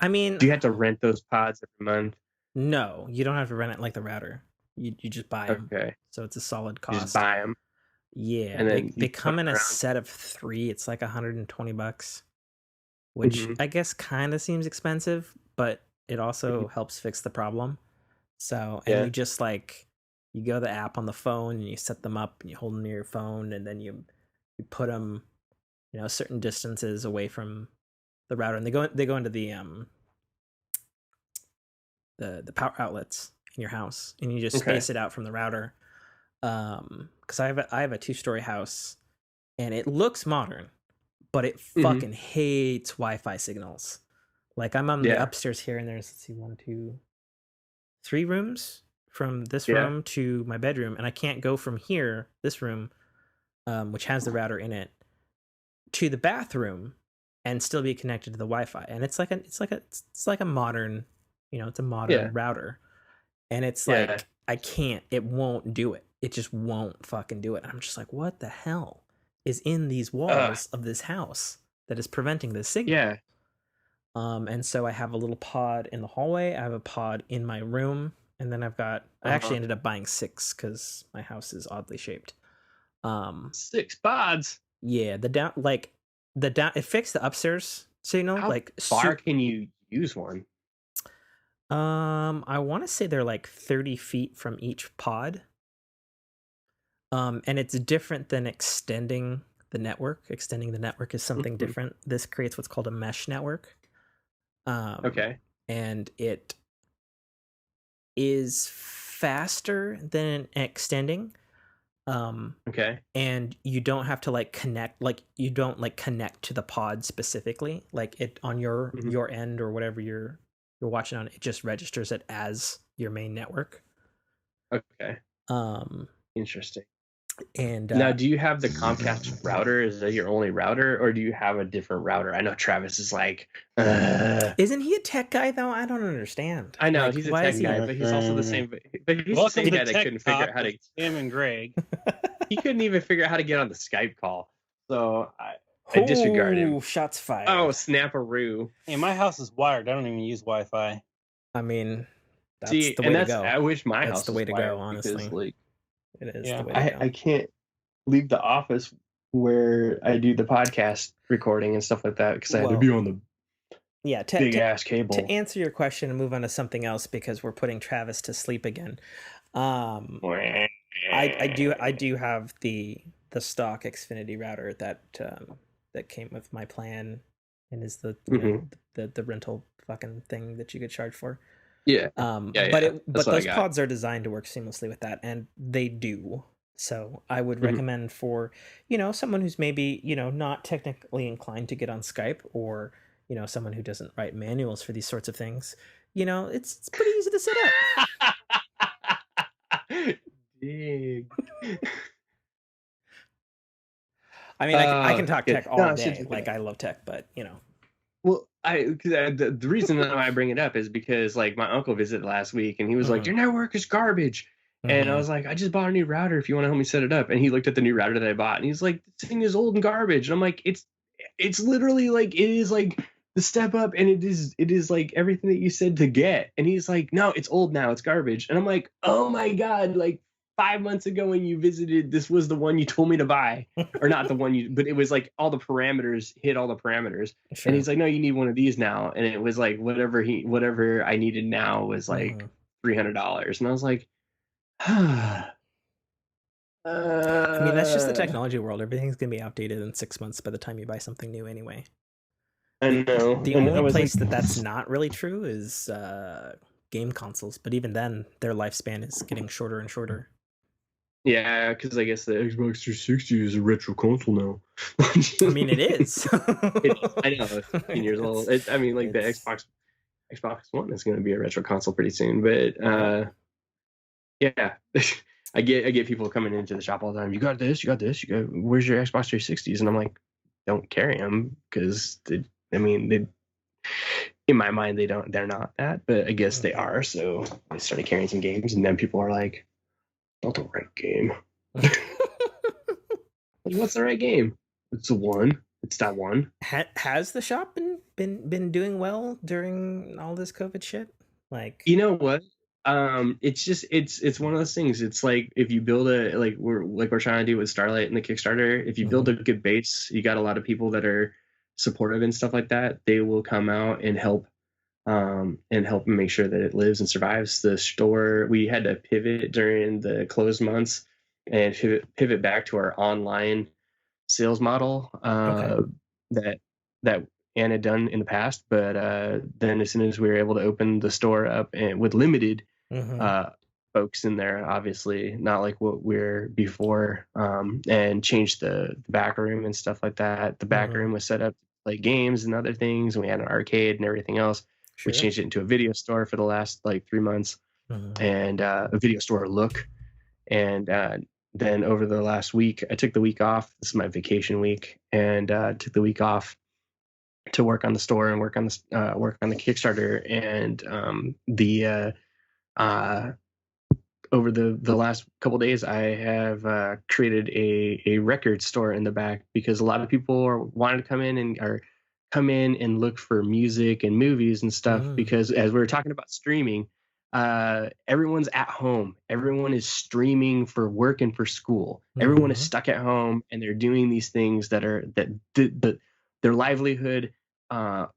I mean, do you have to rent those pods every month? No, you don't have to rent it like the router. You just buy them. Okay. So it's a solid cost. You just buy them. Yeah, and then they come in a set of 3. It's like $120, which I guess kind of seems expensive, but it also helps fix the problem. So, and you just like, you go to the app on the phone and you set them up and you hold them near your phone, and then you put them, you know, certain distances away from the router, and they go into the power outlets in your house, and you just space it out from the router. Because I have a 2-story house, and it looks modern, but it fucking hates Wi-Fi signals. Like I'm on the upstairs here, and there's 1, 2, 3 rooms from this room to my bedroom, and I can't go from here, this room, which has the router in it, to the bathroom and still be connected to the Wi-Fi. And it's like a modern, you know, it's a modern router. And it's like I can't, it won't do it. It just won't fucking do it. I'm just like, what the hell is in these walls of this house that is preventing this signal? Yeah. And so I have a little pod in the hallway. I have a pod in my room, and then I've got. I actually ended up buying 6 because my house is oddly shaped. 6 pods. Yeah, it fixed the upstairs signal. How like far can you use one? I want to say they're like 30 feet from each pod. And it's different than extending the network. Extending the network is something different. This creates what's called a mesh network. And it is faster than extending. And you don't have to like connect, like you don't like connect to the pod specifically, like it on your end or whatever you're watching on. It just registers it as your main network. Interesting. And now, do you have the Comcast router? Is that your only router, or do you have a different router? I know Travis is like, isn't he a tech guy though? I don't understand. I know like, he's a tech guy, but he's also the same. But he's the same guy that couldn't figure out how to. Him and Greg. He couldn't even figure out how to get on the Skype call, so I disregard him. Shots fired. Oh, snap-a-roo. Hey, my house is wired. I don't even use Wi-Fi. I mean, that's the way to go. I wish my house was the way to go. Honestly, because, like, it is the way to go. I can't leave the office where I do the podcast recording and stuff like that because I had to be on the big ass cable. To answer your question and move on to something else, because we're putting Travis to sleep again. I do have the stock Xfinity router that that came with my plan, and is the the rental fucking thing that you could charge for. Yeah. But those pods are designed to work seamlessly with that, and they do. So I would recommend for, someone who's maybe, not technically inclined to get on Skype, or, someone who doesn't write manuals for these sorts of things, it's pretty easy to set up. Dig. I mean, I can talk tech all day. Like, I love tech, but, Well, the reason that I bring it up is because, like, my uncle visited last week, and he was like, "Your network is garbage." And I was like, "I just bought a new router. If you want to help me set it up." And he looked at the new router that I bought, and he's like, "This thing is old and garbage." And I'm like, "It's literally like, it is like the step up, and it is like everything that you said to get." And he's like, "No, it's old now. It's garbage." And I'm like, "Oh my God, like 5 months ago when you visited, this was the one you told me to buy." Or not the one but it was like all the parameters hit all the parameters. Sure. And he's like, "No, you need one of these now." And it was like whatever I needed now was like $300. And I was like, I mean, that's just the technology world. Everything's gonna be outdated in 6 months by the time you buy something new anyway. I know. The only place that's not really true is game consoles, but even then, their lifespan is getting shorter and shorter. Yeah, because I guess the Xbox 360 is a retro console now. I mean, it is. I know, 15 years old. I mean, like, the Xbox One is going to be a retro console pretty soon. But yeah, I get people coming into the shop all the time. "You got this? You got this? Where's your Xbox 360s?" And I'm like, "Don't carry them," because in my mind they're not that, but I guess they are. So I started carrying some games, and then people are like, "Not the right game." What's the right game? It's the one. It's that one. Has the shop been doing well during all this COVID shit? Like, you know what? It's one of those things. It's like, if you build we're trying to do with Starlite and the Kickstarter, if you build a good base, you got a lot of people that are supportive and stuff like that. They will come out and help make sure that it lives and survives. The store, we had to pivot during the closed months and pivot back to our online sales model that Ann had done in the past. But then as soon as we were able to open the store up and with limited folks in there, obviously not like what we're before, and changed the back room and stuff like that. The back room was set up to play games and other things, and we had an arcade and everything else. Sure. We changed it into a video store for the last 3 months, and a video store look. And then over the last week, I took the week off. This is my vacation week, and took the week off to work on the store and work on the Kickstarter. And over the last couple of days, I have created a record store in the back, because a lot of people wanted to come in and look for music and movies and stuff. Because as we were talking about streaming, everyone's at home. Everyone is streaming for work and for school. Everyone is stuck at home, and they're doing these things that their livelihood, or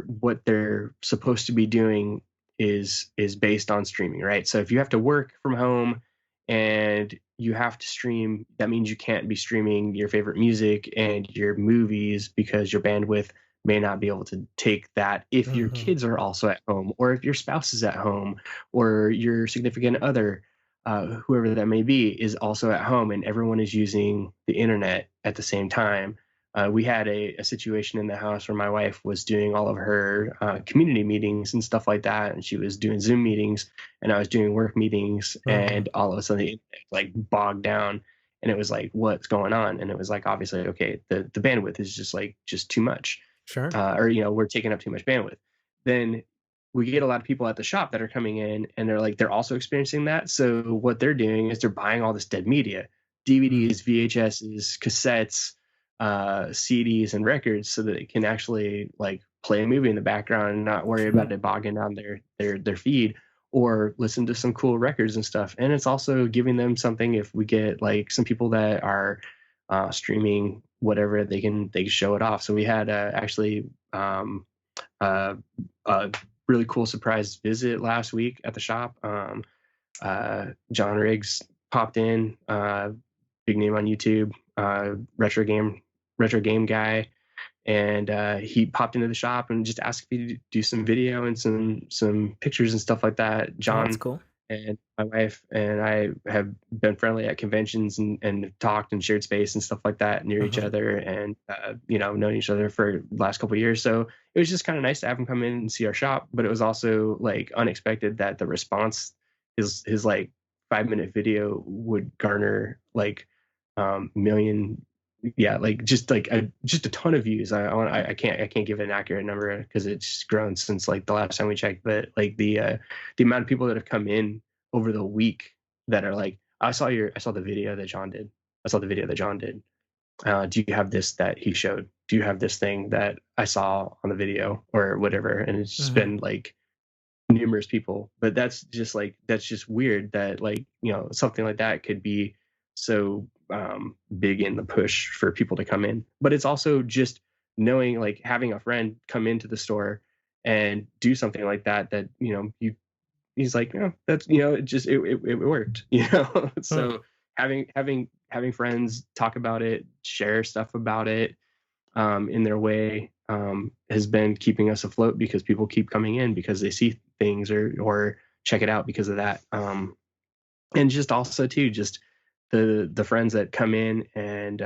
what they're supposed to be doing is based on streaming, right? So if you have to work from home and you have to stream, that means you can't be streaming your favorite music and your movies, because your bandwidth may not be able to take that if your kids are also at home, or if your spouse is at home, or your significant other, whoever that may be, is also at home, and everyone is using the internet at the same time. We had a situation in the house where my wife was doing all of her community meetings and stuff like that, and she was doing Zoom meetings, and I was doing work meetings, and all of a sudden the internet like bogged down, and it was like, what's going on? And it was like, obviously, okay, the bandwidth is just too much. Sure. Or we're taking up too much bandwidth. Then we get a lot of people at the shop that are coming in, and they're also experiencing that. So what they're doing is they're buying all this dead media, DVDs, VHSs, cassettes, CDs, and records, so that it can actually like play a movie in the background and not worry about it bogging down their feed, or listen to some cool records and stuff. And it's also giving them something. If we get like some people that are streaming whatever, they can show it off. So we had actually a really cool surprise visit last week at the shop. John Riggs popped in, big name on YouTube, retro game retro game guy, and he popped into the shop and just asked me to do some video and some pictures and stuff like that. John, that's cool. and my wife and I have been friendly at conventions and talked and shared space and stuff like that near each other, and known each other for the last couple of years. So it was just kind of nice to have him come in and see our shop. But it was also like unexpected that the response, his like 5-minute video would garner like million, like just a ton of views. I can't give an accurate number because it's grown since like the last time we checked, but like the amount of people that have come in over the week that are like, I saw the video that John did. I saw the video that John did. Do you have this that he showed? Do you have this thing that I saw on the video or whatever? And it's just been like numerous people. But that's just weird that like, something like that could be so big in the push for people to come in. But it's also just knowing, like, having a friend come into the store and do something like that he's like, that's, it worked, So having friends talk about it, share stuff about it in their way has been keeping us afloat, because people keep coming in because they see things or check it out because of that. And just also too, just the friends that come in and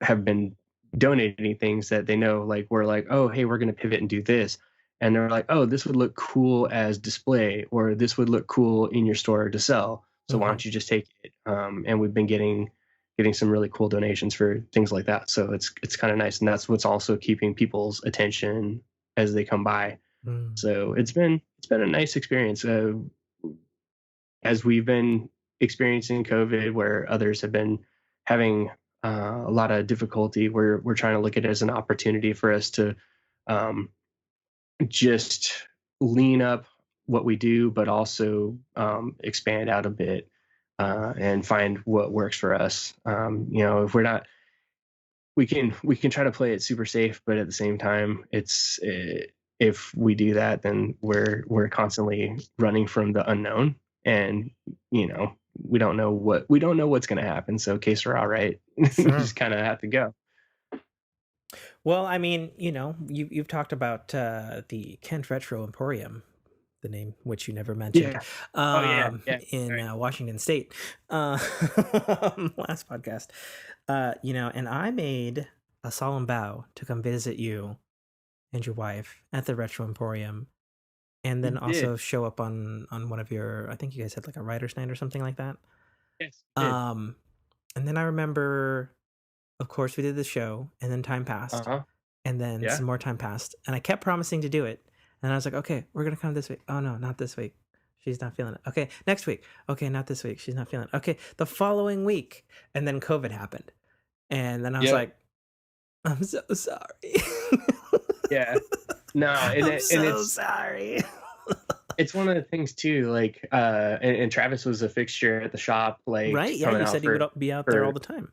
have been donating things that they know, like, we're like, oh, hey, we're going to pivot and do this. And they're like, oh, this would look cool as display, or this would look cool in your store to sell. So why don't you just take it? And we've been getting some really cool donations for things like that. So it's kind of nice. And that's what's also keeping people's attention as they come by. So it's been a nice experience. As we've been experiencing COVID, where others have been having a lot of difficulty, we're trying to look at it as an opportunity for us to just lean up what we do, but also expand out a bit and find what works for us. If we're not, we can try to play it super safe, but at the same time, if we do that, then we're constantly running from the unknown, and we don't know what's going to happen. So case we're all right, Sure. We just kind of have to go. Well, I mean, you've talked about the Kent Retro Emporium, the name which you never mentioned, in Washington State, last podcast. And I made a solemn vow to come visit you and your wife at the Retro Emporium, and then also show up on one of your, I think you guys had like a writer's night or something like that. Yes. And then I remember, of course, we did the show, and then time passed, and then some more time passed, and I kept promising to do it, and I was like, okay, we're gonna come this week. Oh no, not this week. She's not feeling it. Okay, next week. Okay, not this week. She's not feeling it. Okay, the following week, and then COVID happened, and then I was like, I'm so sorry. Yeah. No, I'm so sorry. It's one of the things too, like, and Travis was a fixture at the shop, like, right? Yeah, you said he would be out there all the time.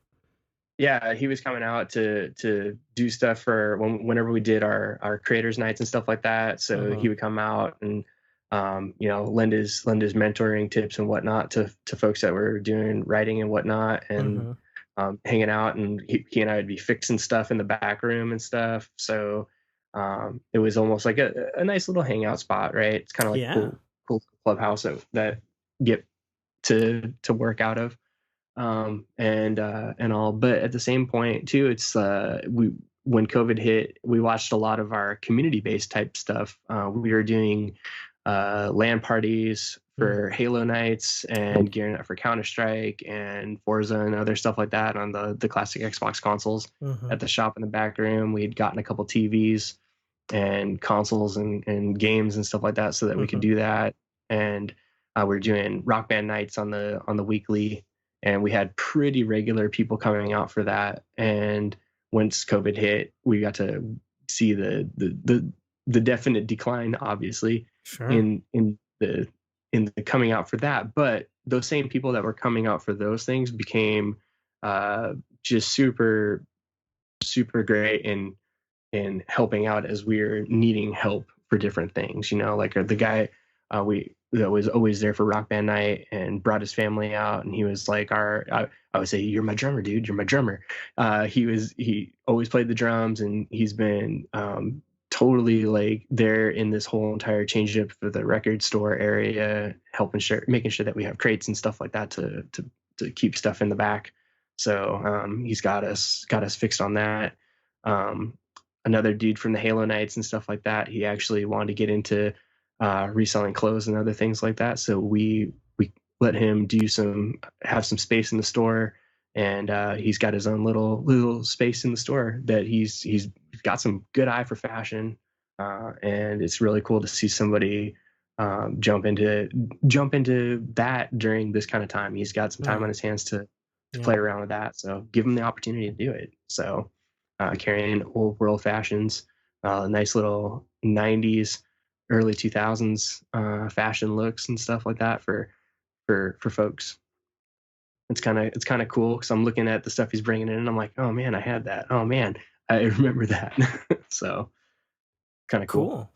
Yeah, he was coming out to do stuff for whenever we did our creators nights and stuff like that. So he would come out and lend his mentoring tips and whatnot to folks that were doing writing and whatnot, and hanging out, and he and I would be fixing stuff in the back room and stuff. So it was almost like a nice little hangout spot, right? It's kind of like cool clubhouse that get to work out of. And all, but at the same point too, it's when COVID hit, we watched a lot of our community-based type stuff. We were doing LAN parties for Halo nights and gearing up for Counter-Strike and Forza and other stuff like that on the classic Xbox consoles. At the shop in the back room, we had gotten a couple TVs and consoles and games and stuff like that so that we could do that. And we're doing Rock Band nights on the weekly, and we had pretty regular people coming out for that. And once COVID hit, we got to see the definite decline, obviously, in the coming out for that. But those same people that were coming out for those things became just super, super great in helping out as we're needing help for different things. Like the guy, that was always there for Rock Band night and brought his family out, and he was like I would say, "You're my drummer, dude. You're my drummer." He always played the drums, and he's been totally like there in this whole entire change up for the record store area, making sure that we have crates and stuff like that to keep stuff in the back. So he's got us fixed on that. Another dude from the Halo nights and stuff like that, he actually wanted to get into reselling clothes and other things like that. So we let him have some space in the store, and he's got his own little space in the store that he's got some good eye for fashion, and it's really cool to see somebody jump into that during this kind of time. He's got some time on his hands to play around with that, so give him the opportunity to do it. So carrying old world fashions, nice little 90s early 2000s fashion looks and stuff like that for folks. It's kind of cool, because I'm looking at the stuff he's bringing in and I'm like, oh man, I had that. Oh man, I remember that. So kind of cool.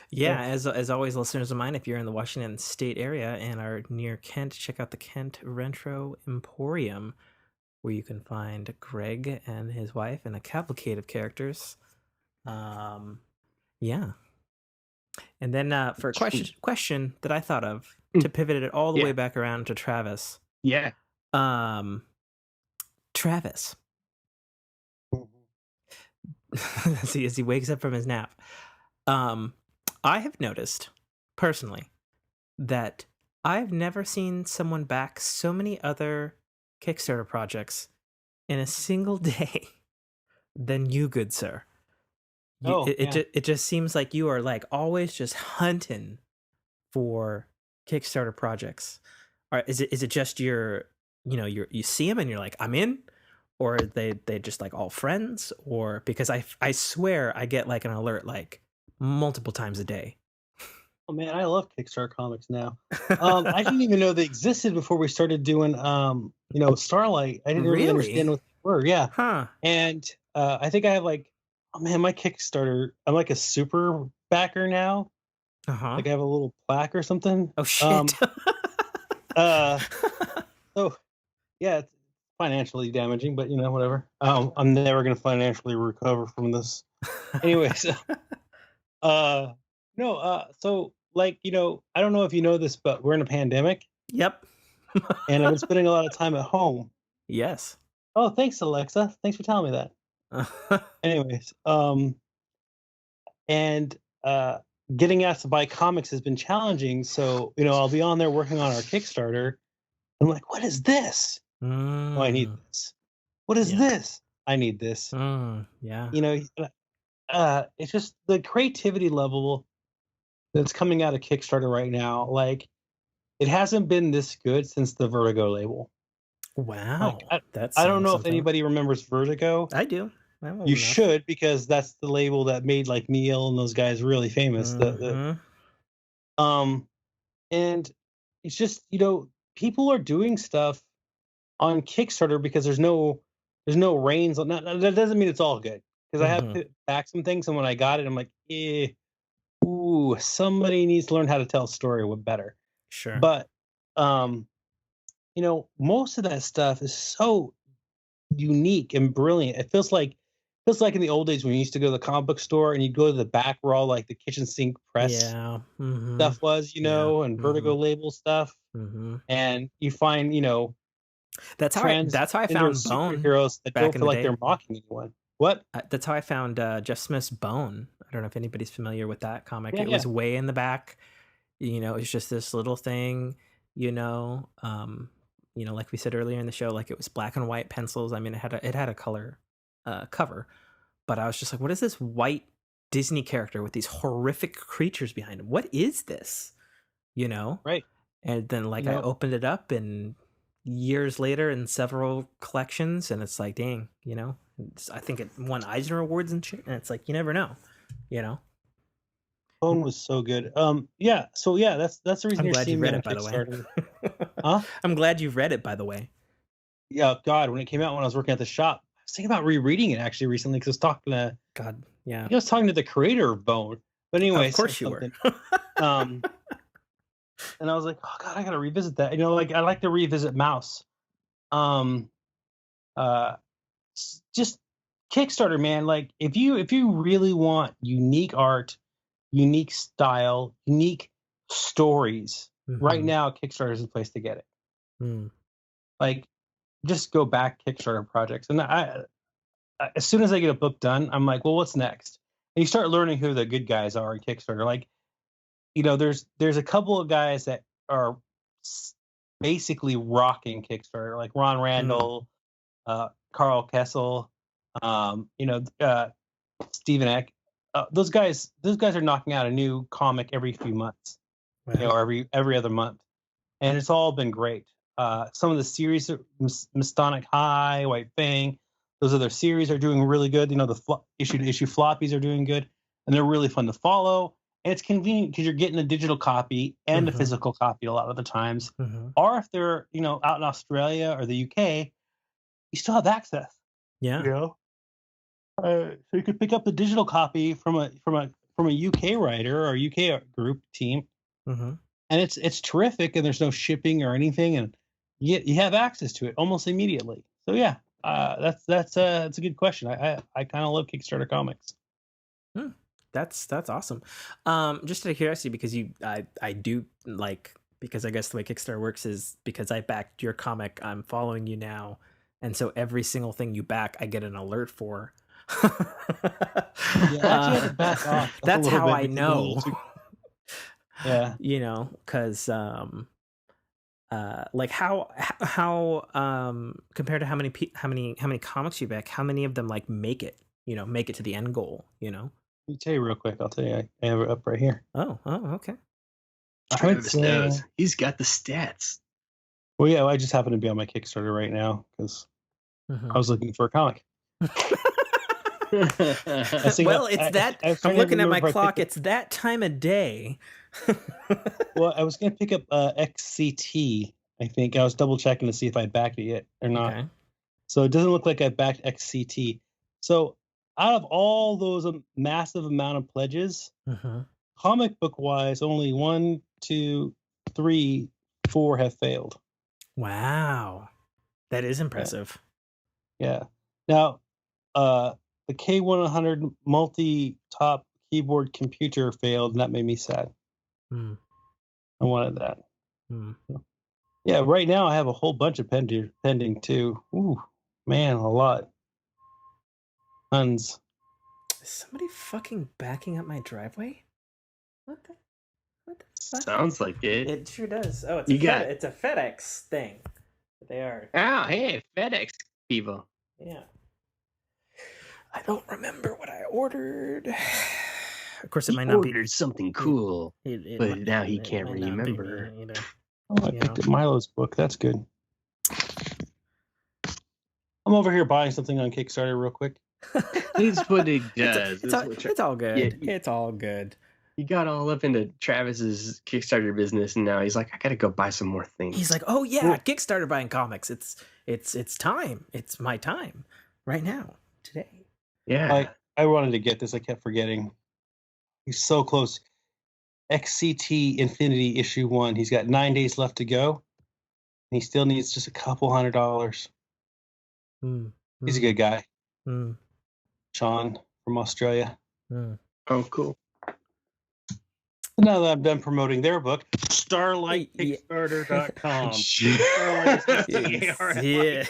Yeah, as always, listeners of mine, if you're in the Washington State area and are near Kent, check out the Kent Retro Emporium, where you can find Greg and his wife and a cavalcade of characters. Yeah. And then for a question that I thought of to pivot it all the way back around to Travis. Yeah. Travis. As he wakes up from his nap. I have noticed personally that I've never seen someone back so many other Kickstarter projects in a single day than you, good sir. It just seems like you are like always just hunting for Kickstarter projects. Or is it just you see them and you're like, I'm in? Or are they just like all friends? Or because I swear I get like an alert like multiple times a day. Oh man, I love Kickstarter comics now. I didn't even know they existed before we started doing Starlite. I didn't really understand what they were. Yeah. Huh. And I think I have like, oh man, my Kickstarter, I'm like a super backer now. Uh-huh. Like I have a little plaque or something. Oh shit. So yeah, it's financially damaging, but whatever. I'm never gonna financially recover from this. Anyways. So like, I don't know if you know this, but we're in a pandemic. Yep. And I've been spending a lot of time at home. Yes. Oh, thanks, Alexa. Thanks for telling me that. Anyways, and getting asked to buy comics has been challenging. So, I'll be on there working on our Kickstarter. I'm like, what is this? Oh, I need this. What is this? I need this. Yeah. It's just the creativity level that's coming out of Kickstarter right now. Like, it hasn't been this good since the Vertigo label. Wow. Like, I don't know if anybody remembers Vertigo. I do. You should, because that's the label that made like Neil and those guys really famous. And it's just, people are doing stuff on Kickstarter because there's no reins on that. That doesn't mean it's all good, because I have to back some things, and when I got it, I'm like, somebody needs to learn how to tell a story better. Sure. But most of that stuff is so unique and brilliant. It feels like in the old days when you used to go to the comic book store and you'd go to the back where all like the kitchen sink press stuff was, and Vertigo label stuff. And you find, that's how I found Bone superheroes that don't feel like they're mocking anyone. What? That's how I found Jeff Smith's Bone. I don't know if anybody's familiar with that comic. It was way in the back. It's just this little thing. Like we said earlier in the show, like it was black and white pencils. I mean, it had a color cover, but I was just like, what is this white Disney character with these horrific creatures behind him? What is this? Right. And then I opened it up, and years later in several collections, and it's like, dang, I think it won Eisner Awards and shit, and it's like, you never know. Bone was so good. So that's the reason I'm you're glad seeing you read me it, by the way. Huh? I'm glad you've read it, by the way. Yeah, God, when it came out, when I was working at the shop, I was thinking about rereading it actually recently, because I was talking to I was talking to the creator of Bone. But anyway, of course you were. and I was like, oh god, I gotta revisit that. Like I like to revisit Mouse. Um, uh, just Kickstarter, man. Like if you really want unique art, unique style, unique stories, right now Kickstarter is the place to get it. Like, just go back Kickstarter projects, and as soon as I get a book done, I'm like, well, what's next? And you start learning who the good guys are in Kickstarter. Like, there's a couple of guys that are basically rocking Kickstarter, like Ron Randall, Carl Kessel, Stephen Eck. Those guys are knocking out a new comic every few months, or every other month, and it's all been great. Some of the series, Mastonic High, White Fang, those other series are doing really good. The issue-to-issue floppies are doing good, and they're really fun to follow. And it's convenient because you're getting a digital copy and a physical copy a lot of the times. Or if they're out in Australia or the UK, you still have access. Yeah. So you could pick up the digital copy from a UK writer or UK group team, and it's terrific. And there's no shipping or anything, and you have access to it almost immediately. So yeah, that's a good question. I kind of love Kickstarter comics. That's awesome. Just out of curiosity, because I do like, because I guess the way Kickstarter works is because I backed your comic, I'm following you now, and so every single thing you back, I get an alert for. That's how I know. Yeah, because like how compared to how many comics you back, how many of them like make it to the end goal? Let me tell you real quick. I'll tell you. I have it up right here. Oh, okay. Travis knows. He's got the stats. Well, yeah, I just happen to be on my Kickstarter right now because I was looking for a comic. Well, it's that. I'm looking at my clock. It's that time of day. Well, I was going to pick up XCT. I think I was double checking to see if I backed it yet or not. Okay. So it doesn't look like I backed XCT. So out of all those massive amount of pledges, comic book wise, only 1, 2, 3, 4 have failed. Wow, that is impressive. Yeah. Now, the K100 multi-top keyboard computer failed, and that made me sad. I wanted that. Yeah, right now I have a whole bunch of pending too. Ooh, man, a lot. Tons. Is somebody fucking backing up my driveway? What the fuck? Sounds like it. It sure does. Oh, it's a FedEx thing. They are. Oh, hey, FedEx people. Yeah. I don't remember what I ordered. Of course, it might not be. He ordered something cool, but now he can't remember. Oh, I picked up Milo's book. That's good. I'm over here buying something on Kickstarter real quick. It's what it does. It's all good. Yeah, it's all good. He got all up into Travis's Kickstarter business, and now he's like, I gotta go buy some more things. He's like, oh yeah, Kickstarter buying comics. It's time. It's my time right now, today. Yeah. I wanted to get this. I kept forgetting. He's so close. XCT Infinity issue 1. He's got 9 days left to go. And he still needs just a couple $100. He's a good guy. Sean from Australia. Oh, cool. Now that I'm done promoting their book, Starlite, Kickstarter.com. Yeah.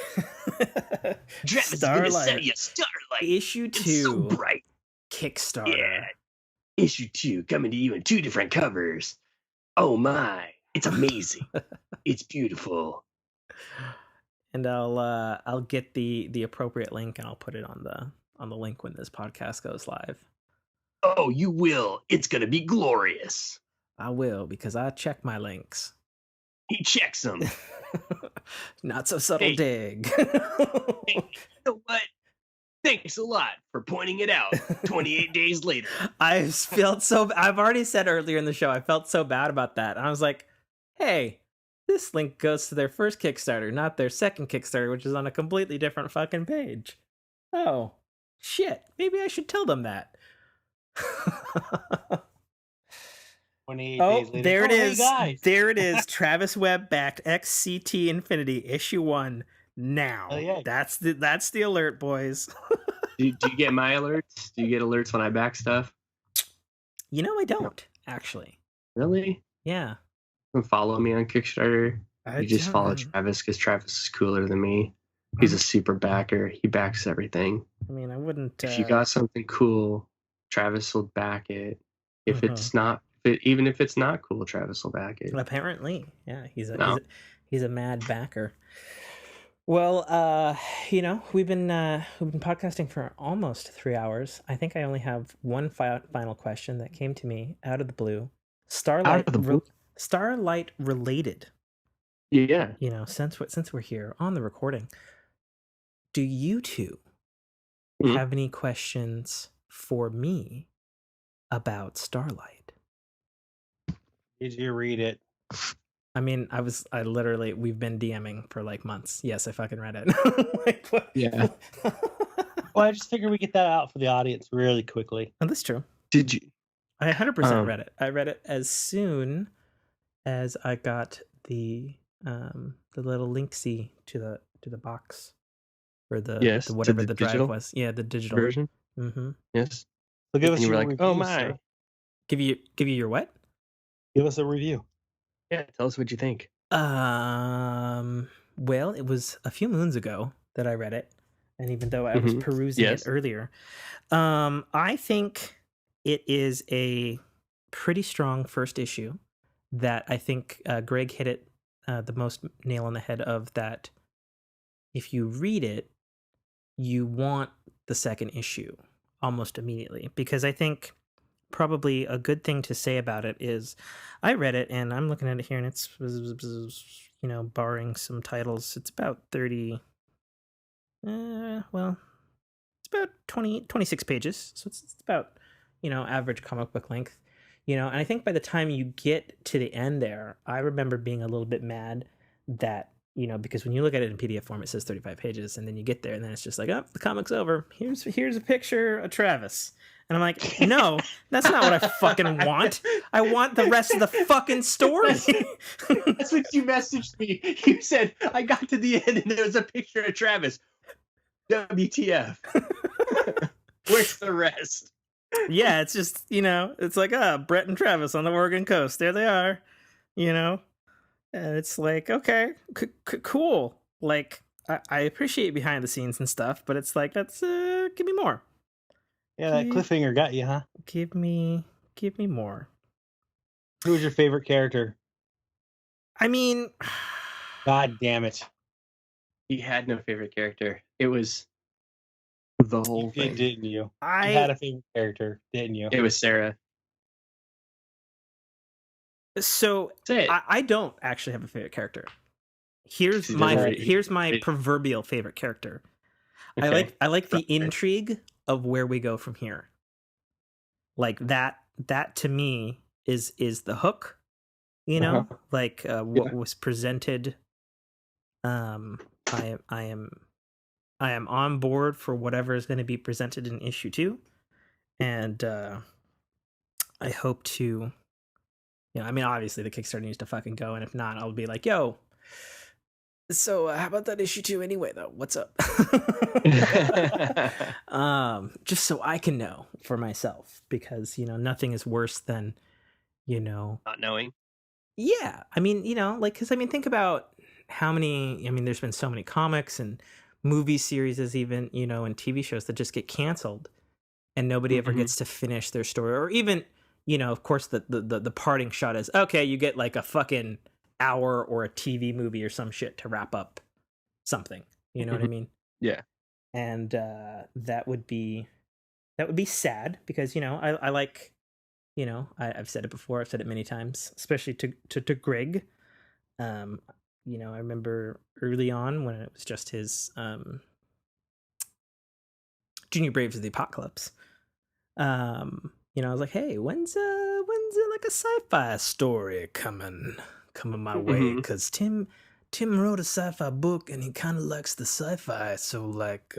Travis is gonna sell you Starlight. Issue 2. It's so bright. Kickstarter. Yeah. Issue 2 coming to you in 2 different covers. Oh my. It's amazing. It's beautiful. And I'll get the appropriate link and I'll put it on the link when this podcast goes live. Oh, you will. It's gonna be glorious. I will, because I check my links. He checks them. Not so subtle dig. Hey, you know what? Thanks a lot for pointing it out 28 days later. I've already said earlier in the show, I felt so bad about that. And I was like, hey, this link goes to their first Kickstarter, not their second Kickstarter, which is on a completely different fucking page. Oh, shit. Maybe I should tell them that. 28 Oh, days later. there it Hey, is. guys. There it is. Travis Webb backed XCT Infinity issue 1 now. Oh, yeah. That's the alert, boys. Do you get my alerts? Do you get alerts when I back stuff? You know, I don't actually. Really? Yeah. You can follow me on Kickstarter. You just follow Travis because Travis is cooler than me. He's a super backer. He backs everything. I mean, I wouldn't. If you got something cool, Travis will back it. If it's not, even if it's not cool, Travis will back it. Apparently, yeah, he's a mad backer. Well, you know, we've been podcasting for almost 3 hours. I think I only have one final question that came to me out of the blue. Starlite related. Yeah. You know, since we're here on the recording, do you two have any questions for me about Starlite? Did you read it? I mean, we've been DMing for like months. Yes, I fucking read it. Yeah. Well, I just figured we get that out for the audience really quickly. Oh, that's true. Did you? I 100% read it. I read it as soon as I got the little linksy to the box or the whatever the drive was. Yeah, the digital version. Mm-hmm. Yes. So give us your review, oh my. sir. Give you your what? Give us a review. Yeah, tell us what you think. Well, it was a few moons ago that I read it, and even though I was perusing it earlier, I think it is a pretty strong first issue that I think Greg hit it the most nail on the head of, that if you read it, you want the second issue almost immediately, because I think probably a good thing to say about it is I read it and I'm looking at it here and it's, you know, barring some titles, it's about 30, well, it's about 26 pages. So it's about, you know, average comic book length, you know, and I think by the time you get to the end there, I remember being a little bit mad that, you know, because when you look at it in PDF form, it says 35 pages, and then you get there and then it's just like, oh, the comic's over. Here's a picture of Travis. And I'm like, no, that's not what I fucking want. I want the rest of the fucking story. That's what you messaged me. You said, I got to the end and there was a picture of Travis. WTF. Where's the rest? Yeah, it's just, you know, it's like, Brett and Travis on the Oregon coast. There they are, you know? And it's like, okay, cool. Like, I appreciate behind the scenes and stuff, but it's like, that's, give me more. Yeah, that cliffhanger got you, huh? Give me more. Who was your favorite character? I mean, God damn it. He had no favorite character. It was the whole thing. Didn't you? You had a favorite character, didn't you? It was Sarah. So I don't actually have a favorite character. Here's my proverbial favorite character. Okay. I like the intrigue of where we go from here. Like that to me is the hook, you know, like what was presented. I am on board for whatever is going to be presented in issue 2, and I hope to, you know, I mean, obviously the Kickstarter needs to fucking go, and if not, I'll be like, yo, so how about that issue 2 anyway, though? What's up? Just so I can know for myself, because, you know, nothing is worse than, you know, not knowing. Yeah. I mean, you know, like, because I mean, think about how many, I mean, there's been so many comics and movie series, even, you know, and TV shows that just get canceled and nobody ever gets to finish their story. Or even, you know, of course, the parting shot is, okay, you get like a fucking hour or a TV movie or some shit to wrap up something. You know what I mean? Yeah. And that would be sad, because, you know, I like, you know, I've said it before, I've said it many times, especially to Greg. You know, I remember early on when it was just his Junior Braves of the Apocalypse. You know, I was like, hey, when's like a sci-fi story coming my way? Because Tim wrote a sci-fi book and he kind of likes the sci-fi, so like,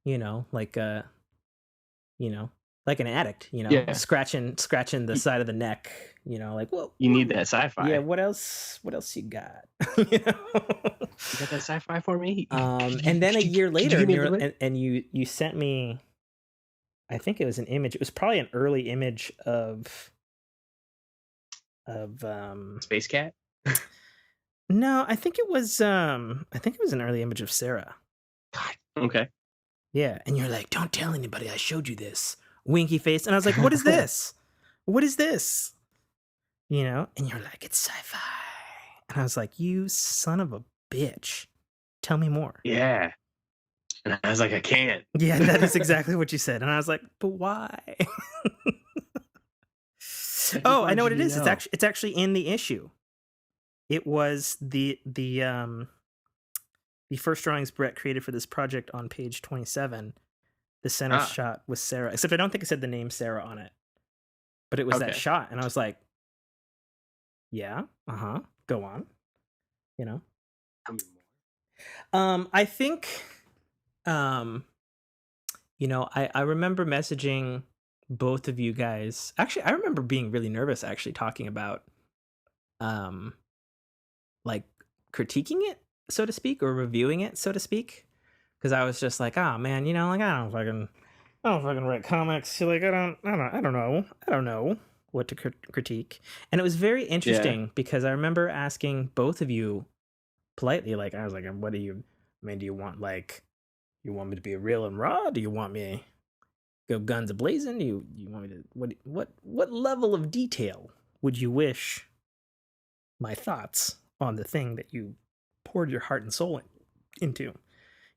you know, like you know, like an addict, you know, Yeah. scratching the side of the neck, you know, like, well, You need that sci-fi. Yeah, what else you got? You know? You got that sci-fi for me? And then a year later, give me a little bit? and you sent me, I think it was an image. It was probably an early image of Space Cat? No, I think it was an early image of Sarah. God. Okay. Yeah, and you're like, don't tell anybody I showed you this. Winky face. And I was like, what is this? What is this? You know? And you're like, it's sci-fi. And I was like, you son of a bitch. Tell me more. Yeah. And I was like, I can't. Yeah, that is exactly what you said. And I was like, but why? Oh, I know what it is. It's actually in the issue. It was the first drawings Brett created for this project on page 27. The center shot was Sarah, except I don't think it said the name Sarah on it, but it was that shot, and I was like, "Yeah, go on," you know. I think, you know, I remember messaging both of you guys. Actually, I remember being really nervous, actually talking about, like critiquing it, so to speak, or reviewing it, so to speak, because I was just like, oh man, you know, like I don't fucking write comics. Like I don't know what to critique. And it was very interesting because I remember asking both of you politely, like I was like, what do you do you want, like, you want me to be real and raw? Do you want me go guns a-blazing? Do you want me to what level of detail would you wish my thoughts on the thing that you poured your heart and soul into,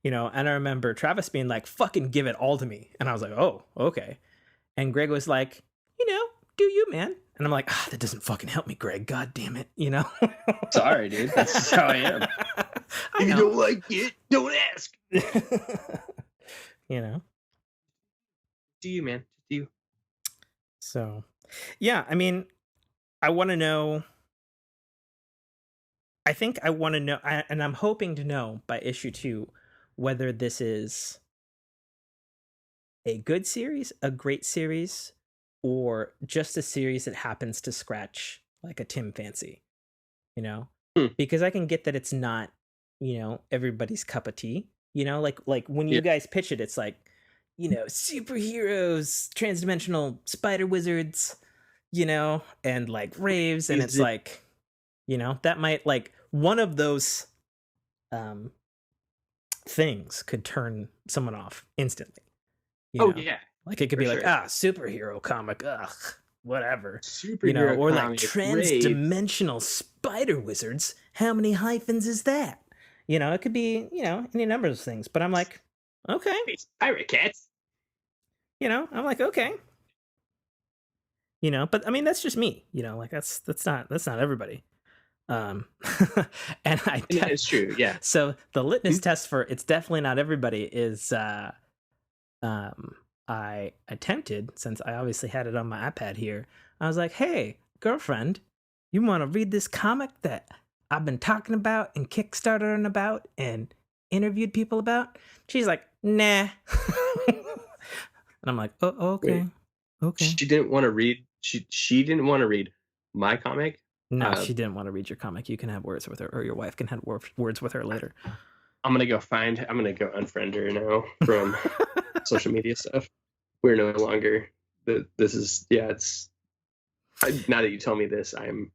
you know? And I remember Travis being like, fucking give it all to me. And I was like, oh, okay. And Greg was like, you know, do you, man? And I'm like, that doesn't fucking help me, Greg. God damn it, you know? Sorry, dude. That's just how I am. If you don't like it, don't ask. You know? Do you, man? Do you? So, yeah, I mean, I want to know. I think I want to know, and I'm hoping to know by issue 2 whether this is a good series, a great series, or just a series that happens to scratch like a Tim fancy, you know? Because I can get that it's not, you know, everybody's cup of tea, you know, like when you guys pitch it, it's like, you know, superheroes, transdimensional spider wizards, you know, and like raves, and it's like, you know, that might, like, one of those things could turn someone off instantly. You know? Yeah. Like it could be like, superhero comic, whatever. Superhero, you know, or like trans-dimensional spider wizards. How many hyphens is that? You know, it could be, you know, any number of things. But I'm like, okay. It's pirate cats. You know, I'm like, okay. You know, but I mean, that's just me. You know, like that's not everybody. And it's true, yeah. So the litmus test for it's definitely not everybody is I attempted, since I obviously had it on my iPad here, I was like, hey, girlfriend, you want to read this comic that I've been talking about and Kickstartering about and interviewed people about? She's like, nah. And I'm like, oh, okay. Wait, okay. She didn't want to read. She didn't want to read my comic. No, she didn't want to read your comic. You can have words with her, or your wife can have words with her later. I'm gonna go unfriend her now from social media stuff. We're no longer. This is it's. Now that you tell me this, I'm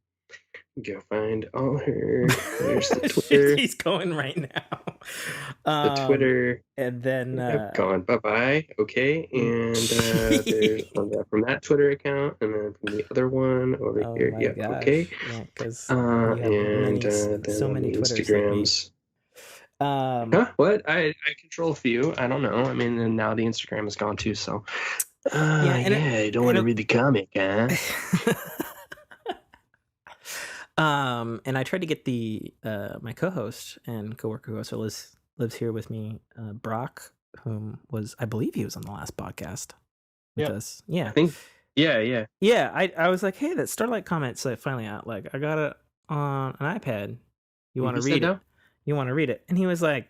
go find all her. There's the Twitter. He's going right now. The Twitter, and then gone. Bye. Okay, and there's from that Twitter account, and then from the other one over here. Yeah, gosh. Okay. Yeah, because and so many Instagrams. What? I control a few. I don't know. I mean, and now the Instagram is gone too. So, I don't want to read the comic, huh? And I tried to get the my co-host and coworker who also lives here with me, Brock, whom I believe he was on the last podcast with us. Yeah, I think. Yeah. I was like, hey, that Starlite comment's finally out. Like, I got it on an iPad. You want to read it? You want to read it? And he was like,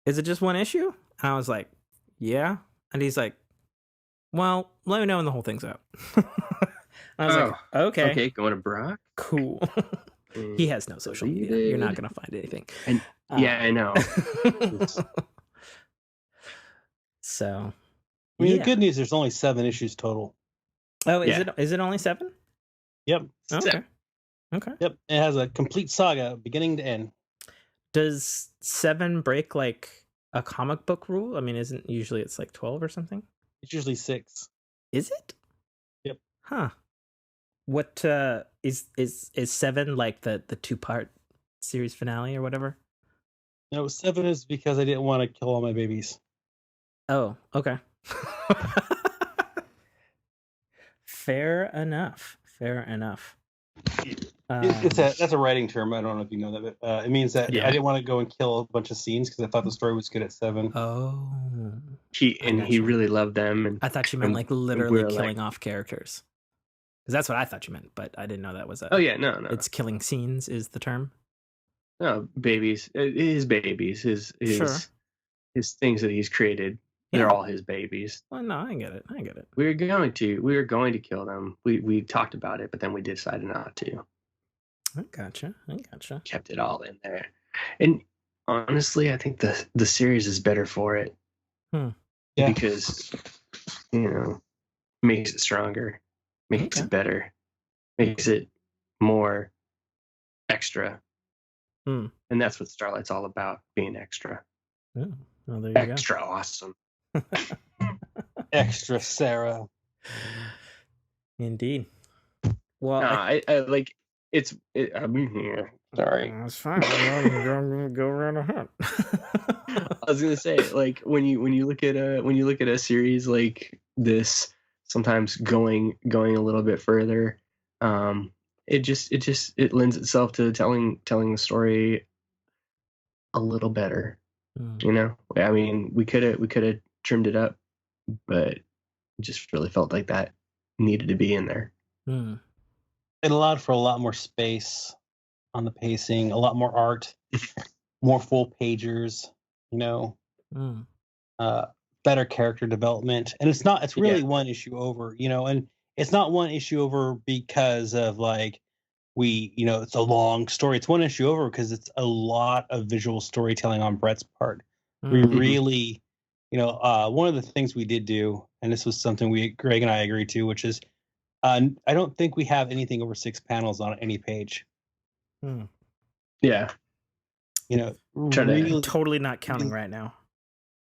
is it just one issue? And I was like, yeah. And he's like, Well, let me know when the whole thing's out. I was like, okay. Okay, going to Brock. Cool. He has no social media. You're not going to find anything. And yeah, I know. So, I mean, the good news, there's only 7 issues total. Oh, is it only 7? Yep. Okay. Yep. It has a complete saga, beginning to end. Does 7 break like a comic book rule? I mean, isn't usually it's like 12 or something? It's usually 6. Is it? Yep. Huh. What is 7 like the 2-part series finale or whatever? No, 7 is because I didn't want to kill all my babies. Oh, okay. Fair enough. That's a writing term. I don't know if you know that, but it means that I didn't want to go and kill a bunch of scenes because I thought the story was good at 7. Oh. He really loved them, and I thought you meant like literally killing off characters. Because that's what I thought you meant, but I didn't know that was a... Oh yeah, no. It's killing scenes is the term. No, babies. His babies. His things that he's created. Yeah. They're all his babies. Well, no, I get it. We were going to kill them. We talked about it, but then we decided not to. I gotcha. Kept it all in there. And honestly, I think the series is better for it. Yeah. Because, makes it stronger, makes it better, makes it more extra. And that's what Starlight's all about, being extra. Oh, well, there you extra go. Awesome. Extra Sarah. Indeed. Well, I like it's. I'm here. Sorry. That's fine. I'm gonna go around a hunt. I was gonna say, like when you look at a series like this, sometimes going a little bit further, it lends itself to telling the story a little better. I mean, we could have trimmed it up, but it just really felt like that needed to be in there. It allowed for a lot more space on the pacing, a lot more art, more full pagers, better character development. And it's really one issue over, and it's not one issue over because of like it's a long story. It's one issue over because it's a lot of visual storytelling on Brett's part. We really, one of the things we did do, and this was something Greg and I agreed to, which is I don't think we have anything over 6 panels on any page. Yeah. Really, totally not counting right now.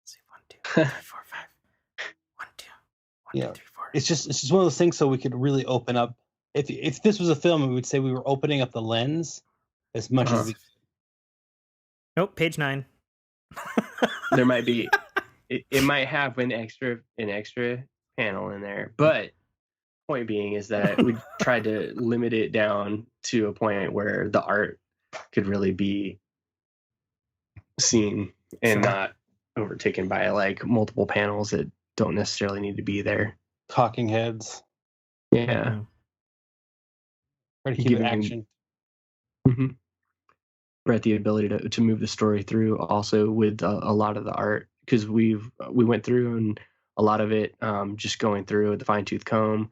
Let's see, 1, 2, 3, 4, 5. 1, 2, 1, 2, 3, 4. It's just one of those things so we could really open up. If this was a film, we would say we were opening up the lens as much as we could. Nope, page 9. There might be it might have an extra panel in there, but point being is that we tried to limit it down to a point where the art could really be seen and not overtaken by like multiple panels that don't necessarily need to be there. Talking heads. Yeah. Try to keep it action. Brett, the ability to move the story through also with a lot of the art, because we went through and a lot of it just going through with the fine-tooth comb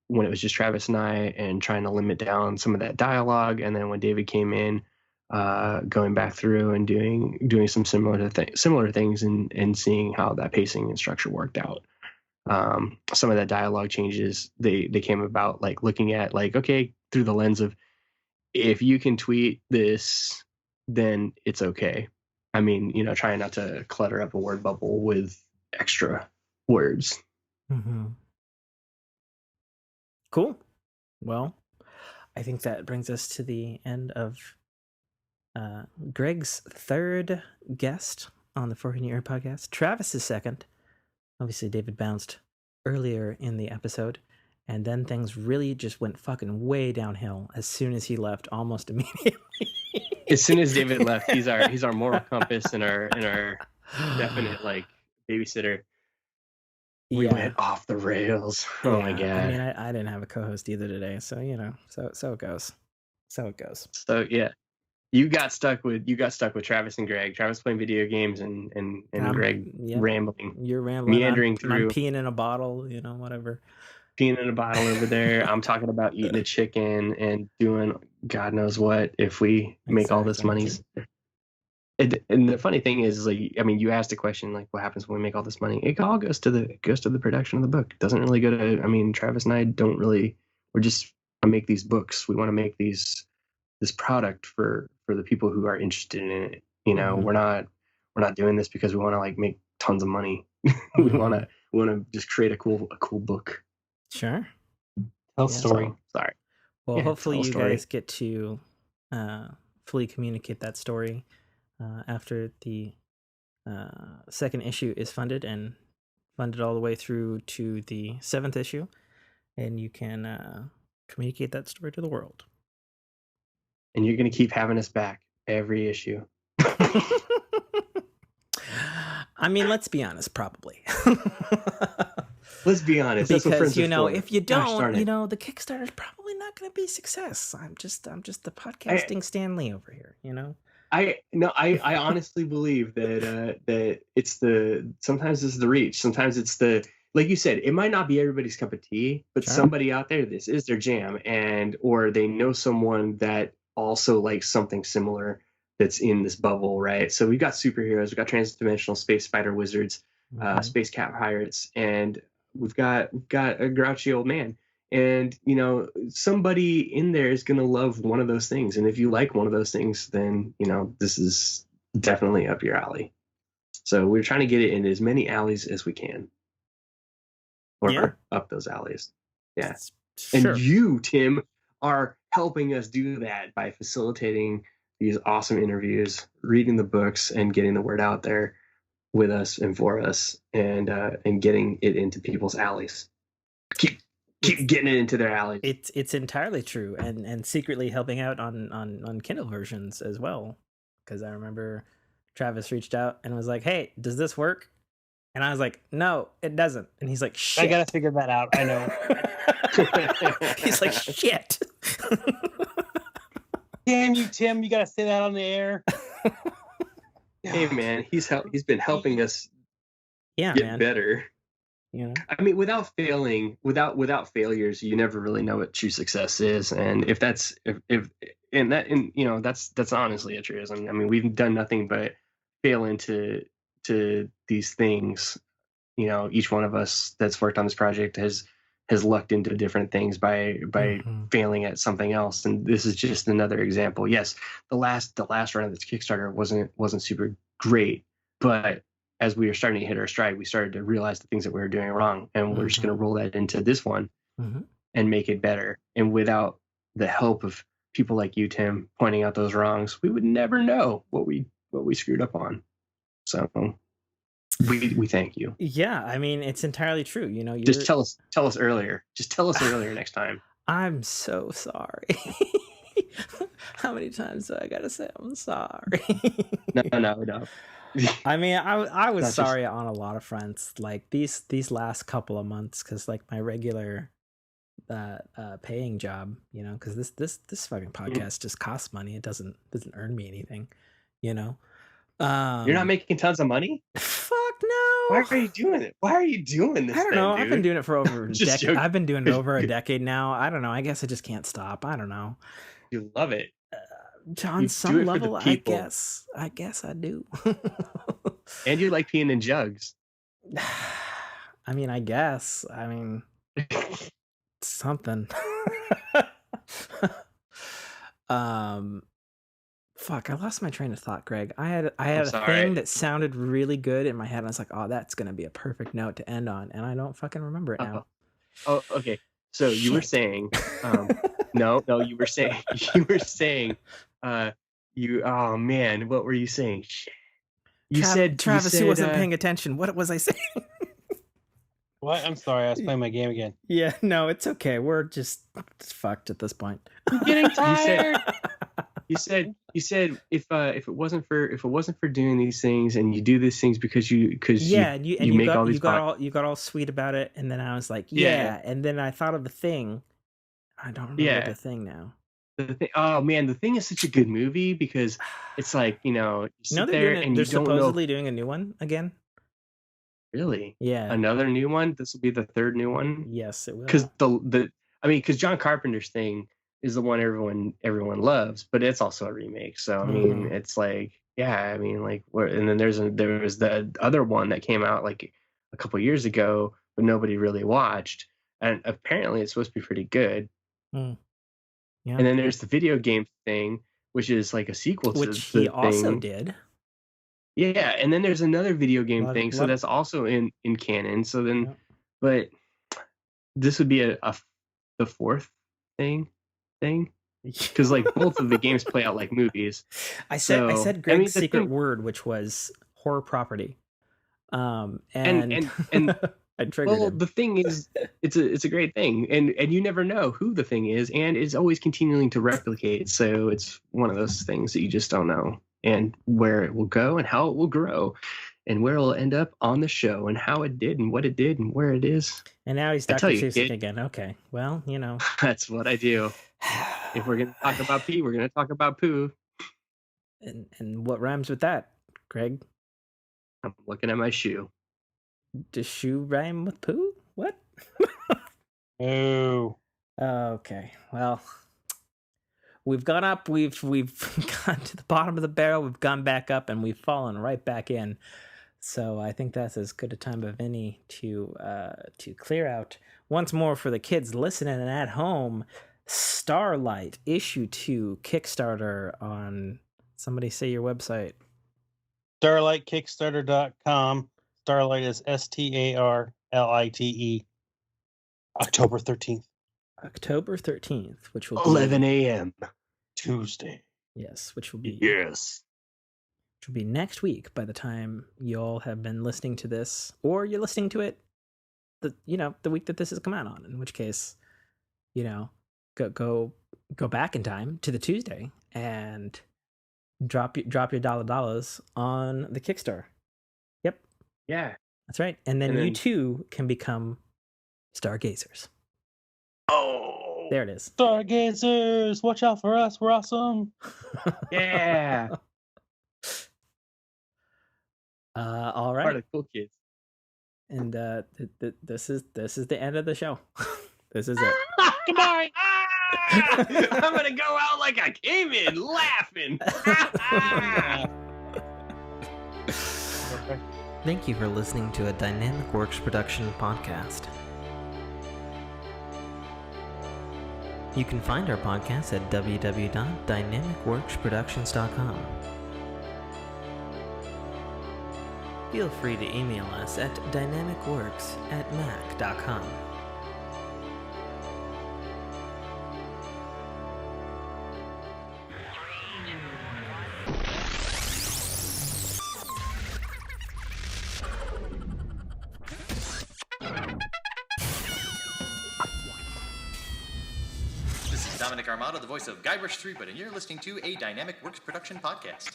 when it was just Travis and I, and trying to limit down some of that dialogue. And then when David came in, going back through and doing some similar things and seeing how that pacing and structure worked out. Some of that dialogue changes, they came about like looking at like, okay, through the lens of, if you can tweet this, then it's okay. I mean, trying not to clutter up a word bubble with extra words. Cool. Well, I think that brings us to the end of Greg's 3rd guest on the Fork in Your Ear podcast. Travis's 2nd. Obviously, David bounced earlier in the episode, and then things really just went fucking way downhill as soon as he left, almost immediately. As soon as David left, he's our moral compass and our definite like babysitter. We went off the rails. Oh my god! I mean, I didn't have a co-host either today, so so it goes. So yeah, You got stuck with Travis and Greg. Travis playing video games and Greg rambling. You're rambling. Meandering through. I'm peeing in a bottle, whatever. Peeing in a bottle over there. I'm talking about eating a chicken and doing God knows what if we make all this money. And the funny thing is, like, I mean, you asked the question, like, what happens when we make all this money? It all goes to the production of the book. It doesn't really go to. I mean, Travis and I don't really. We're just make these books. We want to make this product for the people who are interested in it. We're not doing this because we want to like make tons of money. we want to just create a cool book. Sure. Tell a story. Sorry. Well, hopefully you guys get to fully communicate that story after the second issue is funded all the way through to the 7th issue, and you can communicate that story to the world. And you're going to keep having us back every issue. I mean, let's be honest, probably. Let's be honest. Because, if you don't, the Kickstarter is probably not going to be a success. I'm just the podcasting Stan Lee over here, I honestly believe that it's sometimes it's the reach. Sometimes it's like you said, it might not be everybody's cup of tea, but somebody out there, this is their jam, or they know someone that also likes something similar that's in this bubble, right? So we've got superheroes, we've got transdimensional space fighter wizards, space cat pirates, and we've got a grouchy old man. And somebody in there is going to love one of those things, and if you like one of those things, then this is definitely up your alley. So we're trying to get it in as many alleys as we can, or up those alleys. Yeah. Sure. And you, Tim, are helping us do that by facilitating these awesome interviews, reading the books, and getting the word out there with us and for us, and getting it into people's alleys. Keep getting it into their alleys. It's entirely true, and secretly helping out on Kindle versions as well, because I remember Travis reached out and was like, "Hey, does this work?" And I was like, "No, it doesn't." And he's like, "Shit, I gotta figure that out." I know. He's like, "Shit." Damn you, Tim! You gotta say that on the air. Hey man, he's been helping us get better. I mean, without failures, you never really know what true success is. And that's honestly a truism. I mean, we've done nothing but fail into these things. Each one of us that's worked on this project has lucked into different things by failing at something else, and this is just another example. Yes, the last run of this Kickstarter wasn't super great, but as we were starting to hit our stride, we started to realize the things that we were doing wrong, and we're just going to roll that into this one and make it better. And without the help of people like you, Tim, pointing out those wrongs, we would never know what we screwed up on. So we thank you. Yeah, I mean, it's entirely true. Just tell us earlier. Just tell us earlier next time. I'm so sorry. How many times do I gotta say I'm sorry? No. I mean, I was sorry on a lot of fronts, like these last couple of months, because like my regular paying job, because this fucking podcast just costs money. It doesn't earn me anything, You're not making tons of money? Fuck no. Why are you doing it? Why are you doing this? I don't know. Dude? I've been doing it for over a decade. I've been doing it over a decade now. I don't know. I guess I just can't stop. I don't know. You love it. On some level, I guess I do. And you like peeing in jugs. I mean, I guess. I mean, something. Fuck, I lost my train of thought, Greg. I had a thing that sounded really good in my head. And I was like, oh, that's going to be a perfect note to end on. And I don't fucking remember it now. Oh, okay. So you were saying, no, you were saying, oh man, what were you saying? Shit. You said Travis, who wasn't paying attention. What was I saying? What? I'm sorry. I was playing my game again. Yeah, no, it's okay. We're just fucked at this point. I'm getting tired. You said if it wasn't for doing these things, and you do these things because you make all these you got all sweet about it, and then I was like, yeah. And then I thought of the thing. I don't remember the thing now. Oh man, The Thing is such a good movie because it's like, you sit they're there doing it. and They're you don't know. supposedly doing a new one again. Really? Yeah. Another new one? This will be the third new one? Yes, it will. Because because John Carpenter's Thing is the one everyone loves, but it's also a remake. So I mean, it's like, yeah, I mean, like, and then there was the other one that came out like a couple years ago, but nobody really watched, and apparently it's supposed to be pretty good. Yeah. And then there's the video game Thing, which is like a sequel to Which he the also Thing. did. Yeah, and then there's another video game Thing, so lot of- that's also in canon. So then, Yeah. but this would be the fourth thing, because like both of the games play out like movies. I said Greg's the secret thing- word, which was horror property. And I triggered Well, him. the Thing is, it's a great thing, and you never know who the Thing is, and it's always continuing to replicate. So it's one of those things that you just don't know, and where it will go, and how it will grow, and where it'll end up on the show, and how it did, and what it did, and where it is. And now he's I tell Dr. you, Seuss kid. again. Okay, well, That's what I do. If we're gonna talk about pee, we're gonna talk about poo. And what rhymes with that, Greg? I'm looking at my shoe. Does shoe rhyme with poo? What? Oh. Okay. Well, we've gone up. We've gone to the bottom of the barrel. We've gone back up, and we've fallen right back in. So I think that's as good a time of any to clear out once more for the kids listening and at home. Starlite issue 2 Kickstarter on. Somebody say your website. StarliteKickstarter.com. Starlite is StarLite. October 13th. October 13th, which will be 11 a.m. Tuesday. Yes, which will be Yes. which will be next week by the time y'all have been listening to this, or you're listening to it the week that this has come out on, in which case, go back in time to the Tuesday and drop your dollars on the Kickstarter. Yep. Yeah. That's right. And then And you then- too can become Stargazers. Oh. There it is. Stargazers, watch out for us. We're awesome. Yeah. All Part right. of the cool kids. And this is the end of the show. This is it. Goodbye. I'm gonna go out like I came in, laughing. Thank you for listening to a Dynamic Works production podcast. You can find our podcast at www.dynamicworksproductions.com. Feel free to email us at dynamicworks@mac.com. This is Dominic Armato, the voice of Guybrush Threepwood, and you're listening to a Dynamic Works production podcast.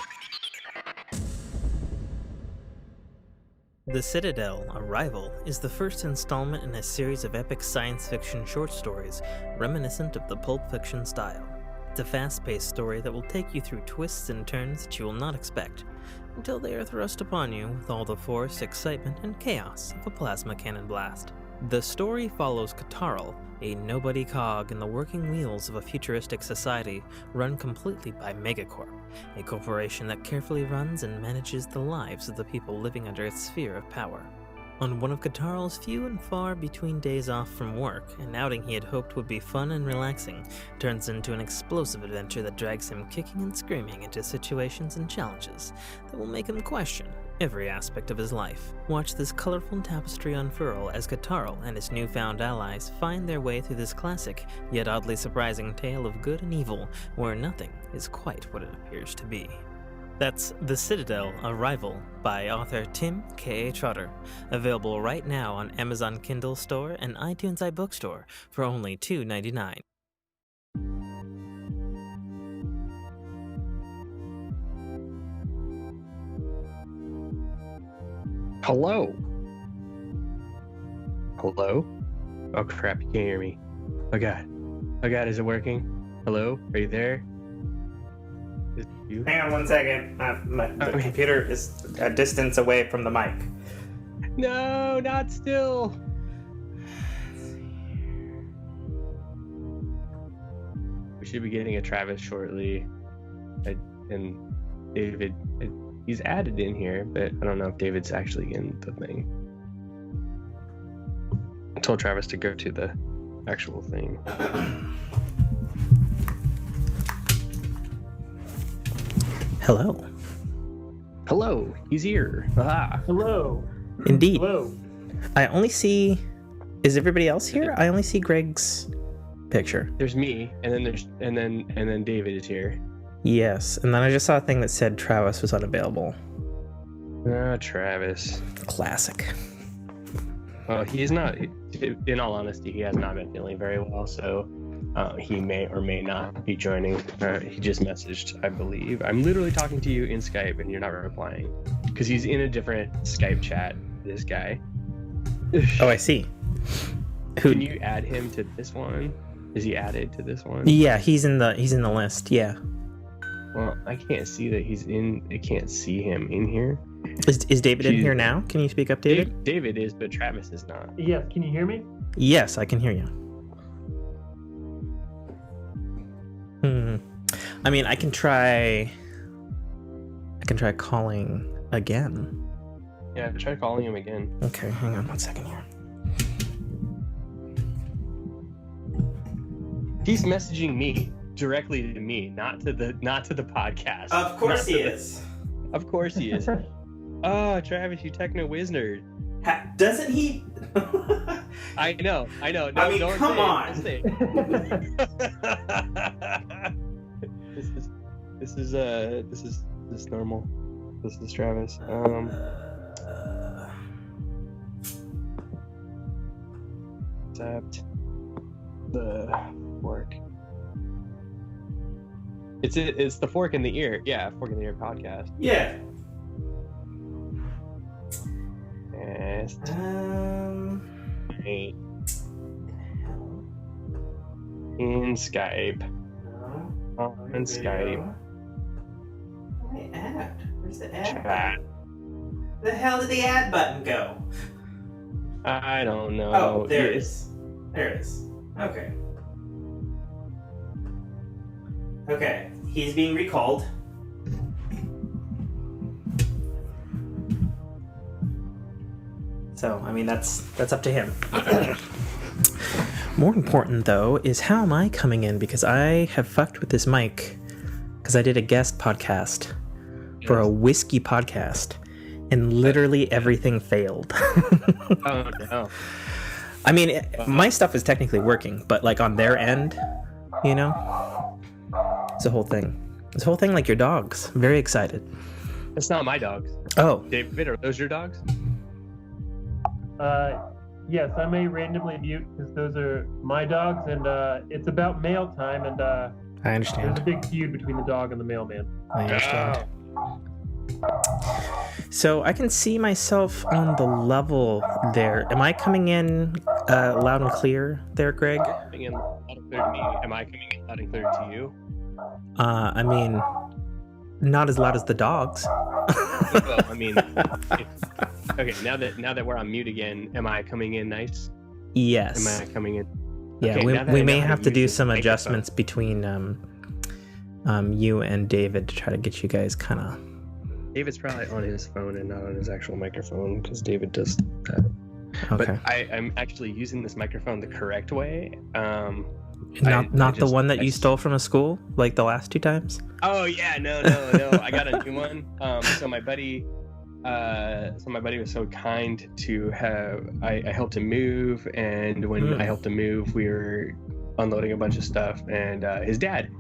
The Citadel, Arrival, is the first installment in a series of epic science fiction short stories reminiscent of the Pulp Fiction style. It's a fast-paced story that will take you through twists and turns that you will not expect, until they are thrust upon you with all the force, excitement, and chaos of a plasma cannon blast. The story follows Katarl, a nobody cog in the working wheels of a futuristic society run completely by Megacorp, a corporation that carefully runs and manages the lives of the people living under its sphere of power. On one of Katarl's few and far between days off from work, an outing he had hoped would be fun and relaxing turns into an explosive adventure that drags him kicking and screaming into situations and challenges that will make him question every aspect of his life. Watch this colorful tapestry unfurl as Katarl and his newfound allies find their way through this classic, yet oddly surprising tale of good and evil, where nothing is quite what it appears to be. That's The Citadel, Arrival by author Tim K. Trotter, available right now on Amazon Kindle Store and iTunes iBookstore for only $2.99. Hello. Hello? Oh crap, you can't hear me. Oh god. Oh god, is it working? Hello? Are you there? Is it you? Hang on one second. The computer is a distance away from the mic. No, not still. We should be getting a Travis shortly. And David, he's added in here, but I don't know if David's actually in the thing. I told Travis to go to the actual thing. Hello. Hello, he's here. Aha. Hello. Indeed. Hello. I only see. Is everybody else here? I only see Greg's picture. There's me, and then David is here. Yes, and then I just saw a thing that said Travis was unavailable. Ah, Travis. Classic. Well, he's not. In all honesty, he has not been feeling very well, so he may or may not be joining. He just messaged, I believe. I'm literally talking to you in Skype, and you're not replying because he's in a different Skype chat. This guy. Oh, I see. Who? Can you add him to this one? Is he added to this one? Yeah, he's in the list. Yeah. Well, I can't see that he's in. I can't see him in here. Is David in here now? Can you speak up, David? David is, but Travis is not. Yes, can you hear me? Yes, I can hear you. I mean, I can try calling again. Yeah, try calling him again. Okay, hang on 1 second here. He's messaging me directly to me, not to the podcast. Of course he is. Of course he is. Oh, Travis, you techno whiz nerd. Doesn't he? I know. No, I mean, don't come say on. It, don't say it. This is normal. This is Travis. Except the fork. It's the fork in the ear. Yeah, fork in the ear podcast. Yeah. Yes. Hey. In Skype. On Skype. My ad. Where's the ad Chat. button? The hell did the ad button go? I don't know. Oh, there it is. There it is. Okay. Okay, he's being recalled. So, I mean, that's up to him. More important, though, is how am I coming in? Because I have fucked with this mic because I did a guest podcast for a whiskey podcast, and literally everything failed. Oh, no. I mean, my stuff is technically working, but like on their end, you know, it's a whole thing. It's a whole thing like your dogs. Very excited. That's not my dogs. Oh, David, are those your dogs? Yes, I may randomly mute because those are my dogs, and it's about mail time, and I there's understand. a big feud between the dog and the mailman. I understand. So I can see myself on the level there. Am I coming in loud and clear there, Greg? Coming in loud and clear to me. Am I coming in loud and clear to you? I mean, not as loud as the dogs. Well, I mean, okay. Now that we're on mute again, am I coming in nice? Yes. Am I coming in? Yeah, Okay, now that we I know may how to have to use do this some microphone. adjustments between you and David to try to get you guys kind of. David's probably on his phone and not on his actual microphone because David does that. Okay. But I'm actually using this microphone the correct way. Not the one that you stole from a school like the last 2 times. Oh yeah, no. I got a new one. So my buddy was so kind to have. I helped him move, and when I helped him move, we were unloading a bunch of stuff, and his dad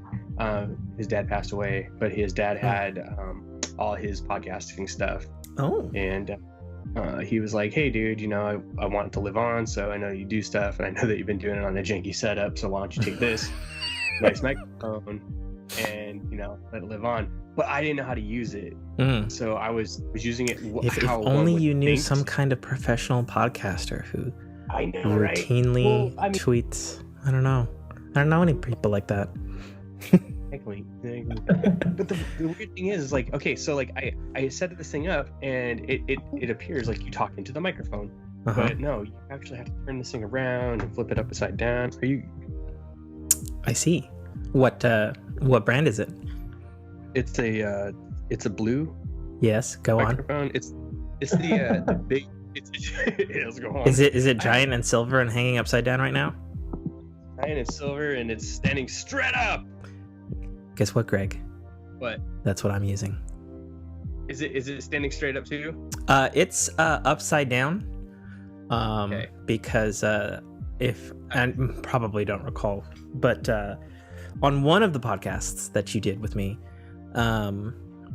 passed away, but his dad had all his podcasting stuff. Oh. And he was like, hey dude, I want to live on, so I know you do stuff, and I know that you've been doing it on a janky setup, so why don't you take this nice microphone and let it live on. But I didn't know how to use it, so I was using it If only you knew some kind of professional podcaster who I know, routinely right? tweets. I don't know any people like that. Exactly. But the weird thing is like, okay, so like I set this thing up and it appears like you talk into the microphone, but no, you actually have to turn this thing around and flip it upside down. Are you? I see. What brand is it? It's a blue Yes, go microphone. on. It's the big. Let's go on. Is it giant and silver and hanging upside down right now? Giant and silver, and it's standing straight up. Guess what, Greg? What? That's what I'm using. Is it standing straight up too? It's upside down. Okay. Because if I probably don't recall, but on one of the podcasts that you did with me,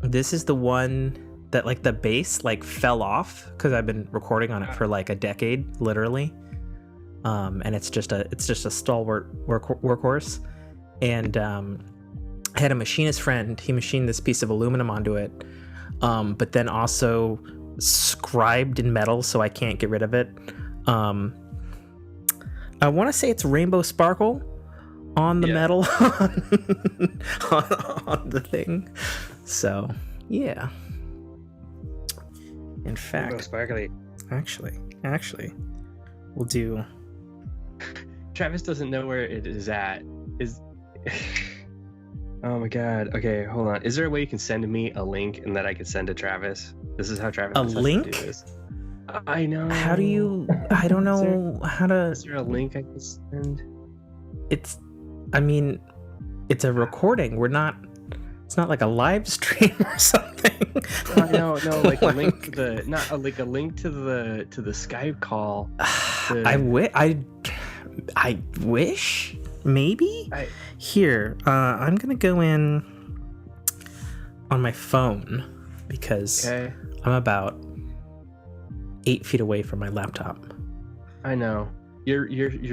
this is the one that like the bass like fell off because I've been recording on it for like a decade, literally. And it's just a stalwart workhorse. And I had a machinist friend. He machined this piece of aluminum onto it, but then also scribed in metal, so I can't get rid of it. I want to say it's rainbow sparkle on the metal on the thing. So yeah. In fact, Rainbow sparkly. Actually, we'll do. Travis doesn't know where it is at. Oh my god. Okay, hold on. Is there a way you can send me a link and that I can send to Travis? This is how Travis A has to link? do this. I know. How do you? I don't know how to. Is there a link I can send? I mean, it's a recording. It's not like a live stream or something. No, like a link to the a link to the Skype call. I wish maybe. Here, I'm gonna go in on my phone because I'm about 8 feet away from my laptop. I know. Your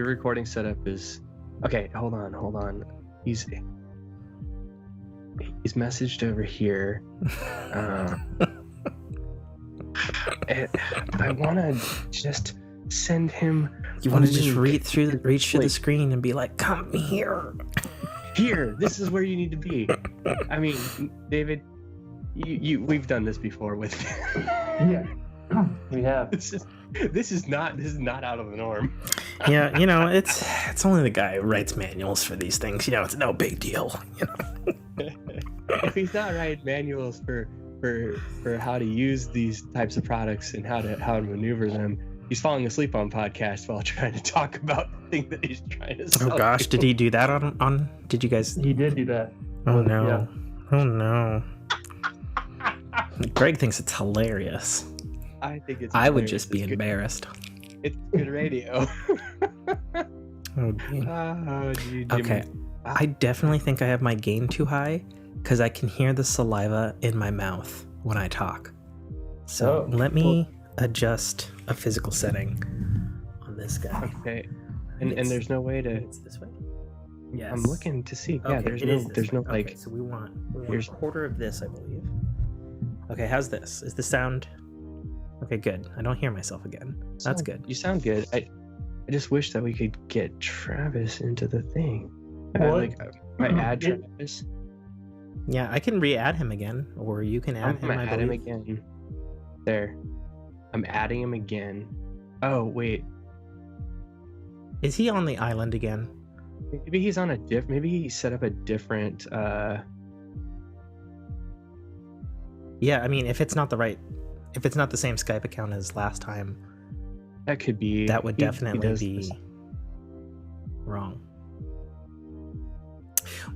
recording setup is okay. Hold on. He's messaged over here. I want to just send him. You want to just reach through the screen and be like, "Come here." Here, this is where you need to be. I mean, David, we've done this before with. Yeah, we have. This is not out of the norm. Yeah, it's only the guy who writes manuals for these things. It's no big deal. If he's not writing manuals for how to use these types of products and how to maneuver them, he's falling asleep on podcasts while trying to talk about the thing that he's trying to sell. Oh gosh, did he do that on? Did you guys? He did do that. Oh no! Yeah. Oh no! Greg thinks it's hilarious. I think it's. I would just be embarrassed. It's good radio. Oh, gee. Dude, Okay, I definitely think I have my gain too high because I can hear the saliva in my mouth when I talk. So let me adjust a physical setting on this guy. Okay, and there's no way to. It's this way. Yes. I'm looking to see. Yeah, Okay, there's no like. Okay, so we want Here's a quarter of this, I believe. Okay, how's this? Is the sound? Okay, good. I don't hear myself again. That's good. You sound good. I just wish that we could get Travis into the thing. What? I add Travis. Yeah, I can re-add him again, or you can add I'm gonna him. add him again. There. I'm adding him again. Oh wait. Is he on the island again? Maybe he's on maybe he set up a different Yeah, I mean, if it's not the same Skype account as last time, that could be. that would definitely be this. wrong.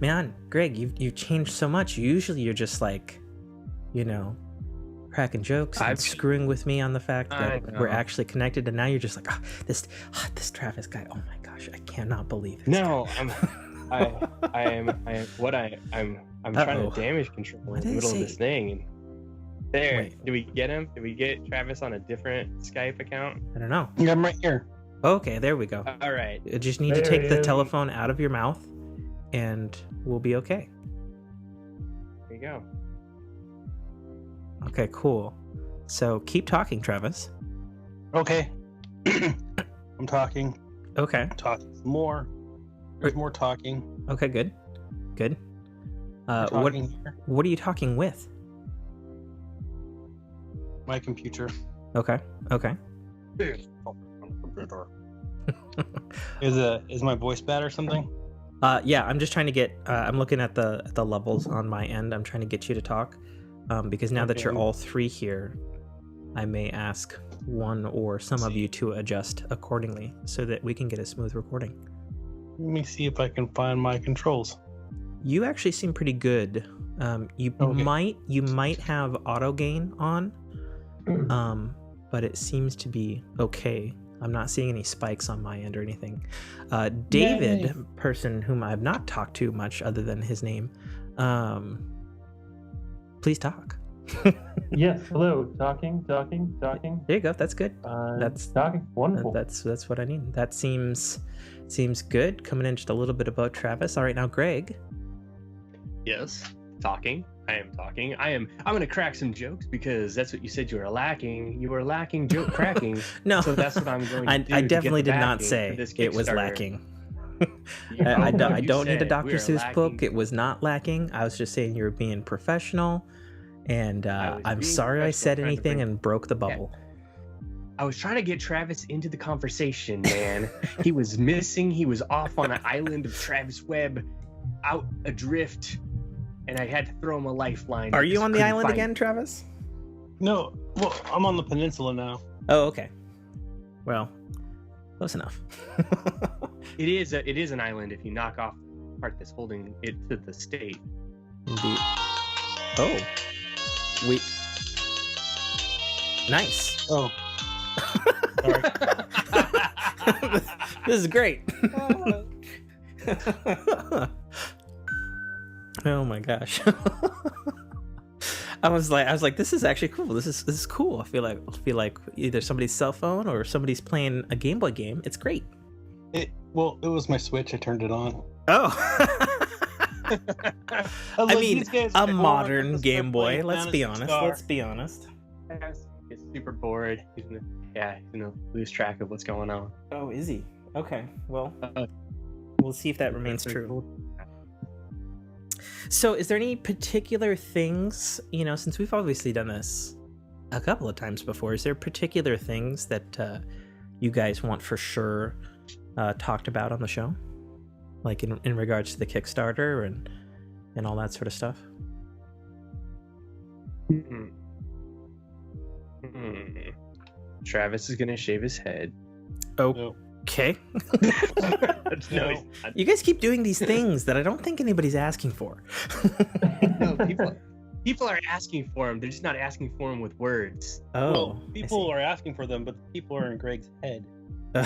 Man, Greg, you've changed so much. Usually you're just like, cracking jokes and screwing with me on the fact that we're actually connected, and now you're just like, this Travis guy. Oh my gosh, I cannot believe it. No, I'm trying to damage control in the middle of this thing. And there, Wait. do we get him? Did we get Travis on a different Skype account? I don't know. Yeah, I'm right here. Okay, there we go. All right. You just need to There take he the is. telephone out of your mouth, and we'll be okay. There you go. Okay, cool. So keep talking, Travis. Okay. I'm talking. Okay. Talking some more. There's more talking. Okay, good. What talking here. What are you talking with? My computer. Okay. Is my voice bad or something? Yeah, I'm just trying to get. I'm looking at the levels on my end. I'm trying to get you to talk, because now that Okay. you're all three here, I may ask one or some of you to adjust accordingly so that we can get a smooth recording. Let me see if I can find my controls. You actually seem pretty good. You Okay. might have auto gain on, but it seems to be okay. I'm not seeing any spikes on my end or anything. David, Yay. person whom I have not talked to much other than his name, please talk. Yes. Hello. Talking. There you go. That's good. That's talking. Wonderful. That's what I need. That seems good. Coming in just a little bit above Travis. All right, now Greg. Yes, talking. I am talking. I'm gonna crack some jokes because that's what you said you were lacking. You were lacking joke cracking. No, So that's what I'm going to do. I to definitely get the did not backing say for this it was Kickstarter. lacking. You- I you don't need a said Dr. we are Seuss book. lacking. It was not lacking. I was just saying you were being professional, and I was I'm being sorry I professional, said trying to anything bring- and broke the bubble. I was trying to get Travis into the conversation, man. He was missing. He was off on an island of Travis Webb, out adrift, and I had to throw him a lifeline. Are you because I on the couldn't island find again, him. Travis? No, well, I'm on the peninsula now. Oh, okay. Well, close enough. It is an island if you knock off the part that's holding it to the state. Indeed. Oh, we. Nice. Oh. Sorry. This is great. Oh my gosh. I was like, this is actually cool. This is cool. I feel like either somebody's cell phone or somebody's playing a Game Boy game. It's great. It was my Switch. I turned it on. Oh. I I like, mean, these guys a are bored. modern Let's Game start Boy. playing Let's be Phantasy honest. Star. Let's be honest. He's super bored. He's gonna lose track of what's going on. Oh, is he? Okay. Well, Uh, we'll see if that remains true. So, is there any particular things, since we've obviously done this a couple of times before, is there particular things that you guys want for sure talked about on the show? Like in regards to the Kickstarter and all that sort of stuff? Travis is gonna shave his head. Oh, okay. No, You guys keep doing these things that I don't think anybody's asking for. no, people are asking for him. They're just not asking for him with words. Oh, Well, I people are asking for them, but people are in Greg's head. see.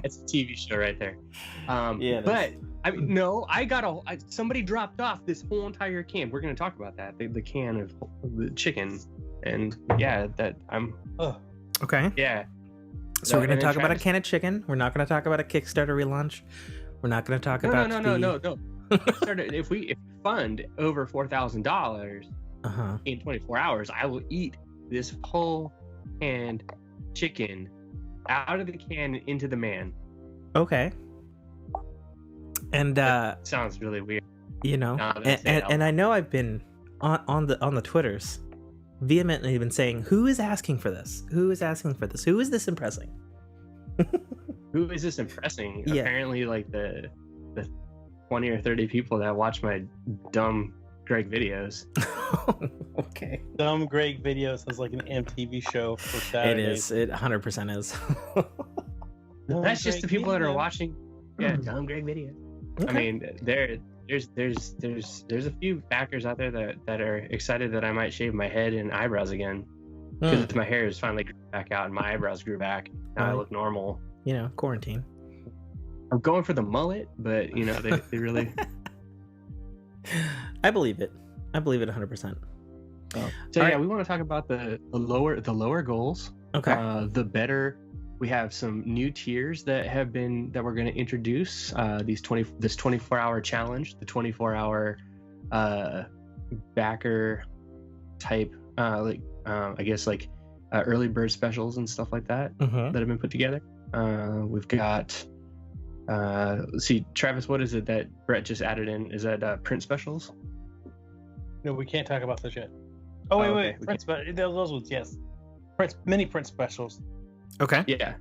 It's a TV show right there. Yeah, but I mean, no, somebody dropped off this whole entire can. We're gonna talk about that. The can of the chicken, and yeah, that I'm. Okay. Yeah. So we're going And to then talk about a Travis- can of chicken. We're not going to talk about a Kickstarter relaunch. We're not going to talk about No. Kickstarter, if we fund over $4,000 Uh-huh. in 24 hours, I will eat this whole canned chicken out of the can and into the man. Okay. And Sounds really weird. and I know I've been on the Twitters vehemently been saying, who is asking for this? Who is asking for this? Who is this impressing? Who is this impressing? Yeah. Apparently, like the 20 or 30 people that watch my dumb Greg videos. Okay. Dumb Greg video sounds like an MTV show for It Saturdays. is. It 100% is. Dumb That's just the Greg people that are video. watching. Yeah, dumb Greg video. I Okay. mean, there's a few backers out there that are excited that I might shave my head and eyebrows again because my hair is finally grew back out and my eyebrows grew back. Now I Right. look normal. Quarantine. I'm going for the mullet, but they really. I believe it. I believe it 100%. So All yeah, right. we want to talk about the lower goals. Okay. The better. We have some new tiers that we're going to introduce. This 24-hour challenge, the 24-hour backer type, I guess early bird specials and stuff like that Mhm. that have been put together. We've got Let's see, Travis, what is it that Brett just added in? Is that print specials? No, we can't talk about those yet. Oh wait, okay. those ones, yes. Mini print specials. Okay. Yeah.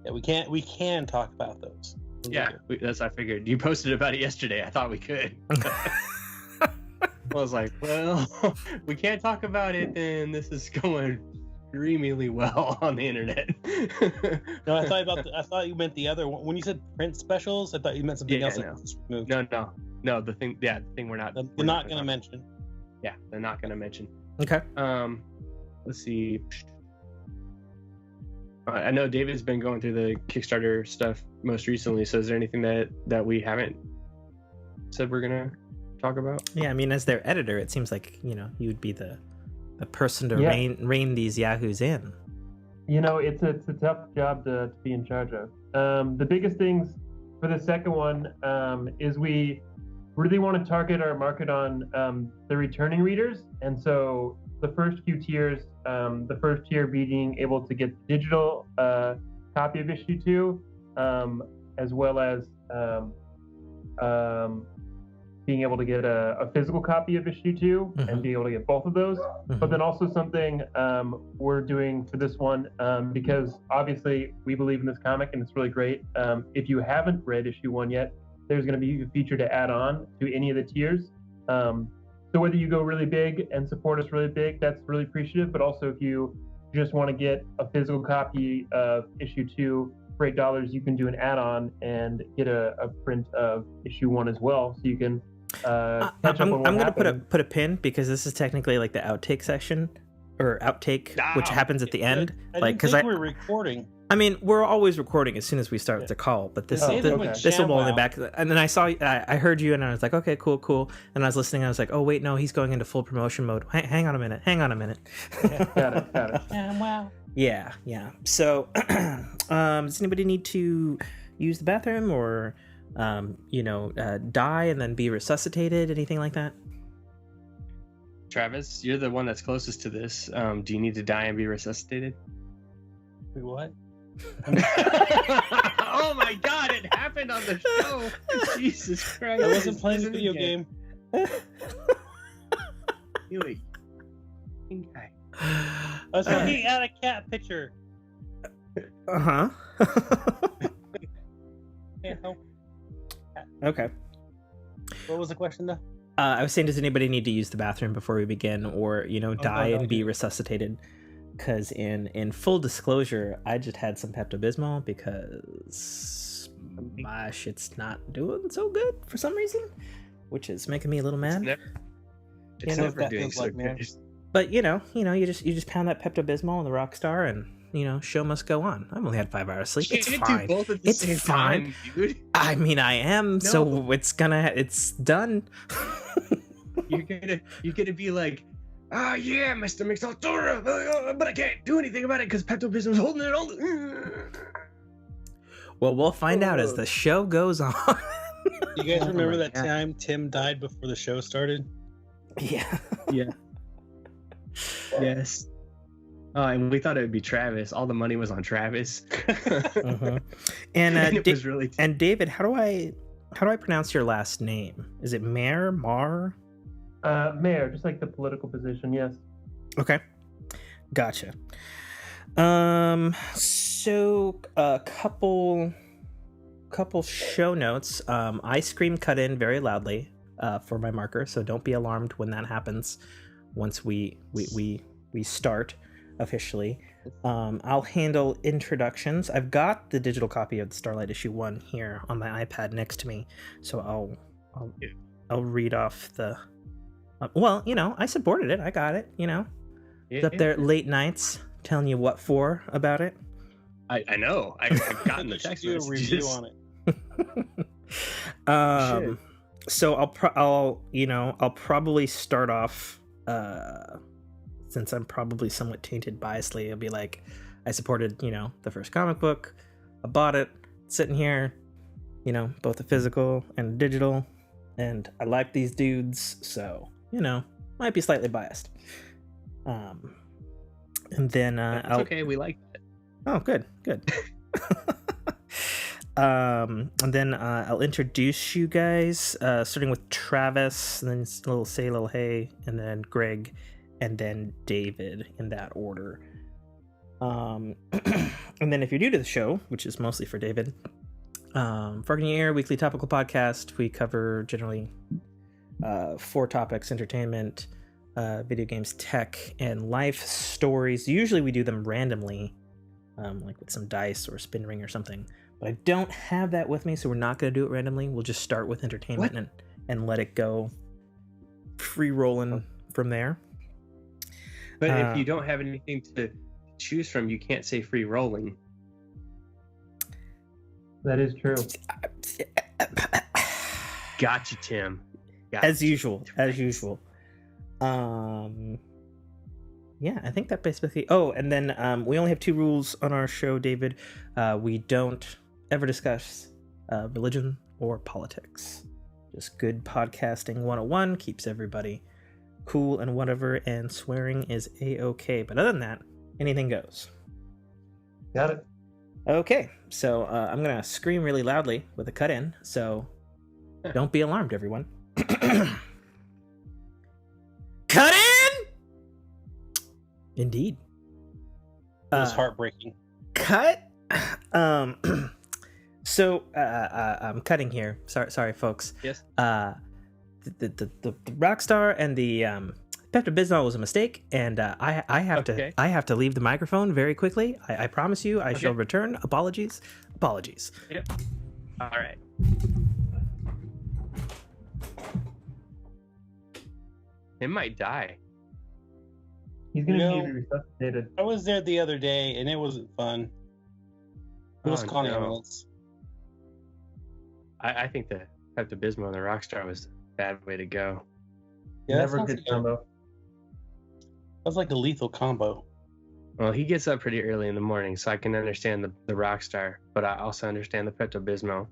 Yeah, we can talk about those. Yeah, that's what I figured. You posted about it yesterday. I thought we could. I was like, well, we can't talk about it, then this is going extremely well on the internet. No, I thought you meant the other one. When you said print specials, I thought you meant something else. No, the thing we're not. They're not going to mention. Yeah, they're not going to mention. Okay. Let's see. I know David's been going through the Kickstarter stuff most recently. So is there anything that we haven't said we're gonna talk about? Yeah, I mean, as their editor, it seems like you would be the person to rein these yahoos in. It's a tough job to be in charge of. The biggest things for the second one is we really want to target our market on the returning readers, and so the first few tiers, the first tier being able to get the digital copy of issue 2, as well as being able to get a physical copy of issue 2 and be able to get both of those. But then also something we're doing for this one, because obviously we believe in this comic and it's really great. If you haven't read issue 1 yet, there's going to be a feature to add on to any of the tiers. So whether you go really big and support us really big, that's really appreciative. But also if you just want to get a physical copy of issue 2 for $8, you can do an add-on and get a print of issue 1 as well. So you can catch up on what I'm going to happened. put a pin because this is technically like the outtake section or outtake, which happens at the end. Because we're recording. I mean, we're always recording as soon as we start the call, but this will only back. And then I heard you, and I was like, okay, cool. And I was listening, and I was like, oh wait, no, he's going into full promotion mode. Hang on a minute. Yeah, got it. Wow. Yeah. So, does anybody need to use the bathroom or, die and then be resuscitated? Anything like that? Travis, you're the one that's closest to this. Do you need to die and be resuscitated? Wait, what? Oh my god, it happened on the show. Jesus Christ. I wasn't playing the video game. Okay. I was looking at a cat picture. Uh-huh. Okay. What was the question though? I was saying, does anybody need to use the bathroom before we begin or, die and be resuscitated? Because in full disclosure, I just had some Pepto-Bismol because my shit's not doing so good for some reason, which is making me a little mad. It's never doing so good. But you just pound that Pepto-Bismol in the Rockstar and show must go on. I've only had 5 hours sleep. It's fine. Do both at the same time, dude. I mean, I am. No. So it's done. You're gonna be like, oh yeah, Mr. Mixaltura, but I can't do anything about it because Pepto-Bismol's holding it all. Well, we'll find out as the show goes on. You guys remember that time Tim died before the show started? Yeah. Yes. Oh, and we thought it would be Travis. All the money was on Travis. And it was really and David, how do I pronounce your last name? Is it Mair? Mar? Mayor, just like the political position, yes. Okay, gotcha. So a couple show notes. I scream cut in very loudly for my marker, so don't be alarmed when that happens. Once we start officially, I'll handle introductions. I've got the digital copy of the Starlite issue 1 here on my iPad next to me, so I'll read off the. Well, I supported it. I got it. It's up there late nights telling you what for about it. I know. I've gotten the text do a review on it. So I'll probably start off. Since I'm probably somewhat tainted biasly, I'll be like, I supported the first comic book. I bought it, it's sitting here, both the physical and digital, and I like these dudes, so might be slightly biased. And then it's okay, we like that. Oh, good. And then I'll introduce you guys, starting with Travis, and then say a little hey, and then Greg, and then David, in that order. And then if you're new to the show, which is mostly for David, Fork in Your Ear, weekly topical podcast. We cover generally 4 topics: entertainment, video games, tech, and life stories. Usually we do them randomly, like with some dice or spin ring or something. But I don't have that with me, so we're not going to do it randomly. We'll just start with entertainment and let it go free rolling from there. But if you don't have anything to choose from, you can't say free rolling. That is true. Gotcha, Tim. Gotcha. As usual. Yeah, I think that basically... Oh, and then we only have 2 rules on our show, David. We don't ever discuss religion or politics. Just good podcasting 101, keeps everybody cool and whatever, and swearing is a-okay. But other than that, anything goes. Got it. Okay, so I'm going to scream really loudly with a cut-in, so don't be alarmed, everyone. Cut in! Indeed. It was heartbreaking. Cut? So I'm cutting here. Sorry, folks. Yes. The Rockstar and the Pepto-Bismol was a mistake, and I have to leave the microphone very quickly. I promise you, I shall return. Apologies. Yep. All right. It might die. He's going to need to be resuscitated. I was there the other day, and it wasn't fun. It was calling ambulance. I think the Pepto-Bismol and the Rockstar was a bad way to go. Yeah, Never a good combo. That's like a lethal combo. Well, he gets up pretty early in the morning, so I can understand the Rockstar, but I also understand the Pepto-Bismol. I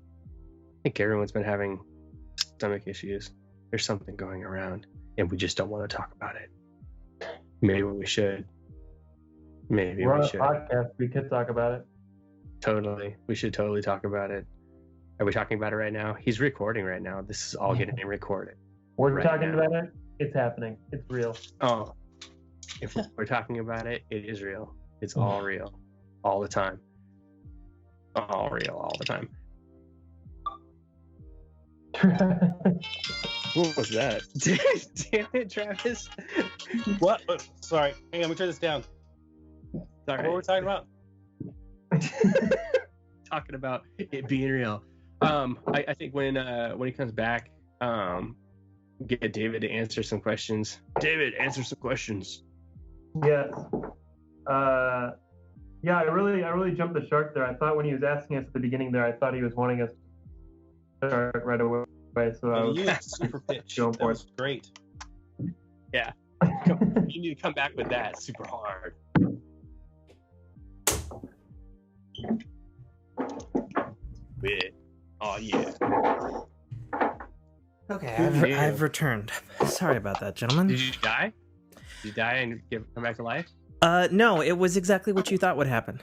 think everyone's been having stomach issues. There's something going around, and we just don't want to talk about it. Maybe we should. We're on a podcast. We could talk about it. Totally. We should totally talk about it. Are we talking about it right now? He's recording right now. This is all getting recorded. We're right talking now. about it. It's happening. It's real. Oh, if we're talking about it, it is real. It's all real. All the time. All real all the time. What was that? Damn it, Travis. What? Oh, sorry. Hang on, let me turn this down. Sorry. What were we talking about? Talking about it being real. I think when he comes back, get David to answer some questions. David, answer some questions. Yes. Yeah, I really jumped the shark there. I thought when he was asking us at the beginning there, I thought he was wanting us to start right away. So I was You super pitch. going That for was great. Yeah. You need to come back with that super hard. Yeah. Oh yeah. Okay, I've returned. Sorry about that, gentlemen. Did you die? Did you die and come back to life? No, it was exactly what you thought would happen.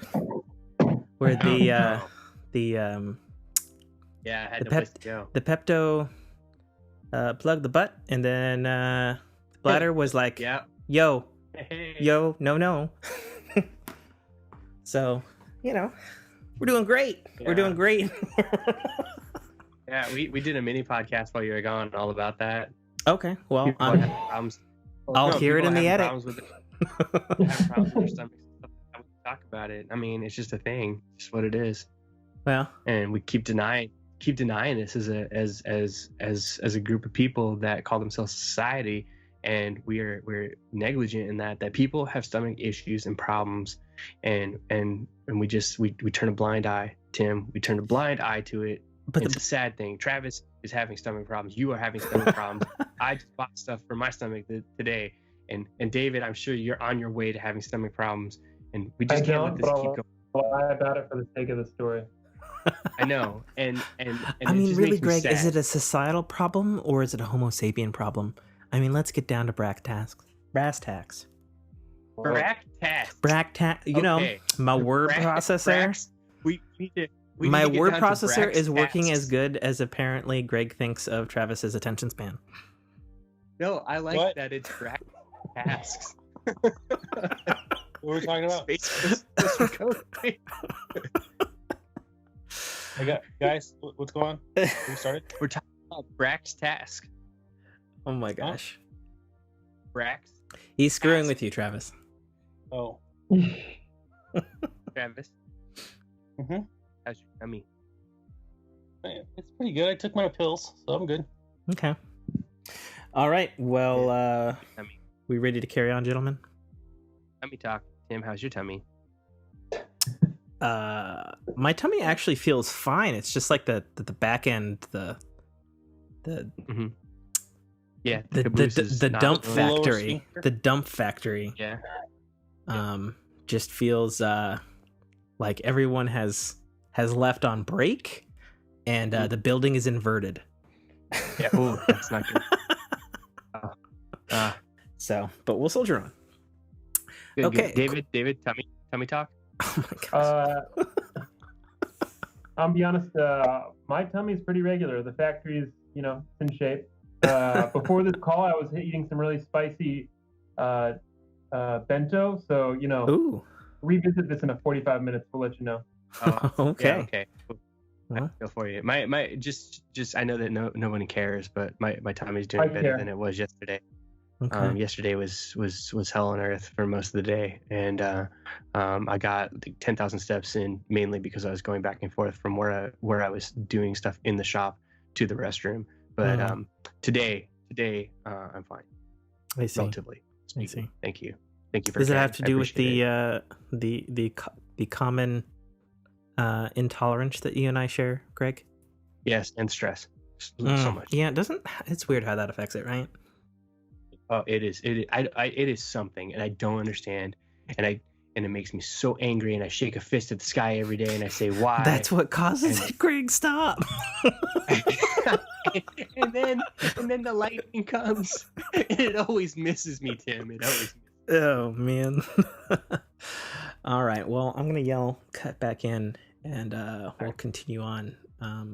Where Yeah, I had no place to go. the Pepto plugged the butt, and then the bladder was like, Yeah. yo, Hey. no. So, we're doing great. Yeah. We're doing great. Yeah, we did a mini podcast while you were gone, all about that. Okay, well, People have problems. I'll hear it in the edit. Problems with have problems with their stomachs and stuff. I would talk about it. I mean, it's just a thing. It's just what it is. Well, And we keep denying this as a group of people that call themselves society, and we're negligent in that people have stomach issues and problems, and we turn a blind eye. Tim, we turn a blind eye to it. but It's a sad thing. Travis is having stomach problems. You are having stomach problems. I just bought stuff for my stomach today, and David, I'm sure you're on your way to having stomach problems, and we just can't let this keep going. I'll lie about it for the sake of the story. I know, and I mean, just really, makes me Greg, is sad. it a societal problem or is it a Homo sapien problem? I mean, let's get down to brass tacks. Brack task? You know, Okay. my word processor. We My need to get word down to processor brass is working as tasks. good as apparently Greg thinks of Travis's attention span. No, I like What? that it's brass tasks. What are we talking about? Space Coast Code. I got guys. What's going on? We started. We're talking about Brax task. Oh my gosh. Brax, He's screwing Task. with you, Travis. Oh. Travis. Mhm. How's your tummy? Man, it's pretty good. I took my pills, so I'm good. Okay. All right. Well, Tummy. we ready to carry on, gentlemen? Tummy talk. Tim, how's your tummy? My tummy actually feels fine. It's just like the back end, the Yeah, the, caboose the is not dump really- Lower factory. sphincter? The dump factory. Yeah. Just feels like everyone has left on break, and the building is inverted. Yeah. Oh, that's not good. So, but we'll soldier on. Good, Okay. good. David, tummy talk. Oh my gosh. I'll be honest, my tummy's pretty regular. The factory's, it's in shape. Before this call, I was eating some really spicy bento. So, Ooh. revisit this in a 45 minutes. We'll let you know. Okay. Yeah, okay. Cool. Well. Go for you. My just I know that no one cares, but my tummy's doing I better care. than it was yesterday. Okay. Yesterday was hell on earth for most of the day, and I got like 10,000 steps in, mainly because I was going back and forth from where I was doing stuff in the shop to the restroom. But today I'm fine, I see. relatively I speaking. see. Thank you for Does it caring. have to I do with appreciate it. the common intolerance that you and I share, Greg? Yes, and stress so much. Yeah, it doesn't. It's weird how that affects it, right? Oh, it is. It is something, and I don't understand. And it makes me so angry, and I shake a fist at the sky every day, and I say, "Why?" That's what causes And- it, Greg. Stop. and then the lightning comes, and it always misses me, Tim. It always. Oh man. All right. Well, I'm gonna yell cut back in, and we'll continue on. I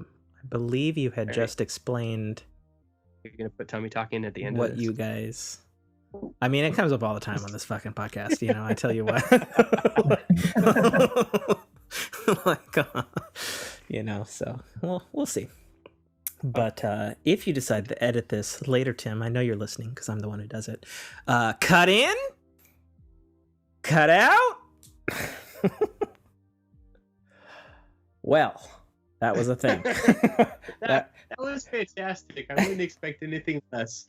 believe you had All right. just explained You're gonna put tummy talk in at the end what of this. you guys. I mean, it comes up all the time on this fucking podcast. I tell you what. So we'll see. But if you decide to edit this later, Tim, I know you're listening because I'm the one who does it. Cut in, cut out. Well, that was a thing. that was fantastic. I wouldn't expect anything less.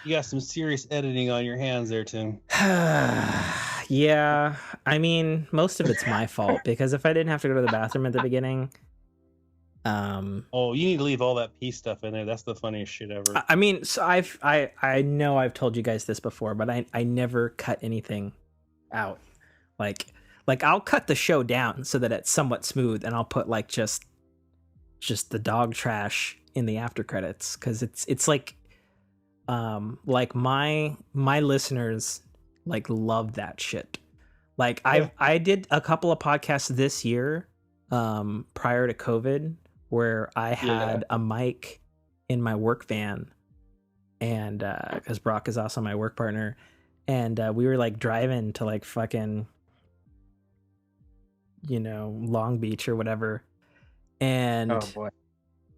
You got some serious editing on your hands there, Tim. Yeah, I mean, most of it's my fault because if I didn't have to go to the bathroom at the beginning, Oh, you need to leave all that pee stuff in there. That's the funniest shit ever. I mean, so I know I've told you guys this before, but I never cut anything out. Like I'll cut the show down so that it's somewhat smooth, and I'll put like just the dog trash in the after credits because it's like my listeners like love that shit. Like I did a couple of podcasts this year prior to COVID where I had a mic in my work van, and because Brock is also my work partner, and we were like driving to like fucking Long Beach or whatever, and Oh boy.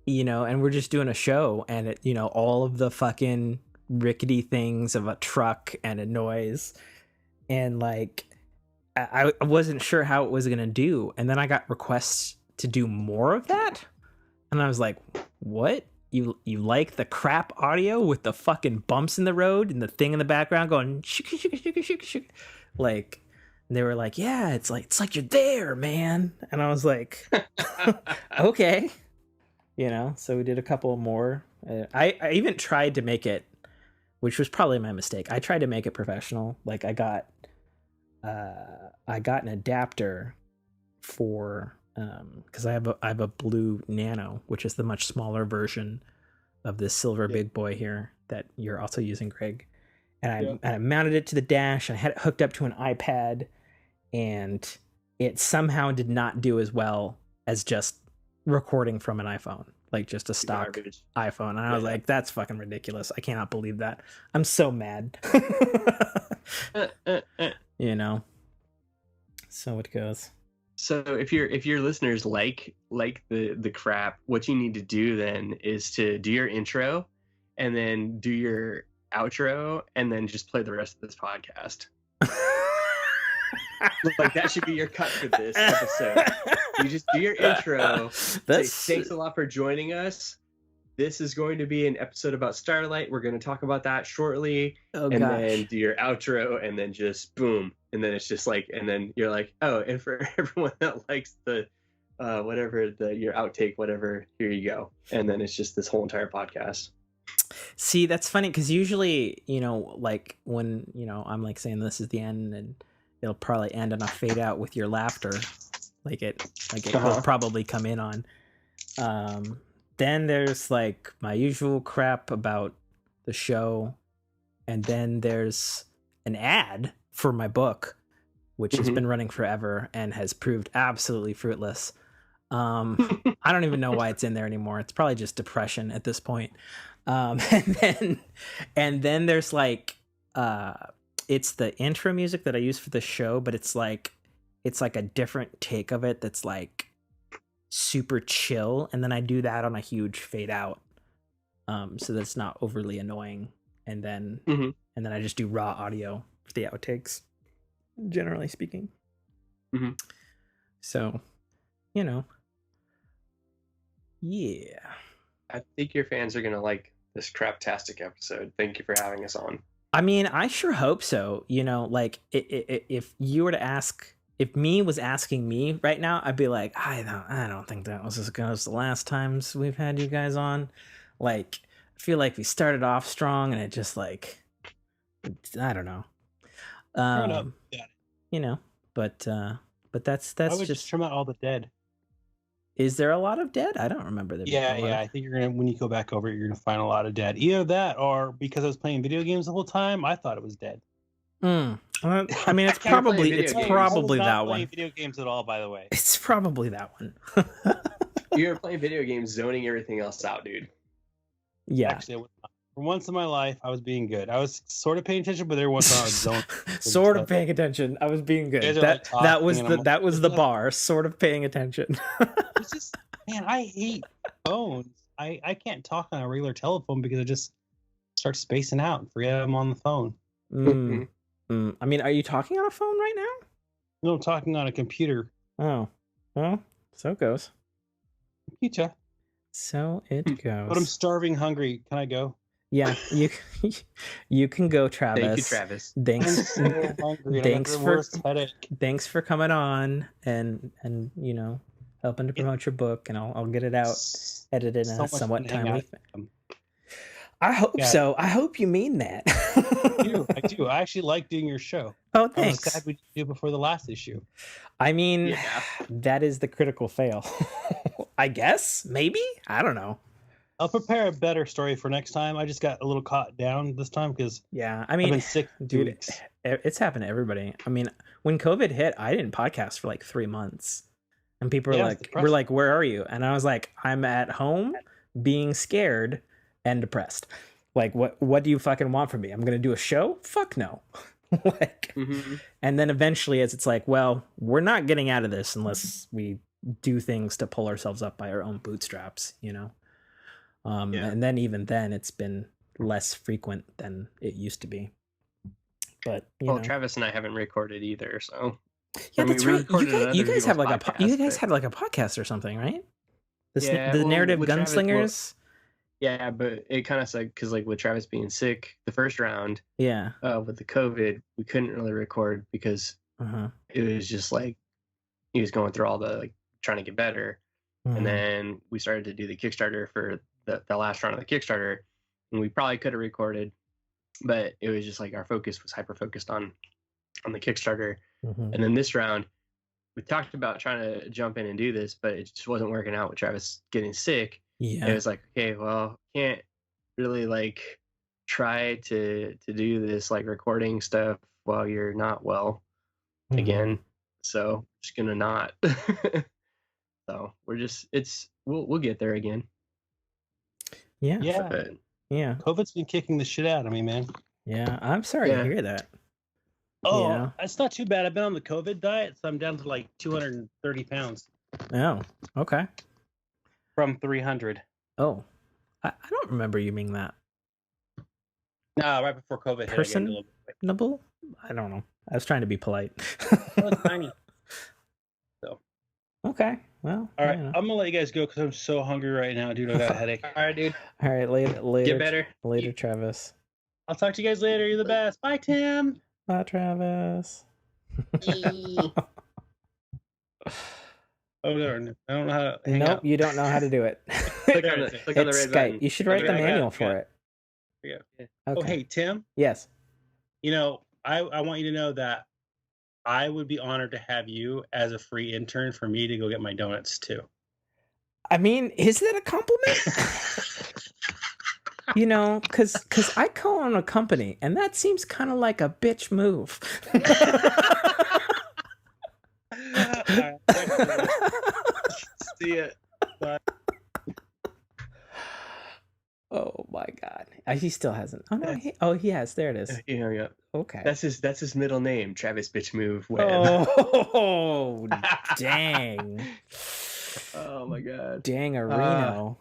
and we're just doing a show, and it all of the fucking rickety things of a truck and a noise, and like I wasn't sure how it was gonna do, and then I got requests to do more of that, and I was like, what? You like the crap audio with the fucking bumps in the road and the thing in the background going shika shika shika shika shika, like, and they were like, yeah, it's like you're there, man, and I was like, okay, so we did a couple more. I even tried to make it, which was probably my mistake. I tried to make it professional. Like I got an adapter for because I have a blue Nano, which is the much smaller version of this silver big boy here that you're also using, Greg. And I mounted it to the dash, and I had it hooked up to an iPad, and it somehow did not do as well as just recording from an iPhone, like just a stock Garbage. iPhone. And I was like, that's fucking ridiculous. I cannot believe that. I'm so mad. You know, so it goes. So if your listeners like the crap, what you need to do then is to do your intro and then do your outro and then just play the rest of this podcast. Like that should be your cut for this episode. You just do your intro. Say, thanks a lot for joining us. This is going to be an episode about Starlite. We're going to talk about that shortly. Oh, and gosh. then do your outro and then just boom. And then it's just like, and then you're like, oh, and for everyone that likes the your outtake, whatever, here you go. And then it's just this whole entire podcast. See, that's funny because usually, you know, like when, you know, I'm like saying this is the end and it'll probably end on a fade out with your laughter. Like it will probably come in on. Then there's like my usual crap about the show. And then there's an ad for my book, which has been running forever and has proved absolutely fruitless. I don't even know why it's in there anymore. It's probably just depression at this point. And then there's like, it's the intro music that I use for the show, but it's like a different take of it that's like super chill, and then I do that on a huge fade out, so that's not overly annoying, and then I just do raw audio for the outtakes, generally speaking. So, you know, yeah. I think your fans are gonna like this craptastic episode. Thank you for having us on. I mean, I sure hope so. You know, like if you were to ask, if me was asking me right now, I'd be like, I don't think that was as good as the last times we've had you guys on. Like, I feel like we started off strong and it just like, I don't know. You know, but that's I would just trim out all the dead. Is there a lot of dead? I don't remember there. Yeah. I think you're gonna, when you go back over it, you're gonna find a lot of dead. Either that, or because I was playing video games the whole time, I thought it was dead. I mean, it's probably that one. Video games at all, by the way. It's probably that one. You were playing video games, zoning everything else out, dude. Yeah. Actually, for once in my life, I was being good. I was sort of paying attention, but there was one I was zoning. Sort of paying attention. I was being good. That was the bar. Sort of paying attention. It's just, man, I hate phones. I can't talk on a regular telephone because I just start spacing out and forget I'm on the phone. I mean, are you talking on a phone right now? No, I'm talking on a computer. Oh, well, so it goes. Pizza. So it goes. But I'm starving, hungry. Can I go? Yeah, you can go, Travis. Thank you, Travis. Thanks. I'm so hungry. Thanks for coming on and you know, helping to promote your book, and I'll get it out edited in a somewhat timely. I hope so. I hope you mean that. I do. I actually like doing your show. Oh, thanks. I was sad we didn't do it before the last issue. I mean, that is the critical fail. I guess, maybe. I don't know. I'll prepare a better story for next time. I just got a little caught down this time because I mean, I've been sick, dude. It's happened to everybody. I mean, when COVID hit, I didn't podcast for like 3 months, and people were like, "Where are you?" And I was like, "I'm at home, being scared and depressed. Like, what do you fucking want from me? I'm gonna do a show? Fuck no." And then eventually, as it's like, well, we're not getting out of this unless we do things to pull ourselves up by our own bootstraps, you know. And then even then, it's been less frequent than it used to be. But you know. Travis and I haven't recorded either, so yeah, that's right. You guys have like you guys had like a podcast or something, right? The Narrative Gunslingers. Yeah, but it kind of sucked because, like, with Travis being sick the first round, with the COVID, we couldn't really record because it was just like he was going through all the like trying to get better, and then we started to do the Kickstarter for the last round of the Kickstarter, and we probably could have recorded, but it was just like our focus was hyper focused on the Kickstarter, and then this round we talked about trying to jump in and do this, but it just wasn't working out with Travis getting sick. Yeah, it was like, okay, well, can't really like try to do this like recording stuff while you're not well again. so just gonna not. So we'll get there again. Yeah. Yeah. But, Yeah. COVID's been kicking the shit out of me, man. Yeah. I'm sorry to Yeah. hear that. Oh, Yeah. it's not too bad. I've been on the COVID diet, so I'm down to like 230 pounds Oh, okay. from 300. Oh, I don't remember you being that. No, right before COVID hit, I gained a little bit. Nibble? I don't know. I was trying to be polite. I was tiny. So, Okay. Well, all right, you know. I'm gonna let you guys go because I'm so hungry right now, dude. I got a headache. All right, dude. All right. Later. Get better. Later, Travis. I'll talk to you guys later. You're the best. Bye, Tim. Bye, Travis. Oh, no, I don't know how to hang Nope, up. you don't know how to do it. click on the It's red Skype. button. You should write the Okay, I got it, manual I got for it. it. Yeah. Okay. Oh, hey, Tim. Yes. You know, I want you to know that I would be honored to have you as a free intern for me to go get my donuts too. I mean, is that a compliment? You know, because I co-own a company, and that seems kind of like a bitch move. See it. Oh my God, he still hasn't. Oh no, he has. There it is. Yeah. Okay. That's his middle name, Travis Bitch Move Webb. Oh dang! Oh my God. Dang Areno.